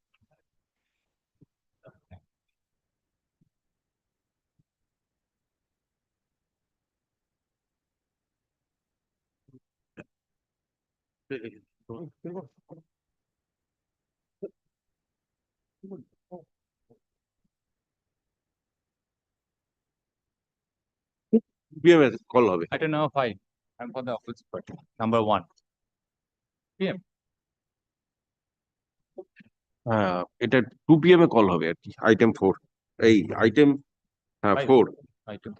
PM call হবে। Item number 5. I'm for the opposite party. Number 1. PM. এটা 2 p.m. এ call হবে আর কি। Item 4 এই item 4 Item.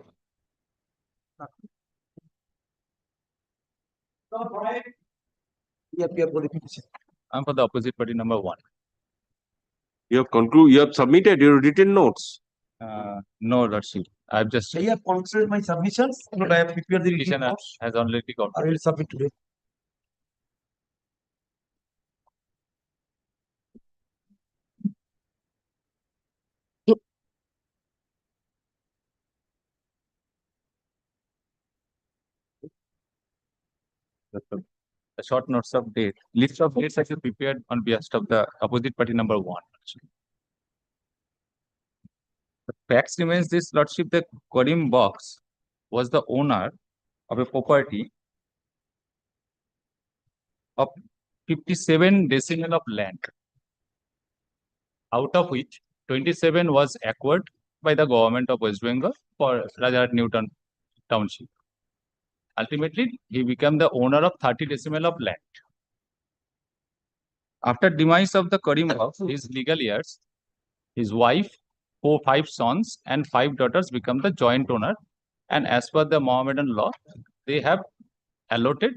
I'm for the opposite party. Number 1. You have submitted your written notes. No, Lordship. I've just. I have considered my submissions, but I have prepared the written Petitioner notes. has already got. I will submit today. The short notes of date. List of dates actually prepared on behalf of the opposite party. Number 1. The facts remains this, Lordship, that Karim Box was the owner of a property of 57 decimal of land, out of which 27 was acquired by the government of West Bengal for Raja Newton Township. Ultimately, he became the owner of 30 decimal of land. After demise of the Karim Box, his legal heirs, his wife, 5 sons and 5 daughters become the joint owner, and as per the Mohammedan law, they have allotted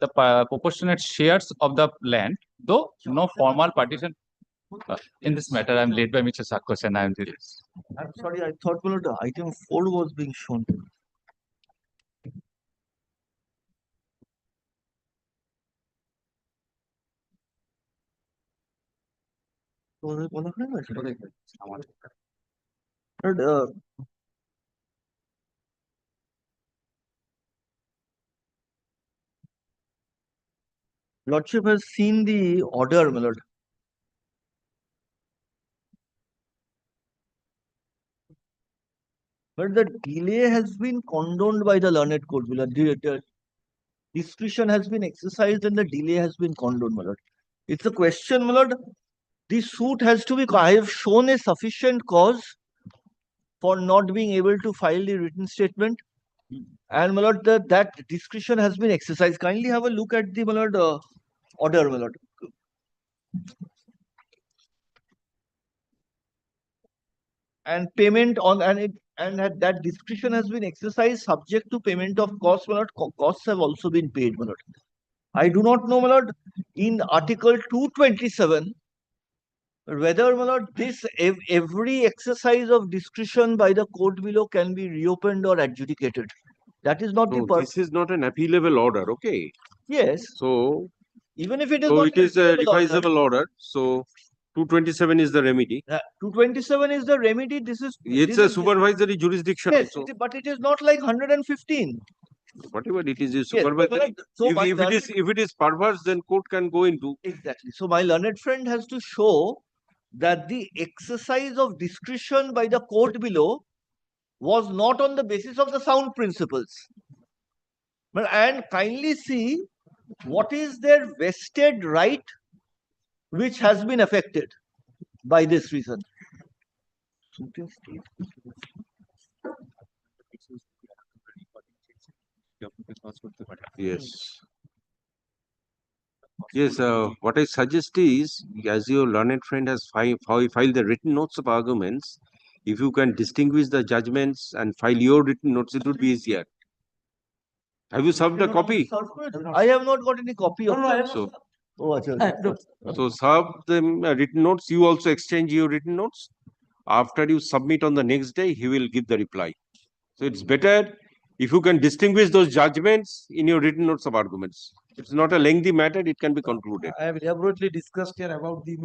the proportionate shares of the land, though no formal partition. In this matter, I am led by Mr. Sakos and I am this. I'm sorry, I thought the item 4 was being shown. Lordship has seen the order, my lord. But the delay has been condoned by the learned court, my lord. The discretion has been exercised and the delay has been condoned, my lord. It's a question, my lord. The suit has to be, I have shown a sufficient cause for not being able to file the written statement. And, my lord, that discretion has been exercised. Kindly have a look at the, my lord, order, my lord. And payment on, and that discretion has been exercised subject to payment of costs, my lord. Costs have also been paid, my lord. I do not know, my lord, in Article 227, whether, my lord, this every exercise of discretion by the court below can be reopened or adjudicated. That is not the purpose. This is not an appealable order, okay? Yes. So even if it is so not it is a appealable order. revisable order. So 227 is the remedy. 227 is the remedy. This is It's a supervisory jurisdiction. Yes, Also. but it is not like 115. Whatever it is Yes, supervisory. so If it is perverse, then court can go into. Exactly. So my learned friend has to show that the exercise of discretion by the court below was not on the basis of the sound principles. And kindly see what is their vested right which has been affected by this reason. Yes. Yes, what I suggest is, as your learned friend has filed the written notes of arguments, if you can distinguish the judgments and file your written notes, it would be easier. Have you served a copy? I have not got any copy of that. So serve them written notes. You also exchange your written notes. After you submit on the next day, he will give the reply. So it's better if you can distinguish those judgments in your written notes of arguments. It's not a lengthy matter, it can be concluded. I have elaborately discussed here about the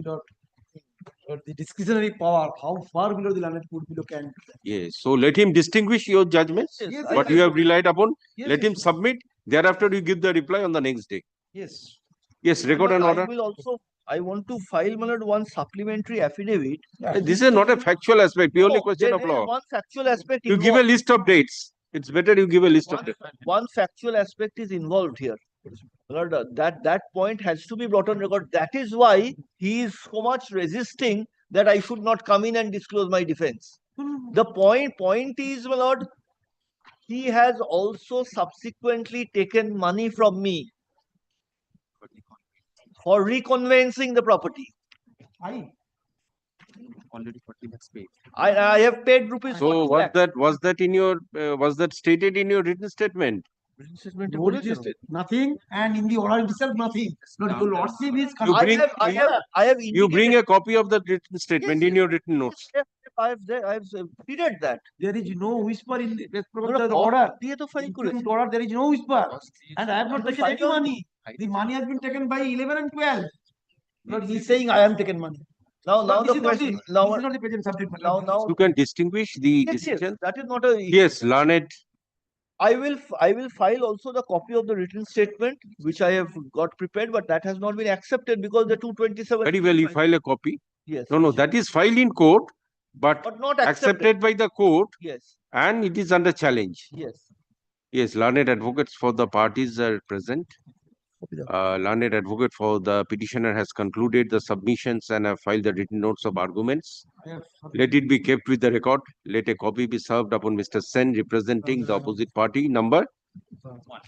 But the discretionary power, how far below the learned court below can. Yes. So let him distinguish your judgments, Yes, what you have relied upon. Yes, Let him submit. Thereafter, you give the reply on the next day. Yes. Yes, record But an I order. will also, I want to file, my lord, one supplementary affidavit. This is not a factual aspect, purely No, question of there is law. one factual aspect You give a involved. list of dates. It's better you give a list of dates. One factual aspect is involved here. Lord, that point has to be brought on record. That is why he is so much resisting that I should not come in and disclose my defense. The point is, my lord, he has also subsequently taken money from me for reconveyancing the property. Already 40 lakhs paid. I have paid rupees. So 40 lakh. was that in your was that stated in your written statement? No registered, nothing, and in the order itself, nothing. No, your lordship is. You bring a copy of the written statement in your written notes. Yes, I have read that. There is no whisper in the No, order. দিয়ে তো file In করেছি। order, there is no whisper. And I have not The taken any final- money. The money has been taken by 11 and 12. But he is saying I am taken money. Now But the this is not question. the- this is not the present subject matter. Now You can distinguish the yes, decision. that is not a. Yes, learned. I will file also the copy of the written statement which I have got prepared, but that has not been accepted because the 227. Very well, you file a copy. Yes. No, that is filed in court, but not accepted by the court, Yes. and it is under challenge. Yes. Yes, learned advocates for the parties are present. Learned advocate for the petitioner has concluded the submissions and have filed the written notes of arguments. Let it be kept with the record. Let a copy be served upon Mr. Sen representing the opposite party. Number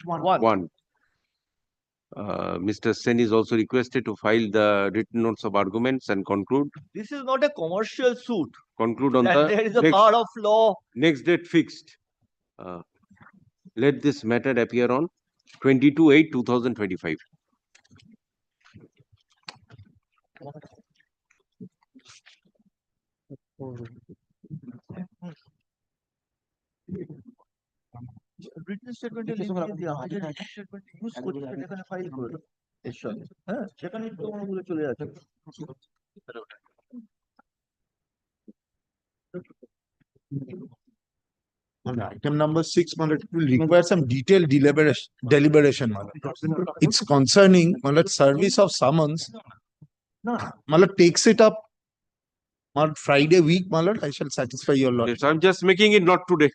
one. Mr. Sen is also requested to file the written notes of arguments and conclude. This is not a commercial suit. Conclude on That the there is a power of law. next date fixed. Let this matter appear on 22/8/2025. Written statement written statement use করছে এখানে file করে এর সঙ্গে হ্যাঁ সেখানে তো ওগুলো চলে যাচ্ছে On item number 6, it will require some detailed deliberation. It's concerning service of summons. Takes it up Friday week, I shall satisfy your lord. Yes, I'm just making it not today.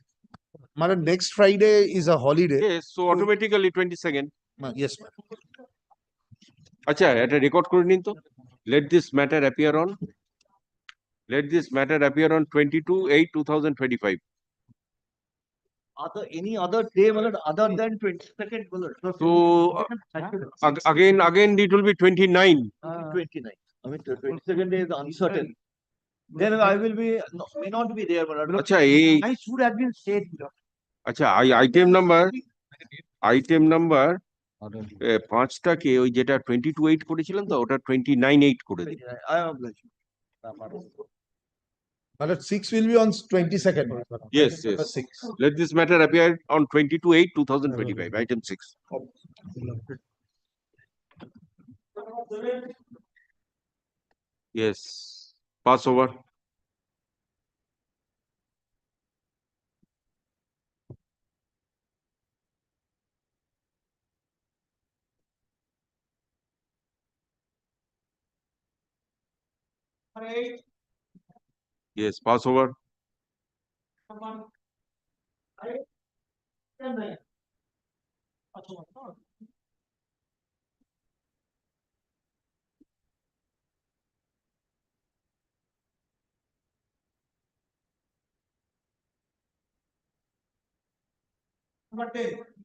Next Friday is a holiday. Yes, so automatically 22nd. Yes, আচ্ছা এটা record করে নিন তো let this matter appear on 22/8/2025. Any other day other than 22nd So again it will be 29. 29 I mean 22nd is uncertain. Then I will be may not be there. আচ্ছা এই I should have been said. আচ্ছা item number 5টাকে ওই যেটা 22/8 করেছিলেন তো ওটা 29/8 করে দিন। I am obliged. 6 will be on 22nd. Yes. Let this matter appear on 22/8/2025. Item 6. Yes. Pass over. Yes, pass over.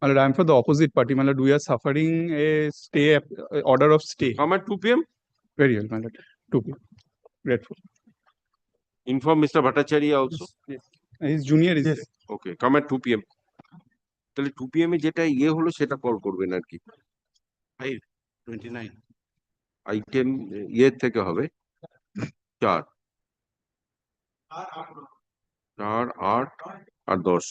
I'm for the opposite party. We are suffering a stay order of stay. Come at 2 p.m. Very well, my lord. 2 p.m. Grateful. Inform Mr. Bhattacharya also. Yes. His junior is there. Okay, come at 2 p.m. তাহলে 2 p.m. এ যেটা ইয়ে হলো সেটা call করবেন আর কি 5/29 item ইয়ে থেকে হবে 4 8 আর 10।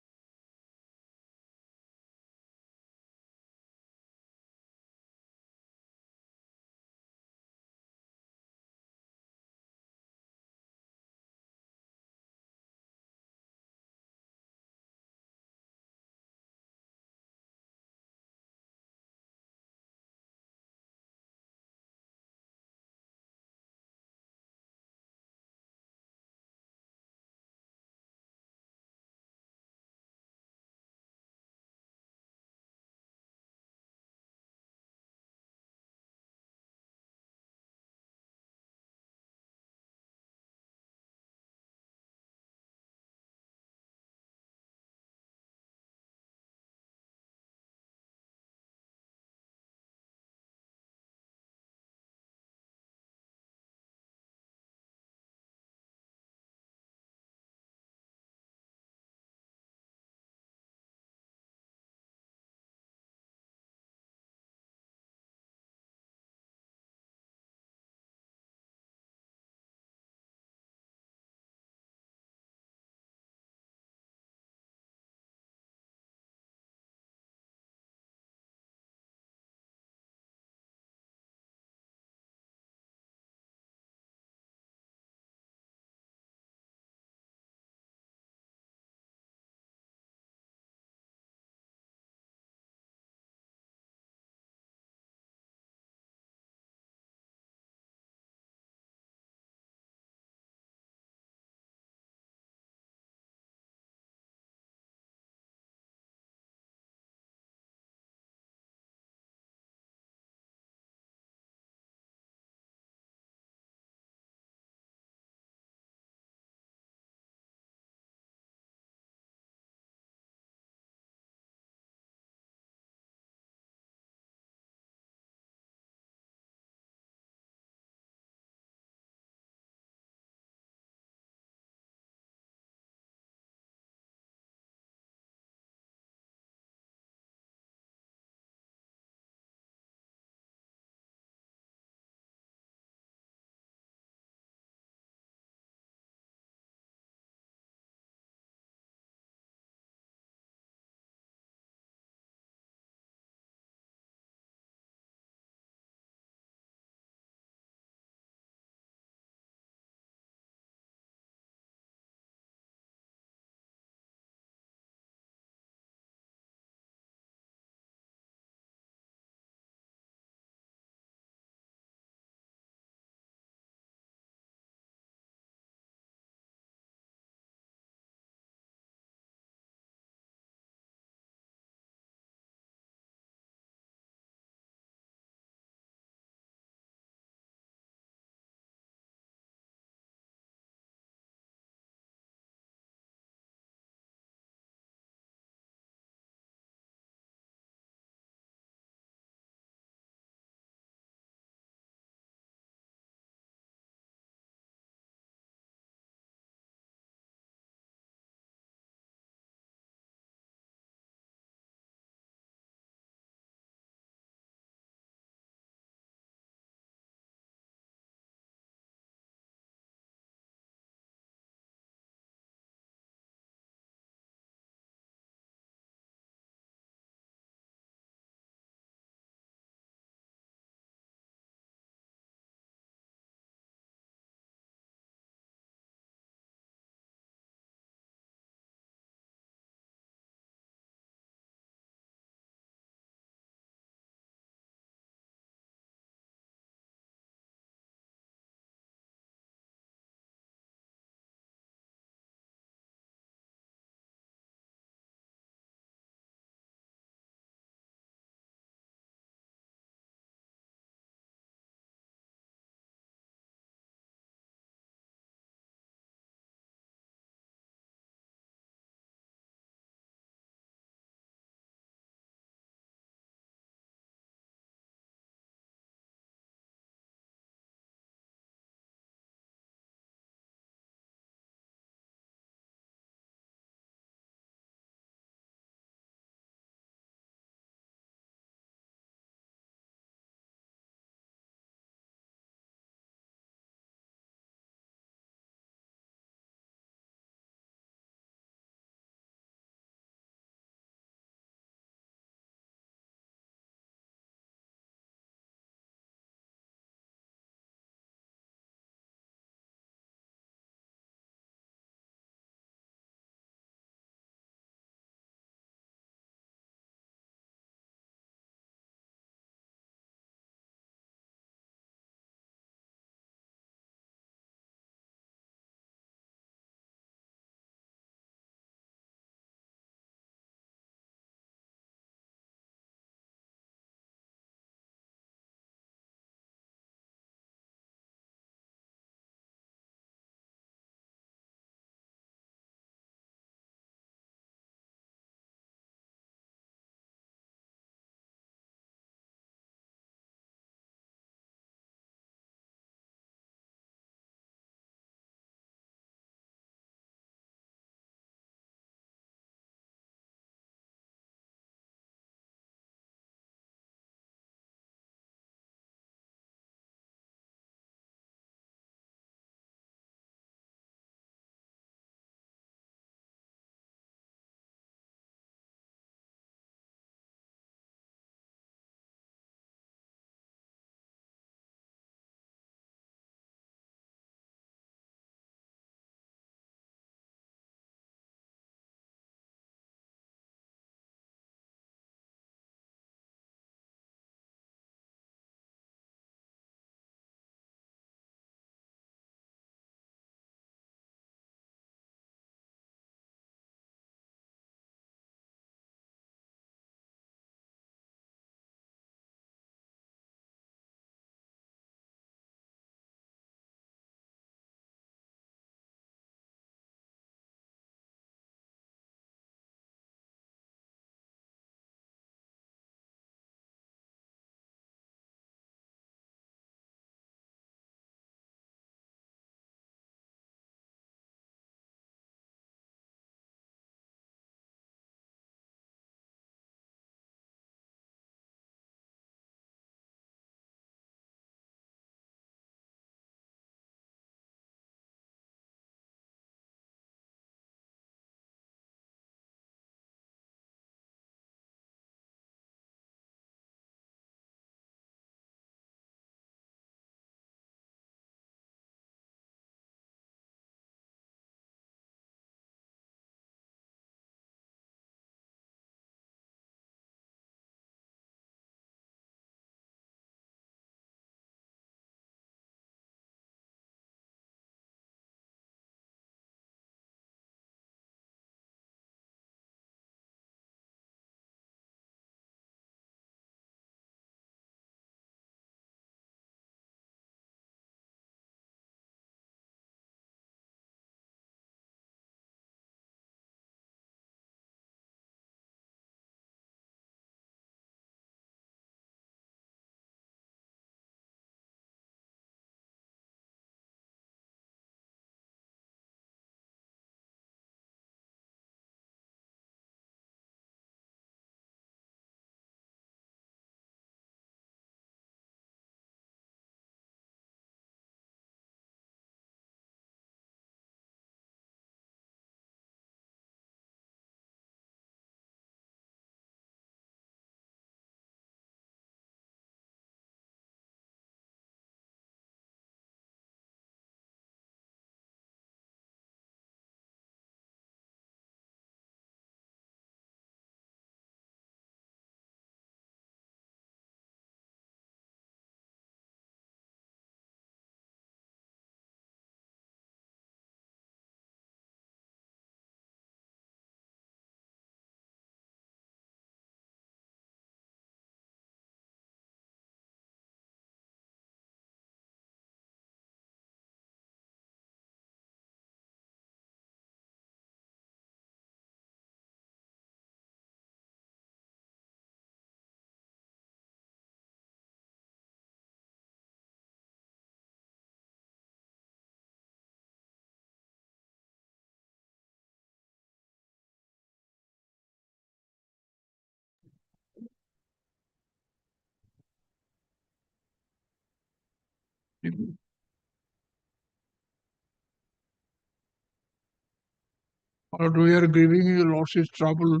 Lord, we are giving you lordship trouble.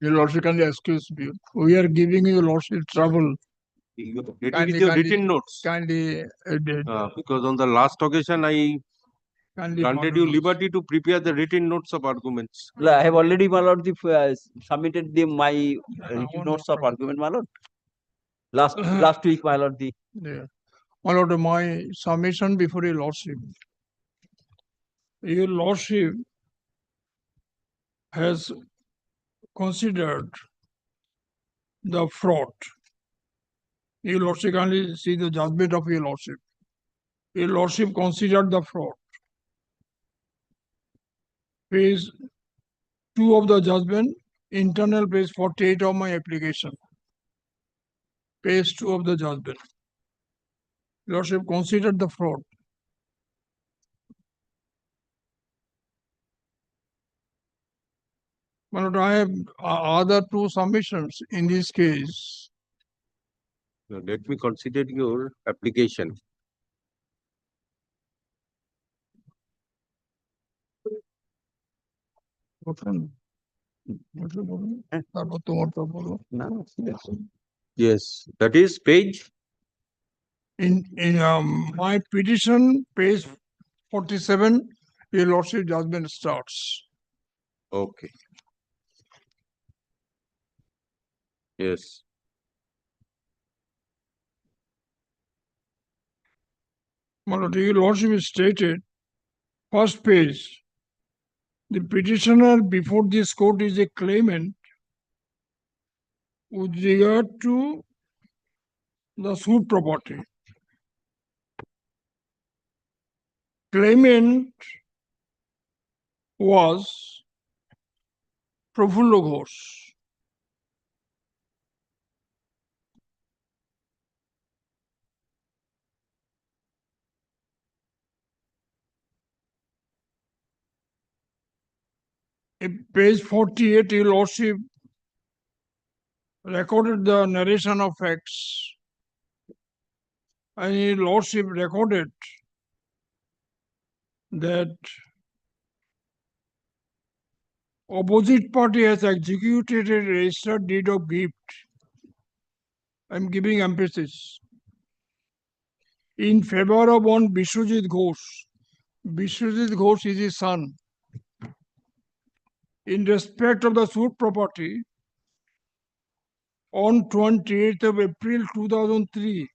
Your lordship can excuse me. We are giving you lordship trouble. Ready with your written notes. Kindly, Because on the last occasion, I kindly granted you liberty to prepare the written notes of arguments. I have already, my lord, submitted my written notes of argument, my lord. Last week, my lord. Yeah. My lord, my submission before your lordship. Your lordship has considered the fraud. Your lordship kindly see the judgment of your lordship. Your lordship considered the fraud. Page 2 of the judgment, internal page 48 of my application. Page 2 of the judgment. Lordship considered the fraud. But I have other two submissions in this case. Now, let me consider your application. Yes, that is page. In my petition, page 47, your lordship judgment starts. Okay. Yes. My lord, your lordship is stated, first page, the petitioner before this court is a claimant with regard to the suit property. Claimant was Prafullo Ghosh. In page 48, your lordship recorded the narration of facts, and your lordship recorded that opposite party has executed a registered deed of gift. I'm giving emphasis. In favor of one Biswajit Ghosh. Biswajit Ghosh is his son. In respect of the suit property, on 28th of April 2003,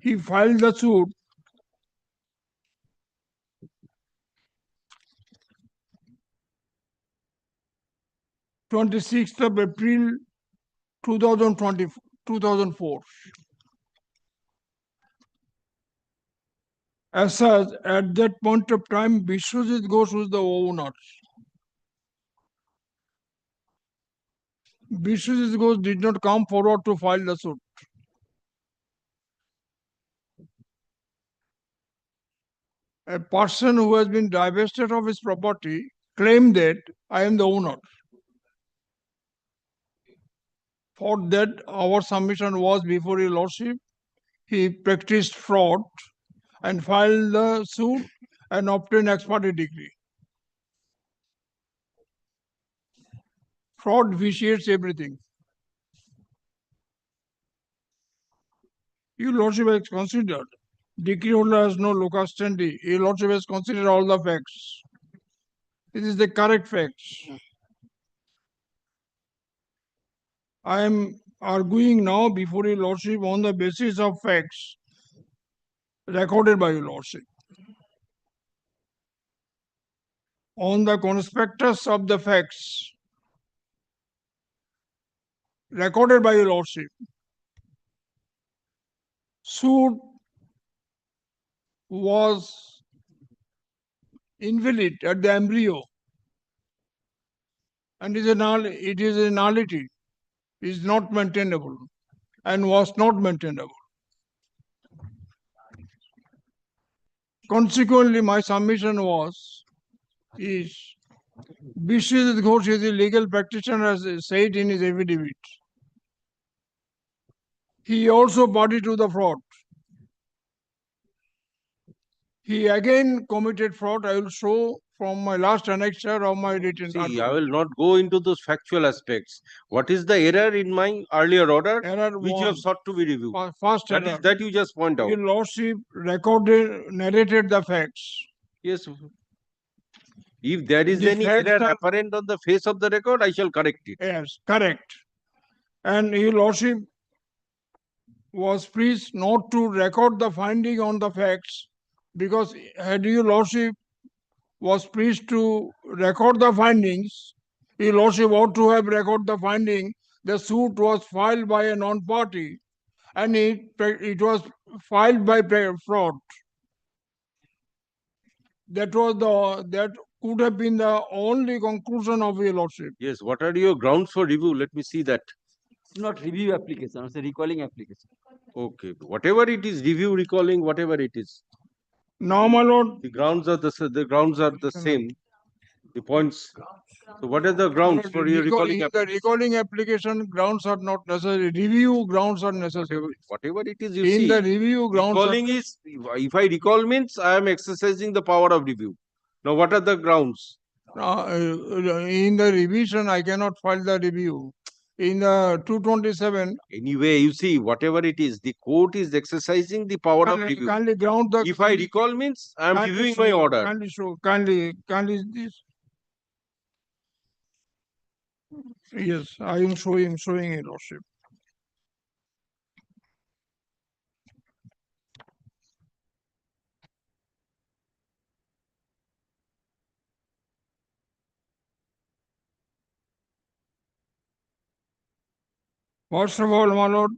he filed the suit (26th of April 2004). As such, at that point of time, Biswajit Ghosh was the owner. Biswajit Ghosh did not come forward to file the suit. A person who has been divested of his property claimed that I am the owner. For that, our submission was before your lordship. He practiced fraud and filed the suit and obtained ex parte degree. Fraud vitiates everything. Your lordship has considered. Decree holder has no locus standi. Your lordship has considered all the facts. This is the correct facts. I am arguing now before your lordship on the basis of facts recorded by your lordship. On the conspectus of the facts recorded by your lordship. Suit was invalid at the embryo and it is a nullity, is not maintainable and was not maintainable. Consequently, my submission is Biswajit Ghosh is a legal practitioner as said in his affidavit. He also party to the fraud. He again committed fraud. I will show from my last annexure of my written See, I argument. will not go into those factual aspects. What is the error in my earlier order, Error which you one. have sought to be reviewed? First That error. is that you just point out. Your lordship narrated the facts. Yes. If there is The any facts error are- apparent on the face of the record, I shall correct it. Yes, correct. And your lordship was pleased not to record the finding on the facts, because had your lordship was pleased to record the findings, your lordship ought to have recorded the finding. The suit was filed by a non-party, and it was filed by fraud. That could have been the only conclusion of your lordship. Yes. What are your grounds for review? Let me see that. It's not review application, it's a recalling application. Okay. Whatever it is, review, recalling, whatever it is. Now, my lord, the grounds are the same. The points. So, what are the grounds for your recalling the application? recalling application grounds are not necessary. Review grounds are necessary. Whatever it is, you In see. the review grounds are- Recalling is, if I recall means I am exercising the power of review. Now, what are the grounds? In the revision, I cannot file the review. In the 227, Anyway, you see, whatever it is, the court is exercising the power of review. kindly ground the. If I recall means I am kindly reviewing show- my order. Kindly show, kindly this. Yes, I am showing it, lordship. First of all, my lord,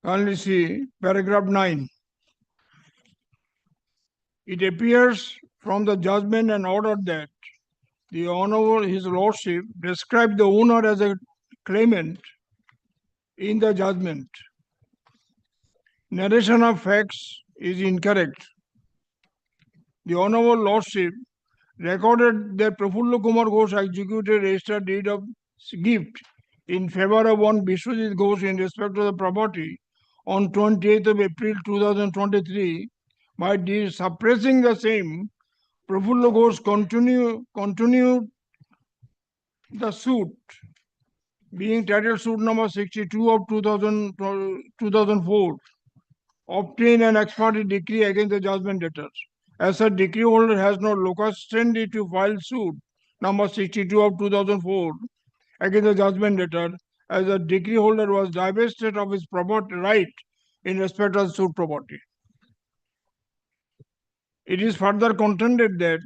kindly see paragraph 9. It appears from the judgment and order that the Honorable His Lordship described the owner as a claimant in the judgment. Narration of facts is incorrect. The Honorable Lordship recorded that Prafulla Kumar Ghosh executed registered deed of gift in favor of one Vishwajit Ghosh in respect to the property on 28th of April 2023. By suppressing the same, Prafulla Ghosh continued the suit, being titled suit number 62 of 2004, obtain an ex parte decree against the judgment debtors. As a decree holder has no locus standi to file suit number 62 of 2004 against the judgment debtor, as the decree holder was divested of his property right in respect of suit property. It is further contended that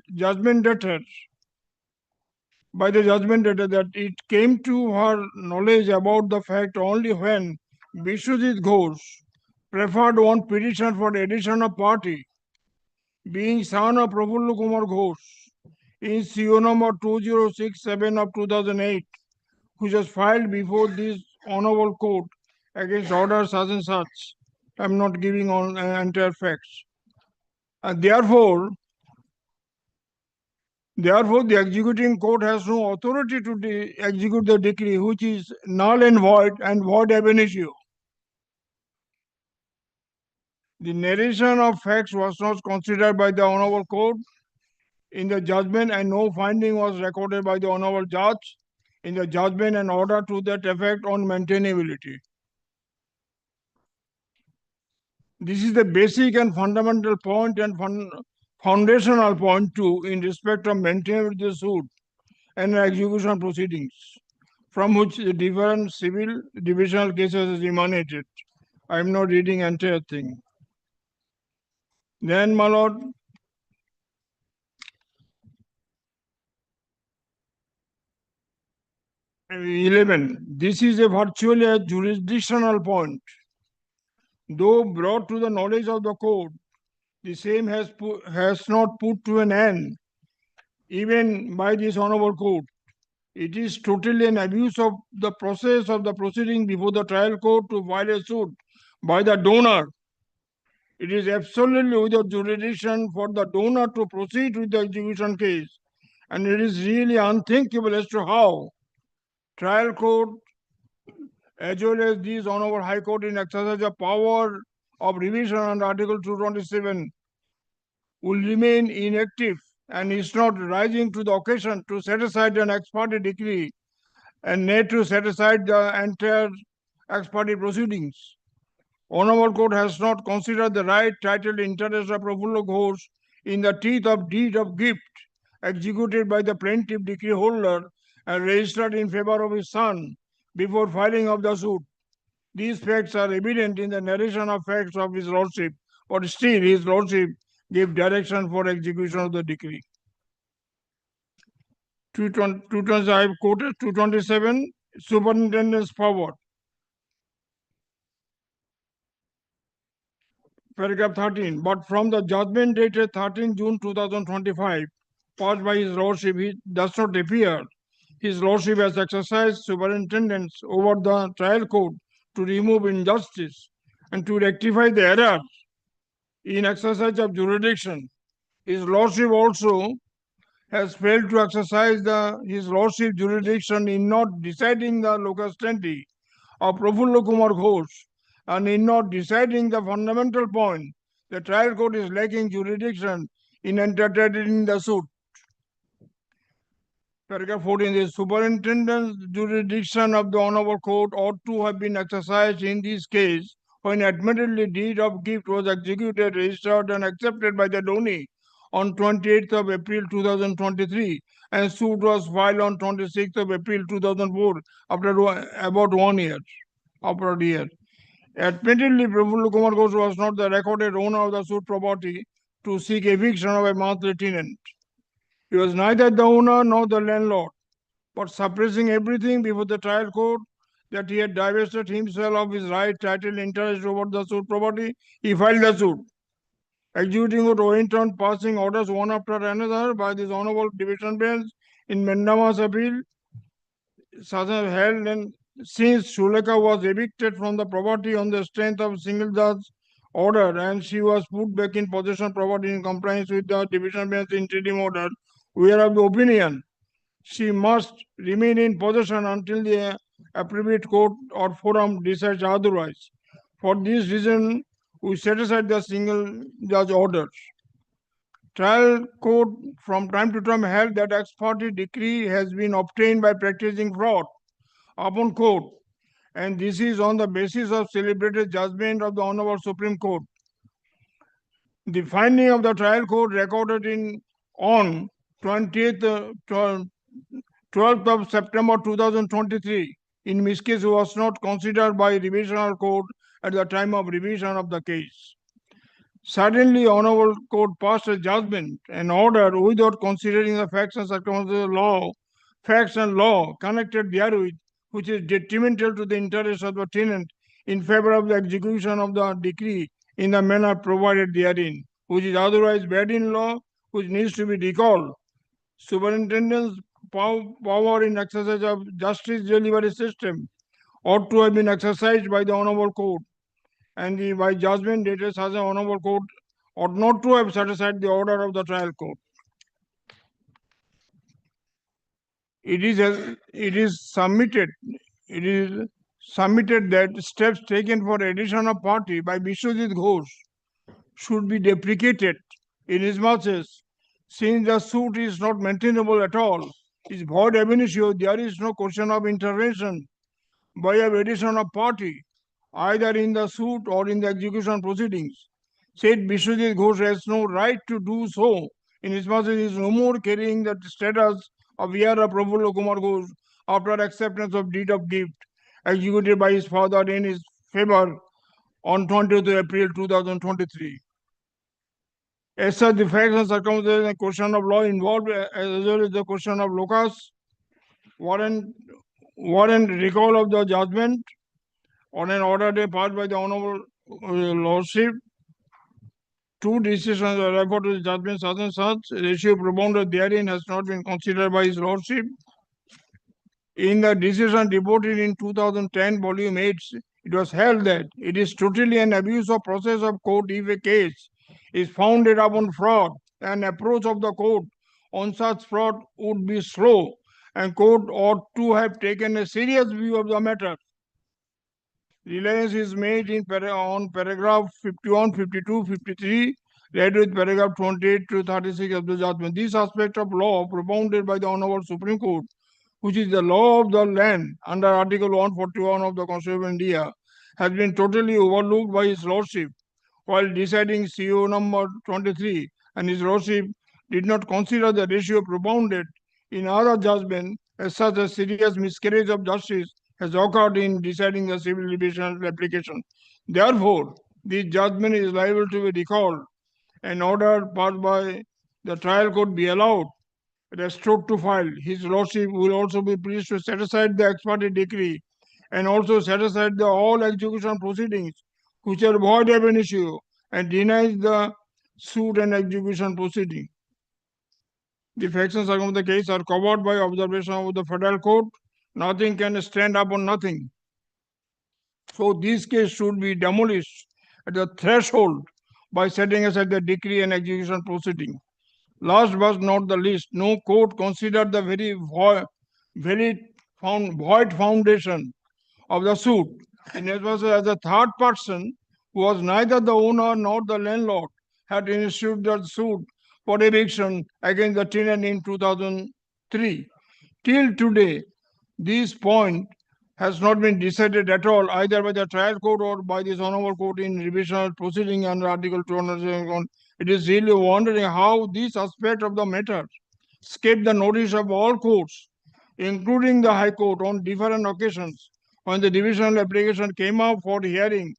by the judgment debtor that it came to her knowledge about the fact only when Vishwajit Ghosh preferred one petition for addition of party, being son of Prafulla Kumar Ghosh, in CO number 2067 of 2008, which was filed before this honorable court against order such and such. I am not giving on entire facts. And therefore, the executing court has no authority to execute the decree, which is null and void ab initio. The narration of facts was not considered by the honorable court in the judgment, and no finding was recorded by the honorable judge in the judgment and order to that effect on maintainability. This is the basic and fundamental point and foundational point too in respect of maintainability of the suit and execution proceedings, from which the different civil divisional cases is emanated. I am not reading entire thing. Then, my lord, this is virtually a jurisdictional point. Though brought to the knowledge of the court, the same has not put to an end, even by this honorable court. It is totally an abuse of the process of the proceeding before the trial court to file a suit by the donor. It is absolutely without jurisdiction for the donor to proceed with the execution case, and it is really unthinkable as to how trial court as well as this Honorable High Court in exercise of power of revision under Article 227 will remain inactive and is not rising to the occasion to set aside an ex parte decree and need to set aside the entire ex parte proceedings. Honorable Court has not considered the right, title, interest of Prafullo Ghosh in the teeth of deed of gift executed by the plaintiff decree holder and registered in favor of his son before filing of the suit. These facts are evident in the narration of facts of his lordship, but still his lordship gave direction for execution of the decree. 220, I have quoted 227, Superintendent's power. Paragraph 13. But from the judgment dated 13 June 2025, passed by his lordship, it does not appear his lordship has exercised superintendence over the trial court to remove injustice and to rectify the error in exercise of jurisdiction. His lordship also has failed to exercise his lordship jurisdiction in not deciding the locus standi of Prafullo Kumar Ghosh and in not deciding the fundamental point, the trial court is lacking jurisdiction in entertaining the suit. Paragraph 14, the superintendent's jurisdiction of the Honorable Court ought to have been exercised in this case when admittedly deed of gift was executed, registered and accepted by the donee on 28th of April 2023 and suit was filed on 26th of April 2004 after about 1 year. After a year. Admittedly, Prafullo Kumar Ghosh was not the recorded owner of the suit property to seek eviction of a monthly tenant. He was neither the owner nor the landlord, but suppressing everything before the trial court that he had divested himself of his right, title, interest over the suit property, he filed the suit. Executing it went on passing orders one after another by this honorable division bench in Mendama's appeal, such as held and since Shuleka was evicted from the property on the strength of single judge order and she was put back in possession property in compliance with the division bench interim order, we are of the opinion she must remain in possession until the appropriate court or forum decides otherwise. For this reason, we set aside the single judge orders. Trial court from time to time held that ex parte decree has been obtained by practicing fraud upon court, and this is on the basis of celebrated judgment of the Honorable Supreme Court. The finding of the trial court recorded on 12th of September 2023 in which case was not considered by revisional court at the time of revision of the case. Suddenly, Honorable Court passed a judgment, an order without considering the facts and circumstances of law, facts and law connected therewith, which is detrimental to the interest of the tenant in favor of the execution of the decree in the manner provided therein, which is otherwise bad in law, which needs to be recalled. Superintendent's power in exercise of justice delivery system ought to have been exercised by the Honorable Court, and by judgment dated such an Honorable Court ought not to have set aside the order of the trial court. It is submitted that steps taken for addition of party by Biswajit Ghosh should be deprecated inasmuch as since the suit is not maintainable at all, is void ab initio, there is no question of intervention by a addition of party, either in the suit or in the execution proceedings. Said Biswajit Ghosh has no right to do so, inasmuch as he is no more carrying the status of heir of Prafullo Kumar Ghosh after acceptance of deed of gift executed by his father in his favor on 20th April 2023. As such, the facts and circumstances and question of law involved, as well as the question of locus, warrant recall of the judgment on an order day passed by the Honorable Lordship. Two decisions are referred to the judgment such and such. Ratio propounded therein has not been considered by his Lordship. In the decision reported in 2010, volume 8, it was held that it is totally an abuse of process of court if a case is founded upon fraud, and approach of the court on such fraud would be slow, and court ought to have taken a serious view of the matter. Reliance is made in on paragraph 51, 52, 53, read with paragraph 28 to 36 of the judgment. This aspect of law propounded by the Honorable Supreme Court, which is the law of the land under Article 141 of the Constitution of India, has been totally overlooked by His Lordship while deciding CO number 23, and His Lordship did not consider the ratio propounded in other judgment as such a serious miscarriage of justice has occurred in deciding the civil litigation application. Therefore, this judgment is liable to be recalled and order passed by the trial court be allowed restored to file. His Lordship will also be pleased to set aside the ex parte decree and also set aside the all execution proceedings which are void ab initio and denies the suit and execution proceeding. The facts and circumstances of the case are covered by observation of the federal court. Nothing can stand upon nothing. So this case should be demolished at the threshold by setting aside the decree and execution proceeding. Last but not the least, no court considered the very void foundation of the suit, inasmuch as the third person, who was neither the owner nor the landlord, had initiated the suit for eviction against the tenant in 2003. Till today, this point has not been decided at all, either by the trial court or by this honorable court in revisional proceeding under Article 271. It is really wondering how this aspect of the matter escaped the notice of all courts, including the High Court, on different occasions when the divisional application came up for hearing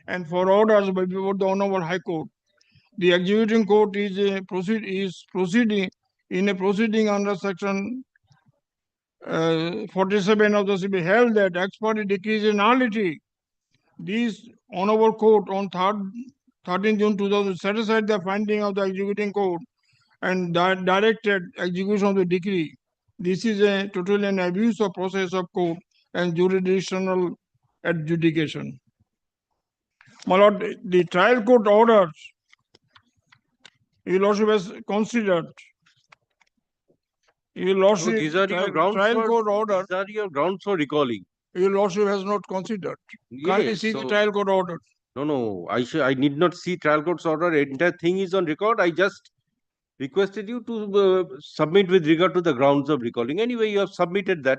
and for orders before the Honorable High Court. The executing court is proceeding under section 47 of the CB held that ex parte decree is a nullity. This Honorable Court on 13 June 2000 set aside the finding of the executing court and directed execution of the decree. This is a totally an abuse of process of court and jurisdictional adjudication. My lord, the trial court orders Your Lordship has considered. Your Lordship, these are your grounds trial for, court order. These are your grounds for recalling. Your Lordship has not considered. Can't you see the trial court order? No, I need not see trial court's order. Entire thing is on record. I just requested you to submit with regard to the grounds of recalling. Anyway, you have submitted that.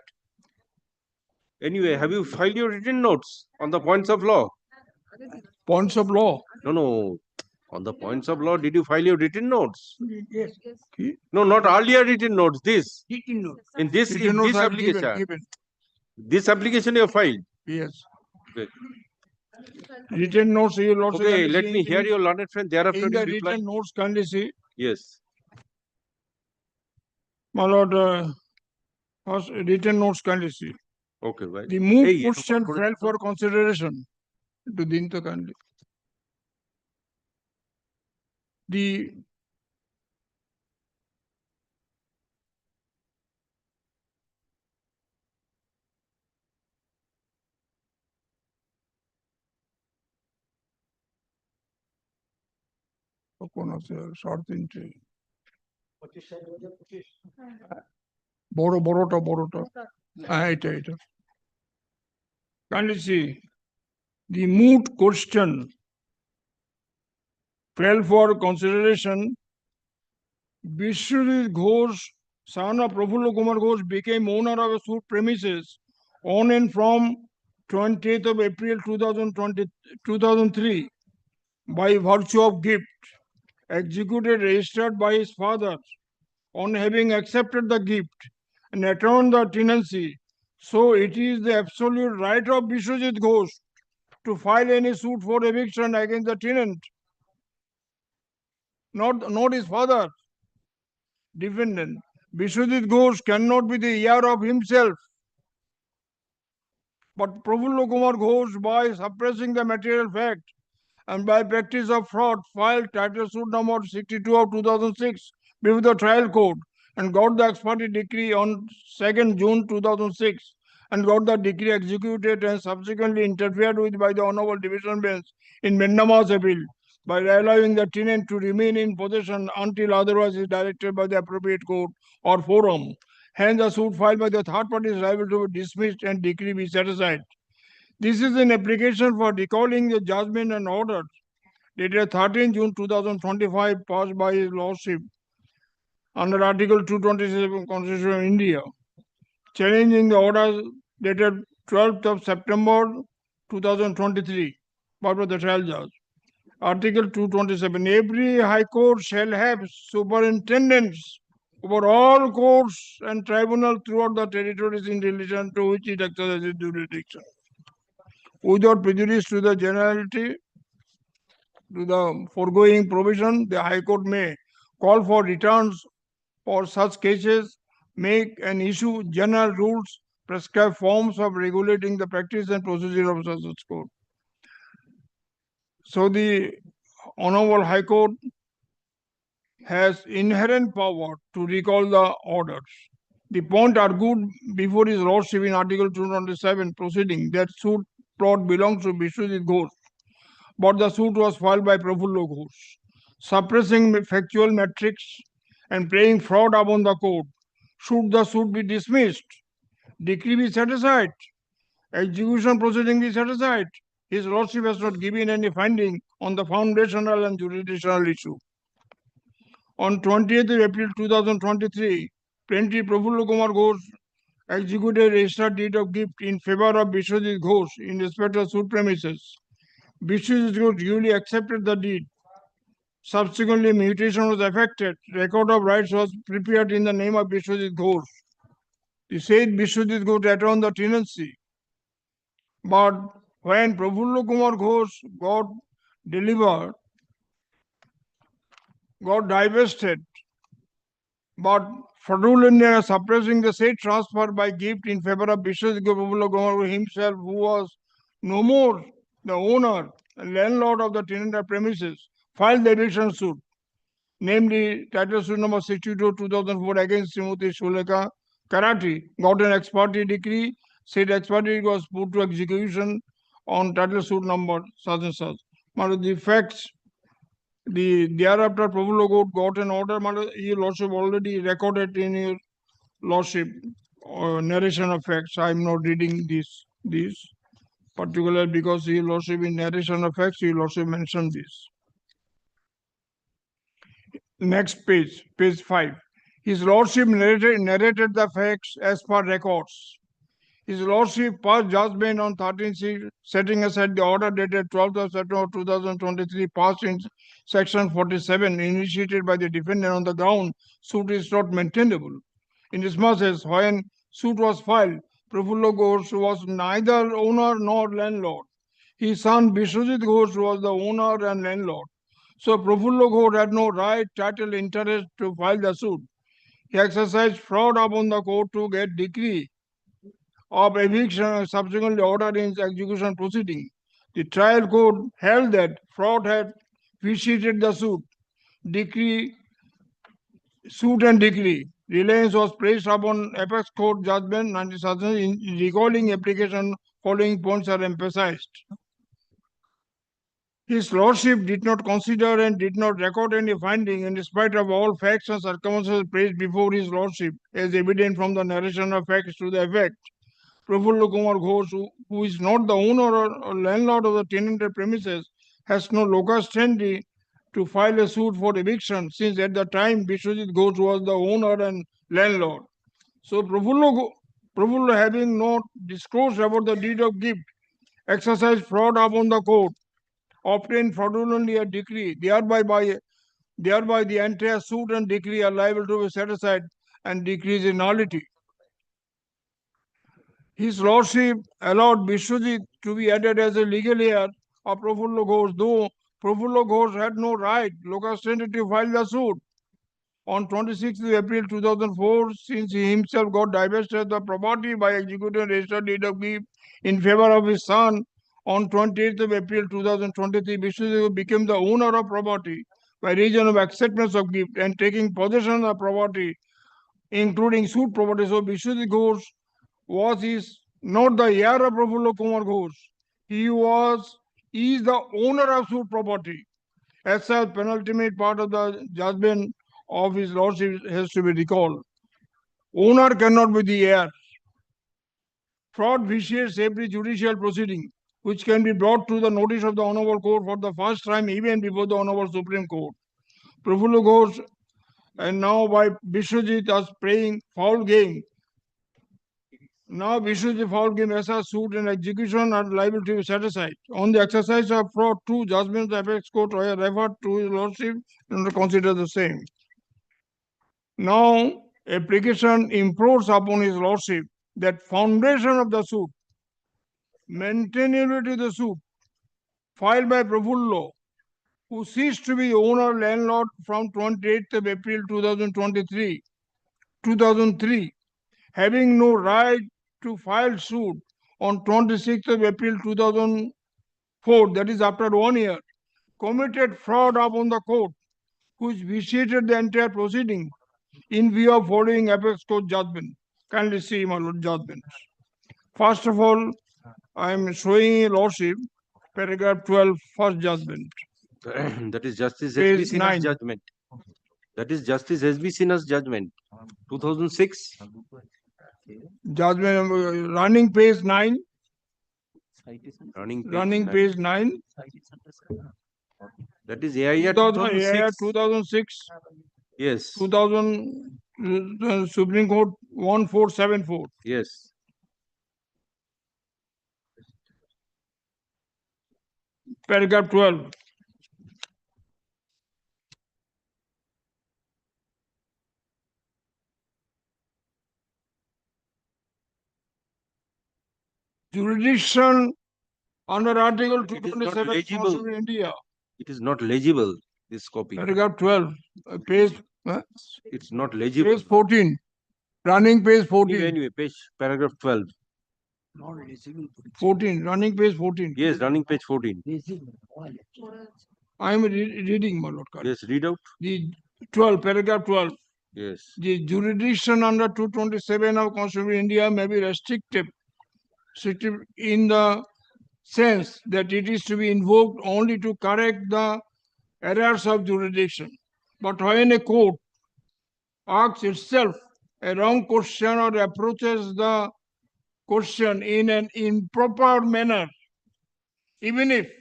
Anyway, have you filed your written notes on the points of law? Points of law? No. On the points of law, did you file your written notes? Yes. No, not earlier written notes. This. Written notes. In this, Written in notes this I have application. given. This application you have filed? Yes. Okay. Written notes, Your Lordship. Okay, let me hear your learned friend. Thereafter, in you the reply. written notes, kindly see. Yes. My lord, first written notes, kindly see. Okay, right. The move question fell for consideration. To Dinto kindly. The short entry. বড়টা এটা kindly see the moot question fell for consideration. Vishwajit Ghosh, son of Prafulla Kumar Ghosh, became owner of a suit premises on and from 20th of April 2003 by virtue of gift executed registered by his father on having accepted the gift and returned the tenancy. So it is the absolute right of Vishwajit Ghosh to file any suit for eviction against the tenant, not his father. Defendant Vishwajit Ghosh cannot be the heir of himself, but Prafulla Kumar Ghosh, by suppressing the material fact and by practice of fraud, filed title suit number 62 of 2006 before the trial court and got the ex parte decree on 2nd June 2006 and got the decree executed and subsequently interfered with by the Honorable Division Bench in Mendama's appeal by allowing the tenant to remain in possession until otherwise is directed by the appropriate court or forum. Hence, the suit filed by the third party is liable to be dismissed and decree be set aside. This is an application for recalling the judgment and order dated 13 June 2025 passed by His Lordship under Article 227 Constitution of India, challenging the order dated 12th of September 2023 by the trial judge. Article 227. Every High Court shall have superintendents over all courts and tribunals throughout the territories in relation to which it exercises jurisdiction. Without prejudice to the generality, to the foregoing provision, the High Court may call for returns for such cases, make and issue general rules, prescribe forms of regulating the practice and procedure of such court. So the Honorable High Court has inherent power to recall the orders. The point argued before His Lordship in Article 227 proceeding that suit plot belongs to Vishwajit Ghosh, but the suit was filed by Prafullo Ghosh, suppressing factual metrics and playing fraud upon the court. Should the suit be dismissed, decree be set aside, execution proceeding be set aside, His Lordship has not given any finding on the foundational and jurisdictional issue. On 20th April 2023, Plaintiff Prafullo Kumar Ghosh executed a registered deed of gift in favor of Vishwajit Ghosh in respect of suit premises. Vishwajit Ghosh duly accepted the deed. Subsequently, mutation was effected. Record of rights was prepared in the name of Vishwajit Ghosh. The said Vishwajit Ghosh returned the tenancy. But when Prafullo Kumar Ghosh got delivered, got divested, but fraudulently suppressing the said transfer by gift in favor of Vishwajit Prafullo Kumar himself, who was no more the owner and landlord of the tenanted premises, filed the eviction suit, namely title suit number 62/2004 against Srimati Shuleka Karati, got an ex parte decree. Said ex parte was put to execution on title suit number such and such. But the facts, thereafter Prafullo Ghosh got an order. Your Lordship already recorded in your Lordship narration of facts. I am not reading this particular because your Lordship in narration of facts, your Lordship mentioned this. Next page, page 5. His Lordship narrated the facts as per records. His Lordship passed judgment on 13th, setting aside the order dated 12th of September 2023, passed in section 47, initiated by the defendant on the ground suit is not maintainable. Inasmuch as when suit was filed, Prafullo Ghosh was neither owner nor landlord. His son Vishwajit Ghosh was the owner and landlord. So Prafullo Ghosh had no right, title, interest to file the suit. He exercised fraud upon the court to get decree of eviction and subsequently ordered in execution proceeding. The trial court held that fraud had vitiated the suit and decree. Reliance was placed upon Apex Court judgment 1970 in recalling application. Following points are emphasized. His Lordship did not consider and did not record any finding in spite of all facts and circumstances placed before His Lordship, as evident from the narration of facts to the effect. Prafullo Kumar Ghosh, who is not the owner or landlord of the tenanted premises, has no locus standi to file a suit for eviction, since at the time Vishwajit Ghosh was the owner and landlord. So Prafullo, having not disclosed about the deed of gift, exercised fraud upon the court, obtained fraudulently a decree, thereby the entire suit and decree are liable to be set aside and decrees in nullity. His Lordship allowed Vishwajit to be added as a legal heir of Prafullo Ghosh, though Prafullo Ghosh had no right, locus standi, to file the suit. On 26th April 2004, since he himself got divested the property by executing a registered deed of gift in favor of his son, on 28th of April 2023, Vishwajit became the owner of property by reason of acceptance of gift and taking possession of property, including suit property. So Vishwajit Ghosh is not the heir of Prafullo Kumar Ghosh. He is the owner of suit property. As such, penultimate part of the judgment of His Lordship has to be recalled. Owner cannot be the heir. Fraud vitiates every judicial proceeding which can be brought to the notice of the Honorable Court for the first time even before the Honorable Supreme Court. Prafulla Ghosh and now by Vishwajit as playing foul game. Now Vishwajit foul game as a suit and execution are liable to be set aside. On the exercise of fraud, two judgments the apex court were referred to his lordship and consider the same. Now application improves upon his lordship that foundation of the suit, maintainability of the suit filed by Prafulla, who ceased to be owner landlord from 28th of April 2003, having no right to file suit on 26th of April 2004, that is after 1 year, committed fraud upon the court, which vitiated the entire proceeding in view of following apex court judgment. Kindly see my lord judgments. First of all, I am showing lordship paragraph 12, first judgment. That is Justice Page S.B. Sinha's 9. judgment. That is Justice S.B. Sinha's judgment. 2006. Judgment running page 9. Running Page 9. That is AIR 2006. 2006. 2006. Yes. 2000 Supreme Court 1474. Yes. Paragraph 12. Jurisdiction under Article 227 legible. Constitution of India. It is not legible, this copy. Paragraph 12. Page. It's not legible. Page 14. Running page 14. Anyway, paragraph 12. 14. Running page 14. Yes, running page 14. I am reading, my lord. Yes, read out. The 12, paragraph 12. Yes. The jurisdiction under 227 of Constitution of India may be restrictive in the sense that it is to be invoked only to correct the errors of jurisdiction. But when a court asks itself a wrong question or approaches the question in an improper manner, even if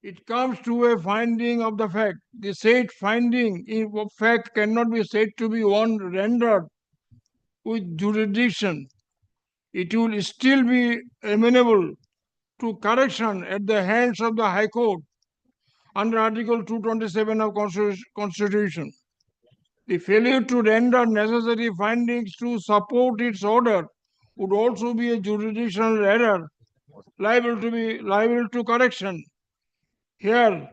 it comes to a finding of the fact, the said finding of fact cannot be said to be one rendered with jurisdiction. It will still be amenable to correction at the hands of the High Court under Article 227 of Constitution. The failure to render necessary findings to support its order would also be a jurisdictional error liable to correction. Here,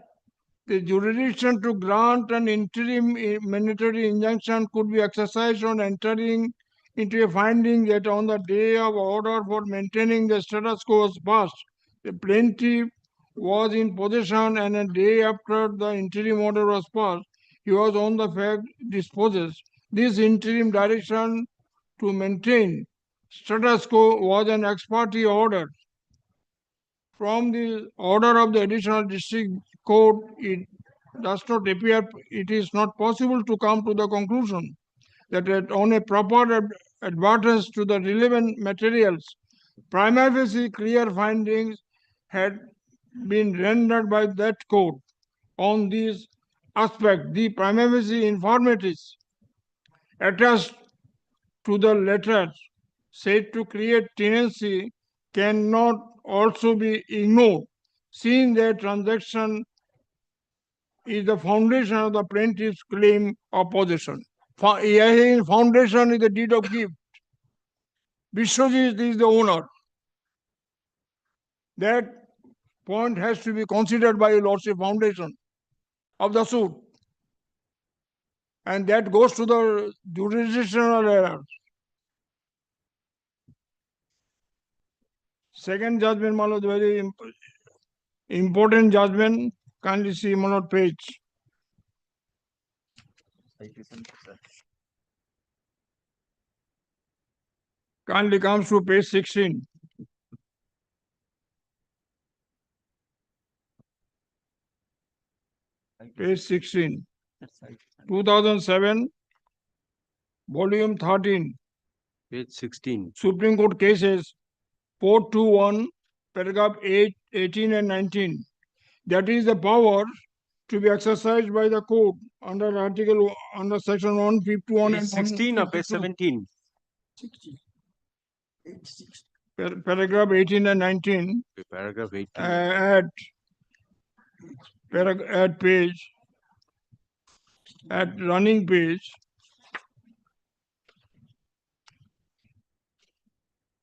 the jurisdiction to grant an interim mandatory injunction could be exercised on entering into a finding that on the day of order for maintaining the status quo was passed, the plaintiff was in possession, and a day after the interim order was passed, he was on the fact dispossessed. This interim direction to maintain status quo was an ex parte order. From the order of the additional district court, it does not appear, it is not possible to come to the conclusion that on a proper advertence to the relevant materials, prima facie clear findings had been rendered by that court on this aspect. The prima facie informatives attached to the letter said to create tenancy cannot also be ignored, seeing that transaction is the foundation of the plaintiff's claim of possession. Foundation is the deed of gift. Vishwajit is the owner. That point has to be considered by Lordship Foundation of the suit. And that goes to the jurisdictional error. Second judgment, my lord, very important judgment. Kindly see, my lord, page. Kindly comes to page 16. Page 16. 2007, volume 13. Page 16. Supreme Court cases 421, paragraph 8, 18 and 19. That is the power to be exercised by the court under section 151 Page and 16 or page 152. 17? Paragraph 18 and 19 Okay, paragraph 18. at running page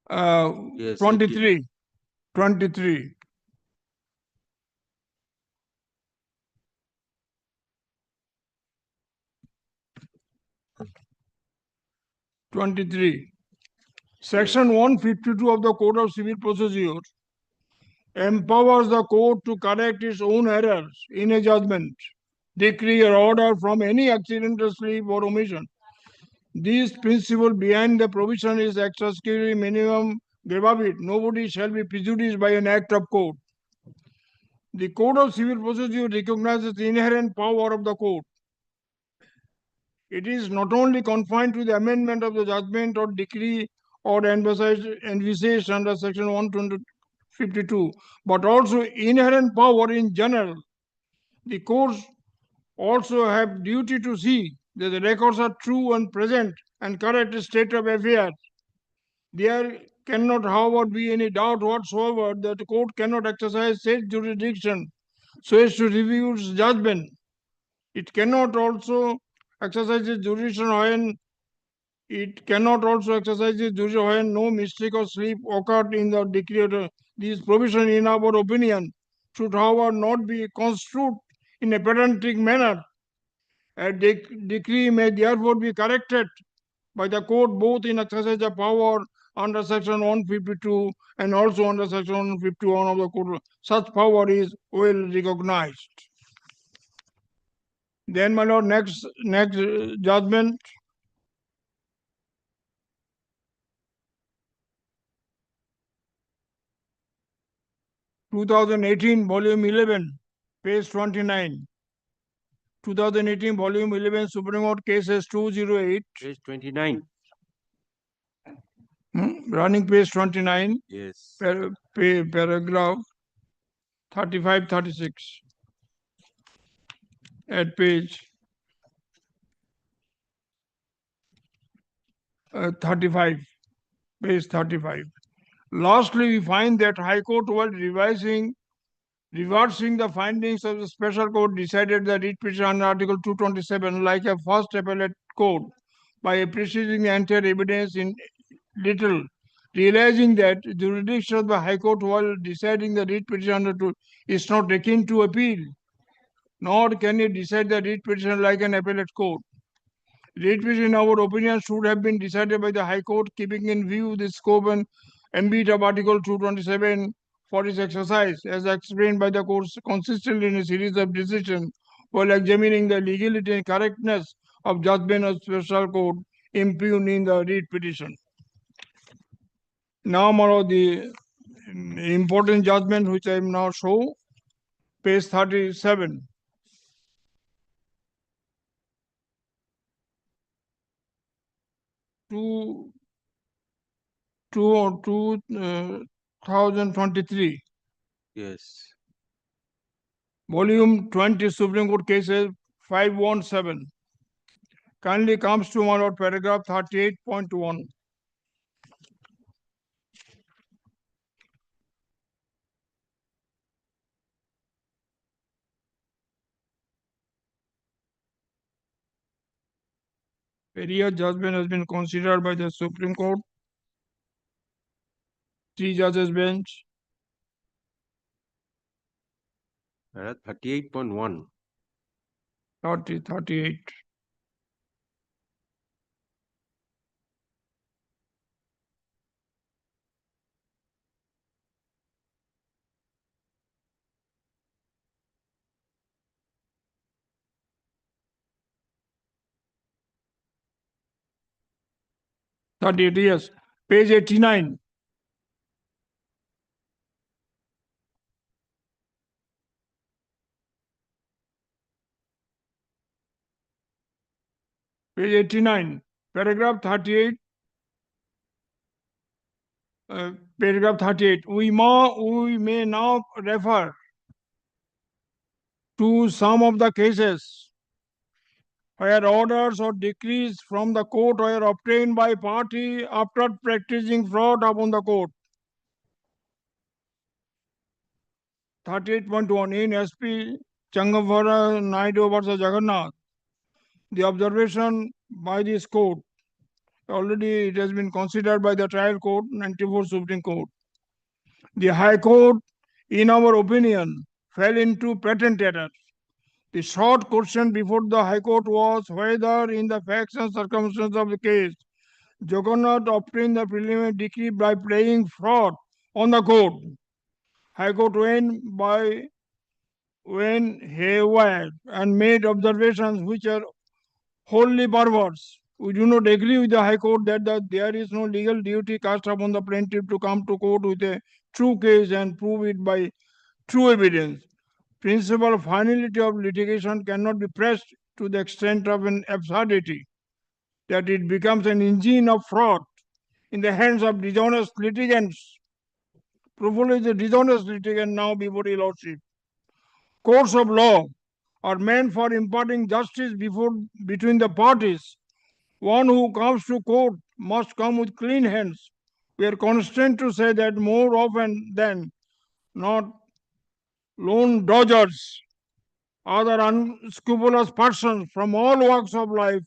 23. 23. Section 152 of the Code of Civil Procedure empowers the court to correct its own errors in a judgment, decree, or order from any accidental slip or omission. This principle behind the provision is excessively minimum gravit. Nobody shall be prejudiced by an act of court. The Code of Civil Procedure recognizes the inherent power of the court. It is not only confined to the amendment of the judgment or decree or envisaged under section 152, but also inherent power in general. The courts also have duty to see that the records are true and present and correct state of affairs. There cannot, however, be any doubt whatsoever that the court cannot exercise such jurisdiction so as to review its judgment. It cannot also exercise its jurisdiction when no mistake or slip occurred in the decree. These provisions, in our opinion, should, however, not be construed in a pedantic manner. A decree may therefore be corrected by the court both in exercise of power under section 152 and also under section 151 of the code. Such power is well recognized. Then, my lord, next judgment. (2018) volume 11, page 29. 2018 volume 11 Supreme Court cases 208. Page 29. Running page 29. Yes. Paragraph 35, 36. At page 35. Page 35. Lastly, we find that High Court, while reversing the findings of the Special Court, decided the writ petition under Article 227 like a first appellate court by appreciating the entire evidence in little, realizing that jurisdiction of the High Court while deciding the writ petition under 2 is not akin to appeal, nor can it decide the writ petition like an appellate court. Writ petition, in our opinion, should have been decided by the High Court, keeping in view the scope and ambit of Article 227 for its exercise, as explained by the courts consistently in a series of decisions while examining the legality and correctness of judgment of Special Court impugning the writ petition. Now, the important judgment which I am now show, page 37. Two 2023. Yes. Volume 20 Supreme Court cases 517. Kindly comes to my lord paragraph 38.1. Area judgment has been considered by the Supreme Court. 3 judges bench. 38.1. 38. Yes. Page 89. Page 89. Paragraph 38. Paragraph 38. We may now refer to some of the cases where orders or decrees from the court were obtained by party after practicing fraud upon the court. 38.1 in SP Changavara Naidu versus Jagannath, the observation by this court, already it has been considered by the trial court, 94 Supreme Court. The High Court, in our opinion, fell into patent error. The short question before the High Court was whether, in the facts and circumstances of the case, Jagannath obtained the preliminary decree by playing fraud on the court. High Court went haywire and made observations which are wholly perverse. We do not agree with the High Court that there is no legal duty cast upon the plaintiff to come to court with a true case and prove it by true evidence. Principle of finality of litigation cannot be pressed to the extent of an absurdity that it becomes an engine of fraud in the hands of dishonest litigants. Probably the dishonest litigant now before your lordship. Courts of law are meant for imparting justice between the parties. One who comes to court must come with clean hands. We are constant to say that more often than not, lone dodgers, other unscrupulous persons from all walks of life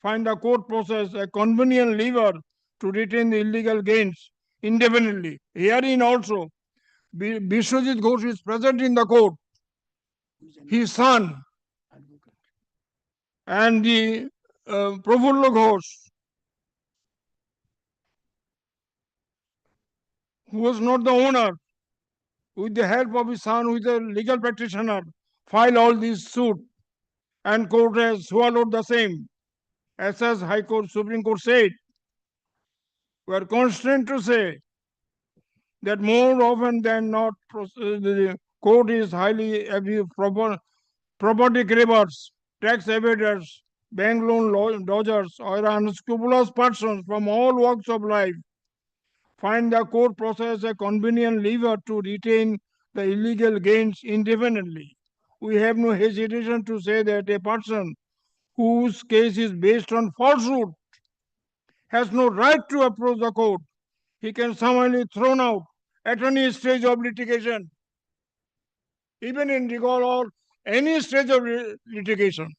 find the court process a convenient lever to retain the illegal gains indefinitely. Herein also, Vishwajit Ghosh is present in the court. His son and the Prafulla Ghosh, who was not the owner, with the help of his son, who is a legal practitioner, filed all these suit, and court has swallowed the same. As High Court, Supreme Court said, we are constant to say that more often than not, the court is highly property grabbers, tax evaders, bank loan dodgers, or unscrupulous persons from all walks of life find the court process a convenient lever to retain the illegal gains indefinitely. We have no hesitation to say that a person whose case is based on falsehood has no right to approach the court. He can summarily thrown out at any stage of litigation, even in regard or any stage of litigation.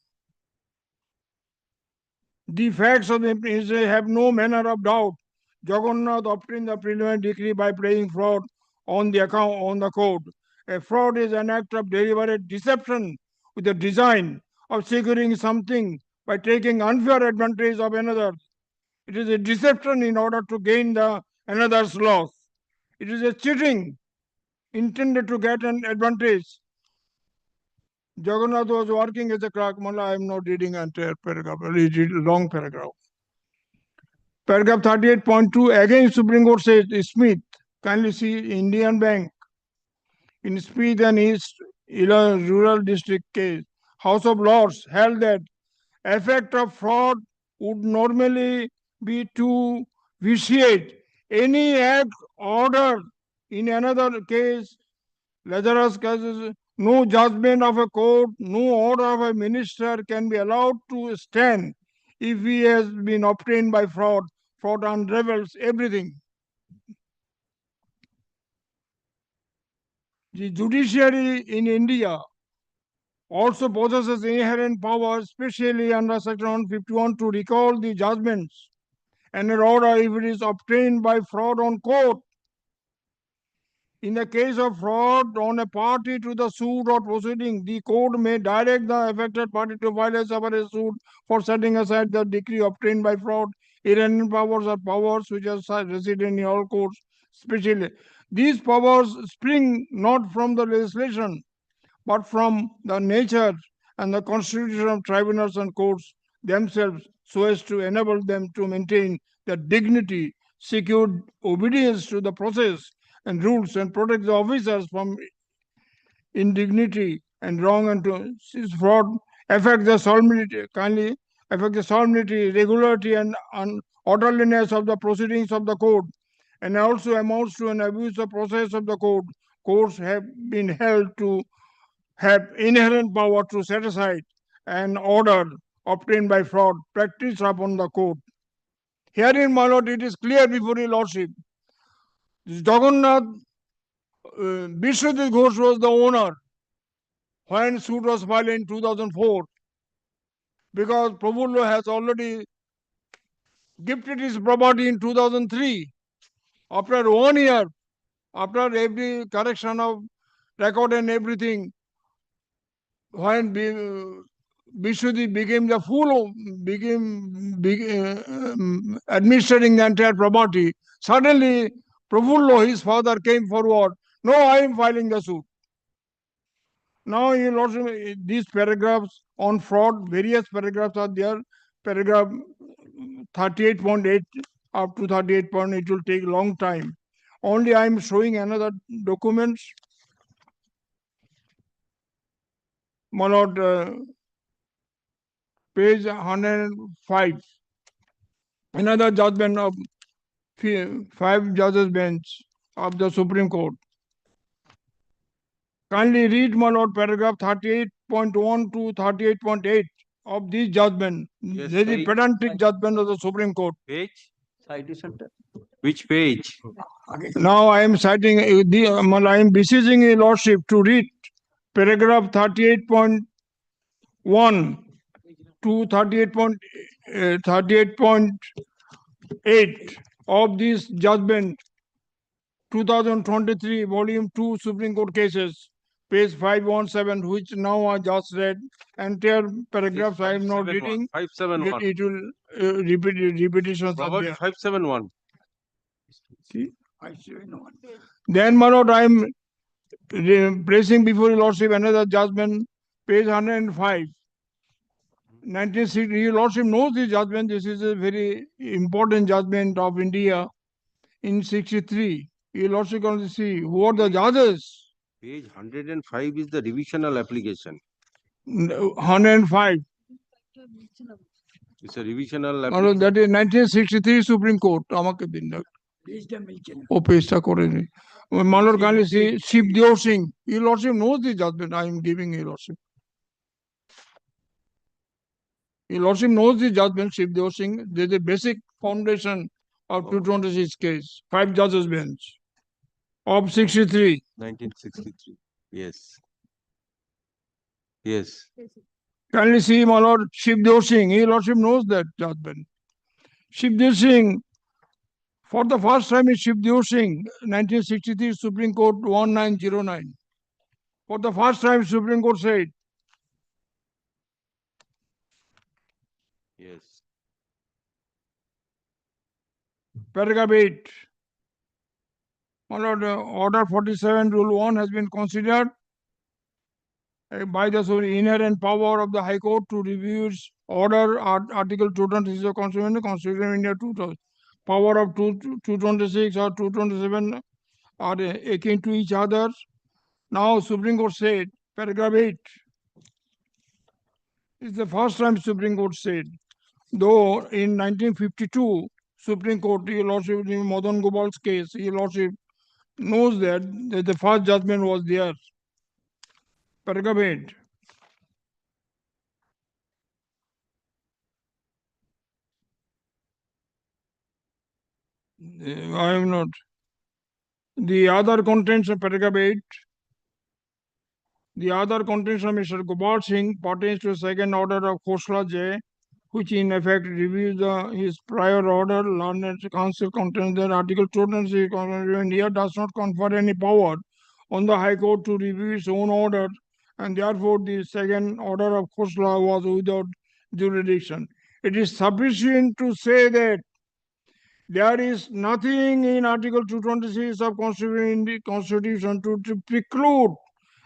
The facts of the incident have no manner of doubt. Jagannath obtained the preliminary decree by playing fraud on the court. A fraud is an act of deliberate deception with the design of securing something by taking unfair advantage of another. It is a deception in order to gain another's loss. It is a cheating intended to get an advantage. Jagannath was working as a clerk. I am not reading entire paragraph, it's a long paragraph. Paragraph 38.2, again Supreme Court says, Smith, kindly see Indian Bank in Smith and East Rural District case. House of Lords held that effect of fraud would normally be to vitiate any act order in another case. Lazarus cases, no judgment of a court, no order of a minister can be allowed to stand if he has been obtained by fraud. Fraud unravels everything. The judiciary in India also possesses inherent power, especially under Section 151, to recall the judgments and an order if it is obtained by fraud on court. In the case of fraud on a party to the suit or proceeding, the court may direct the affected party to file a separate suit for setting aside the decree obtained by fraud. Inherent powers are powers which are resident in all courts, especially. These powers spring not from the legislation, but from the nature and the constitution of tribunals and courts themselves, so as to enable them to maintain the dignity, secure obedience to the process and rules, and protect the officers from indignity and wrong, and to seize fraud, affect the solemnity, regularity, and orderliness of the proceedings of the court, and also amounts to an abuse of process of the court. Courts have been held to have inherent power to set aside an order obtained by fraud practiced upon the court. Herein, my lord, it is clear before your lordship, Jagannath Vishwadit Ghosh was the owner when suit was filed in 2004, because Prabhulo has already gifted his property in 2003. After 1 year, after every correction of record and everything, when Vishwadit became the full, administering the entire property, suddenly Prabhulo, his father, came forward. No, I am filing the suit. Now, you know, these paragraphs on fraud, various paragraphs are there. Paragraph 38.8 up to 38.8, it will take long time. Only I am showing another documents. My lord, page 105. Another judgment of 5 judges bench of the Supreme Court. Kindly read, my lord, paragraph 38.1 to 38.8 of this judgment. Yes, This is page. pedantic judgment of the Supreme Court. Page? Citation. Which page? Now I am citing, I am beseeching your lordship to read paragraph 38.1 to 38.8 of this judgment, 2023, volume 2, Supreme Court cases, page 517, which now I just read. Entire paragraphs I am not 571. reading. 571. It will repetitions are Robert, there. 571. See? Then, my lord, I am placing before your lordship another judgment, page 105. 1960, your lordship knows this judgment. This is a very important judgment of India in 63. Your lordship can see who are the judges. Page 105 is the revisional application. 105. It's a revisional My application. lord, that is 1963 Supreme Court. আমাকে দিন না। ও পেজটা করে নি। My lord, kindly see Shivdev Singh. Your lordship knows this judgment I am giving your lordship. Your lordship knows the judgment, Shivdev Singh. There is a basic foundation of 226 case, 5 judges bench of 63. 1963. Yes. Yes. Kindly see, my lord, Shivdev Singh. Your lordship knows that judgment. Shivdev Singh, for the first time in Shivdev Singh, 1963 Supreme Court 1909. For the first time, Supreme Court said, Yes. paragraph 8. My lord, order 47, rule 1 has been considered by the inherent power of the High Court to review its order Article 226 of Constitution India 2. Power of 226 or 227 are akin to each other. Now Supreme Court said, paragraph 8. It's the first time Supreme Court said, though in 1952, Supreme Court, your lordship, in Madan Gopal's case, your lordship knows that the first judgment was there. Paragraph 8. I am not. The other contents of paragraph 8. The other contents of Mr. Gopal Singh pertains to second order of Khosla J, which in effect reviews his prior order. Learned Council contends that Article 226 Constitution India does not confer any power on the High Court to review its own order, and therefore the second order of Khosla was without jurisdiction. It is sufficient to say that there is nothing in Article 226 of Constitution to preclude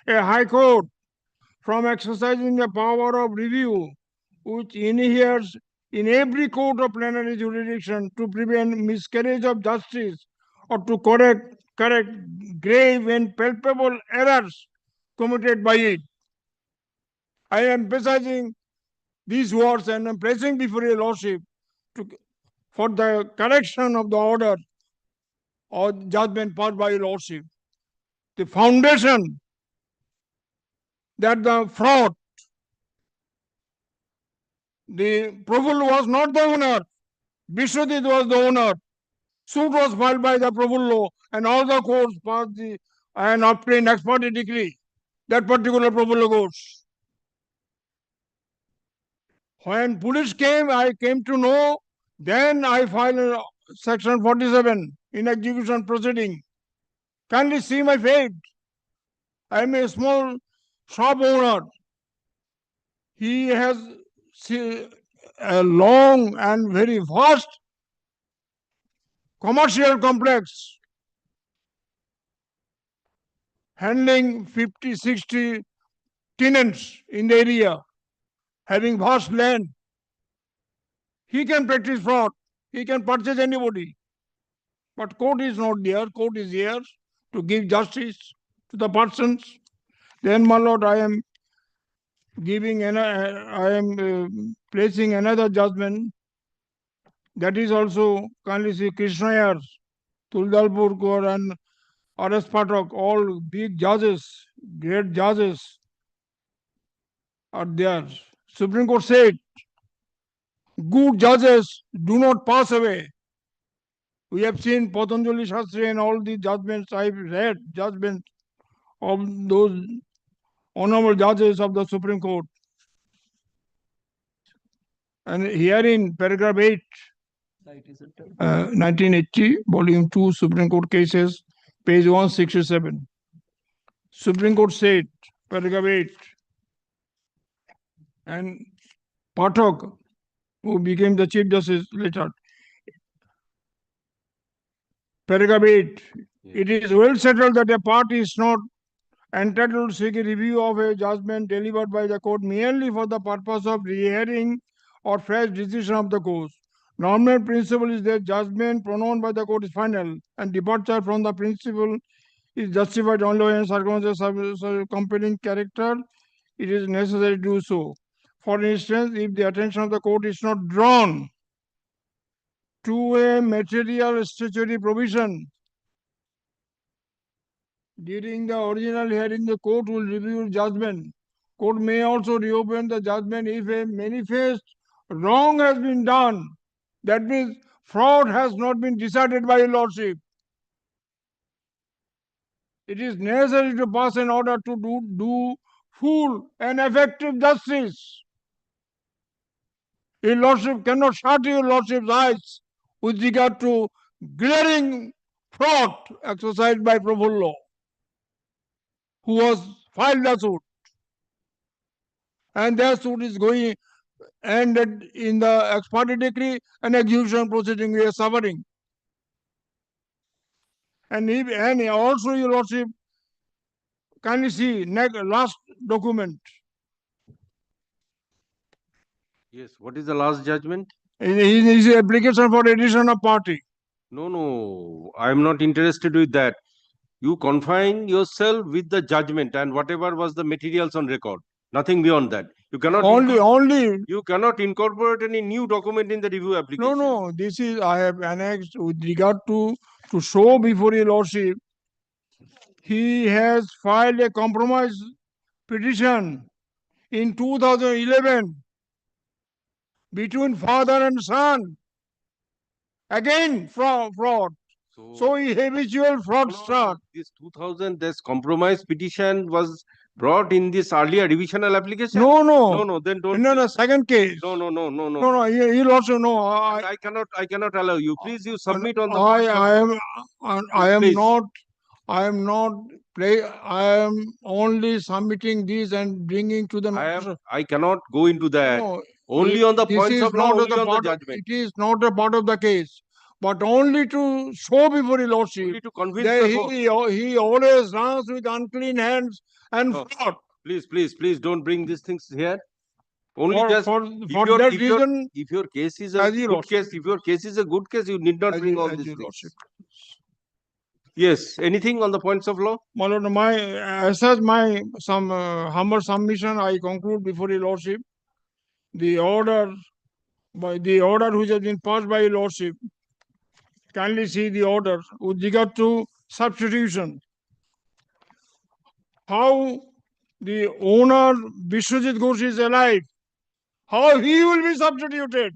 a High Court from exercising the power of review, which inheres in every court of plenary jurisdiction to prevent miscarriage of justice or to correct grave and palpable errors committed by it. I am emphasizing these words and am pressing before your lordship for the correction of the order or judgment passed by your lordship. The foundation that the fraud, the Prabhu was not the owner, Vishwadit was the owner. Suit was filed by the Prabhu and all the courts passed the and obtained ex parte decree. That particular Prabhu courts. When police came, I came to know. Then I filed section 47 in execution proceeding. Kindly see my fate. I am a small shop owner. He has a long and very vast commercial complex handling 50, 60 tenants in the area, having vast land. He can practice fraud. He can purchase anybody. But court is not there. Court is here to give justice to the persons. Then, my lord, I am placing another judgment. That is also kindly see Krishnayar, Tuldalpur Kaur and R.S. Pathak, all big judges, great judges are there. Supreme Court said, good judges do not pass away. We have seen Patanjali Shastri and all the judgments I've read, judgments of those honorable judges of the Supreme Court. And here in paragraph 8, 1980, volume 2, Supreme Court cases, page 167. Supreme Court said, paragraph 8, and Pathak, who became the Chief Justice later, paragraph 8, it is well settled that a party is not entitled to seek a review of a judgment delivered by the court merely for the purpose of rehearing or fresh decision of the court. Normal principle is that judgment pronounced by the court is final, and departure from the principle is justified only when circumstances of compelling character. It is necessary to do so. For instance, if the attention of the court is not drawn to a material statutory provision during the original hearing, the court will review judgment. Court may also reopen the judgment if a manifest wrong has been done. That means fraud has not been decided by your lordship. It is necessary to pass an order to do full and effective justice. Your lordship cannot shut your lordship's eyes with regard to glaring fraud exercised by Prabhu, who was filed the suit. And their suit is going ended in the ex parte decree and execution proceeding we are suffering. And also your lordship, kindly see last document. Yes, what is the last judgment? It is an application for addition of party. No, I am not interested with that. You confine yourself with the judgment and whatever was the materials on record. Nothing beyond that. You cannot you cannot incorporate any new document in the review application. No, this is I have annexed with regard to show before your lordship. He has filed a compromise petition in 2011 between father and son. Again, fraud. So he habitual fraudster. This 2000, this compromise petition was brought in this earlier revisional application. No. Then don't. No, second case. No. No. He'll also know. I cannot allow you. Please, you submit on the. I am only submitting these and bringing to the. I cannot go into that. No, only on the points of law, only on the judgment. It is not a part of the case, but only to show before your lordship. Only to convince the court. He always runs with unclean hands and fraud. Please don't bring these things here. Only if your case is a good case, you need not bring all these things. Yes. Anything on the points of law? My lord, as such my humble submission, I conclude before your lordship. The order which has been passed by your lordship kindly see the order with regard to substitution. How the owner Vishwajit Ghosh is alive, how he will be substituted.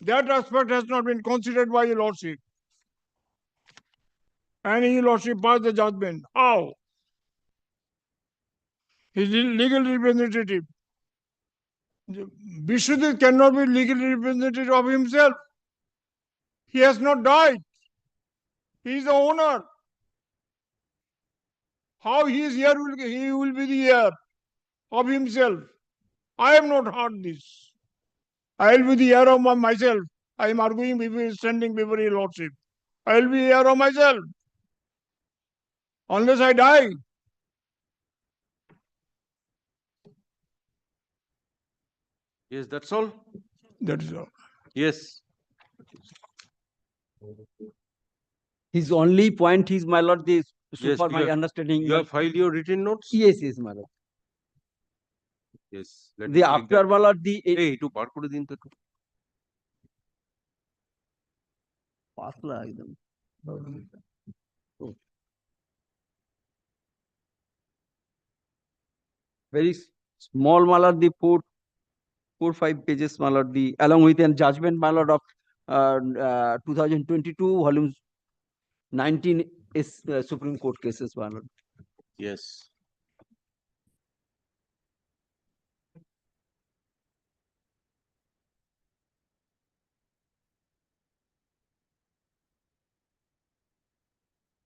That aspect has not been considered by your lordship. And your lordship passed the judgment. How? His legal representative. Vishwajit cannot be legal representative of himself. He has not died. He is the owner. How he is here, he will be the heir of himself. I have not heard this. I will be the heir of myself. I am arguing before standing before your lordship. I will be heir of myself. Unless I die. Yes, that's all. That is all. Yes. His only point is, my lord, this, so Yes, far my you have- understanding. You have filed your written notes? Yes, yes, my lord. Yes. Let The me take after, that. my lord, the Hey, to bar kore din to একটু। পাতলা একদম। Very small, my lord, the four, 5 pages, my lord, the along with a judgment, my lord, of 2022 volumes 19 is Supreme Court cases, my lord. Yes.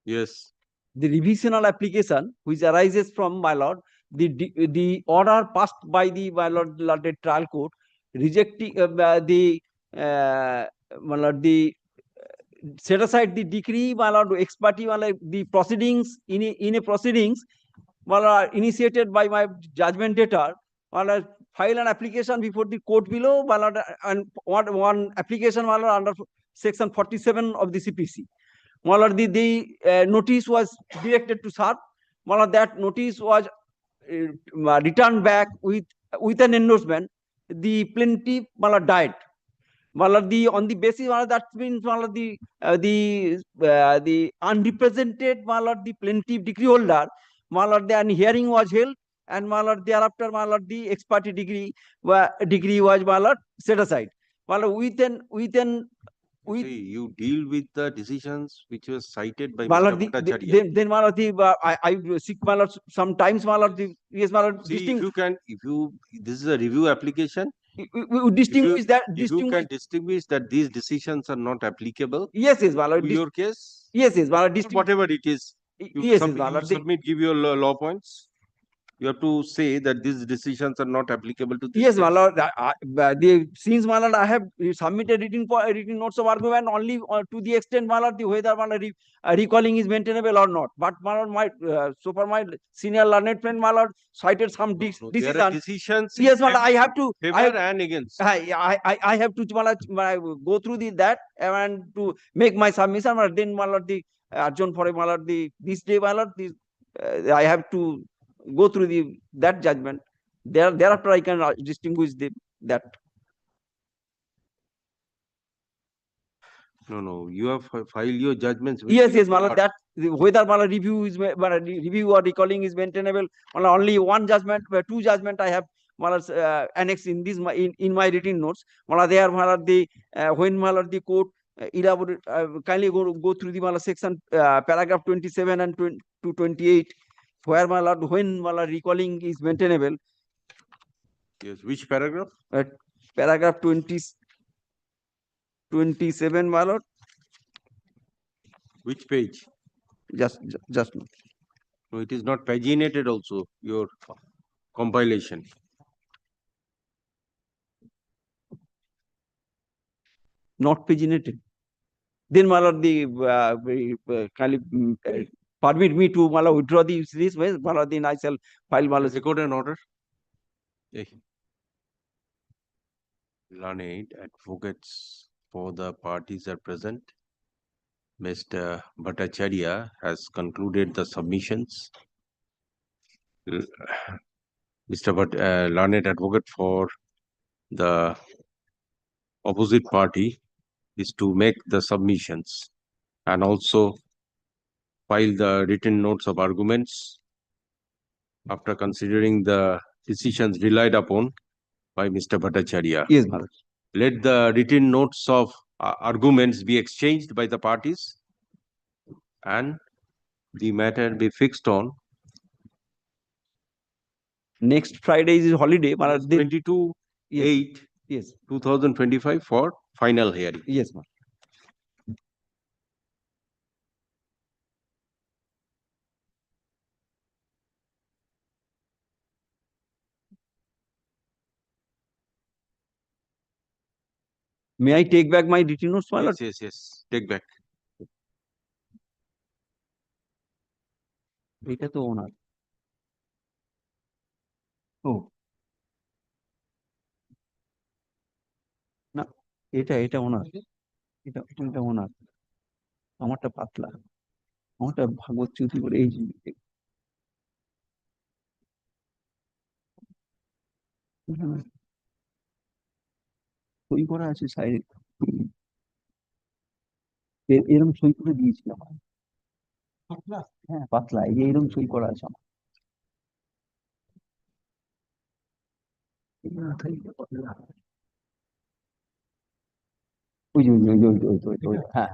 Yes. The revisional application which arises from, my lord, the order passed by the, my lord, the trial court rejecting my lord, the set aside the decree, my lord, ex parte, my lord, the proceedings in a proceedings, my lord, initiated by my judgment debtor, my lord, file an application before the court below, my lord, and one application, my lord, under section 47 of the CPC. My lord, the notice was directed to SAR. My lord, that notice was returned back with an endorsement. The plaintiff, my lord, died. My lord, on the basis, my lord, that means, my lord, the unrepresented, my lord, the plaintiff decree holder, my lord, the hearing was held, and my lord, thereafter, my lord, the ex parte degree was, my lord, set aside. My lord, See, you deal with the decisions which were cited by my Mr. lord, Bhattacharya. then my lord, I seek, my lord, sometimes, my lord, yes, my lord, See, this is a review application. we distinguish that. If you can distinguish that these decisions are not applicable. Yes, yes, my lord. To your case. Yes, yes, my lord. Whatever it is. You submit, give your law points. You have to say that these decisions are not applicable to this Yes, case. my lord. Since, my lord, I have submitted written notes of argument only to the extent, my lord, whether, my lord, recalling is maintainable or not. But, my lord, so far my senior learned friend, my lord, cited some There are decisions. Yes, my lord, I have to. Favor and against. I have to, my lord, go through that and to make my submission. My lord, then, my lord, the adjourn for, my lord, this day, my lord, I have to go through that judgment. Thereafter, I can distinguish that. No. You have filed your judgments. Yes, yes, Mala. That whether Mala review or recalling is maintainable. Mala, only one judgment, two judgment I have, Mala, annexed in this in my written notes. Mala, there, Mala, when, Mala, the court kindly go through the, Mala, section paragraph 27 and to 28, where, Mala, when, Mala, recalling is maintainable. Yes, which paragraph? Paragraph 27, my lord. Which page? Just. No, it is not paginated also, your compilation. Not paginated. Then, my lord, permit me to, my lord, withdraw this way, my lord, then I shall file, my lord. Record an order. Learned advocates for the parties are present. Mr. Bhattacharya has concluded the submissions. Mr. Learned advocate for the opposite party is to make the submissions and also file the written notes of arguments after considering the decisions relied upon by Mr. Bhattacharya. Yes, Maharaj. Let the written notes of arguments be exchanged by the parties and the matter be fixed on Next Friday is holiday, Maharaj. 22/8, Yes. 2025 for final hearing. Yes, Maharaj. May I take back my written notes, my lord? Yes. Take back. এটা তো ওনার। ও না, এটা ওনার, এটা ওনার। আমারটা পাতলা, আমারটা ভাগবত চ্যুতি করে এই যে সই করা আছে সাইডে, এরকম সই করে দিয়েছিলাম। হ্যাঁ পাতলা, এই যে এরকম সই করা আছে আমার। ওই যে হ্যাঁ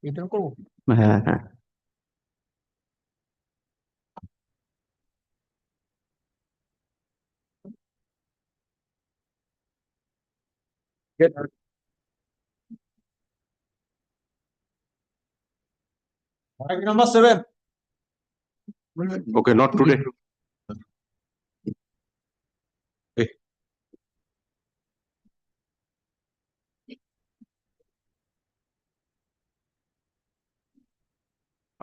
এটা করবো। হ্যাঁ হ্যাঁ। Number 7. Okay, not today. Hey.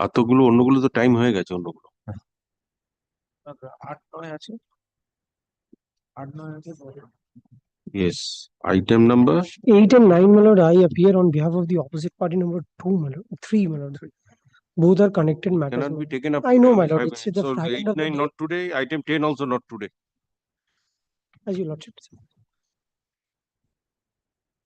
এতগুলো অন্যগুলো তো টাইম হয়ে গেছে অন্যগুলো। 8-9 আছে। 8-9 আছে। Yes. Item number 8 and 9, my lord, I appear on behalf of the opposite party number 2, my lord. 3, my lord. Both are connected matters. cannot be taken up. I know, my today, lord. 5 It's minutes. the So fragment 8, of the 9 day. not today. Item 10 also not today. As your lordship.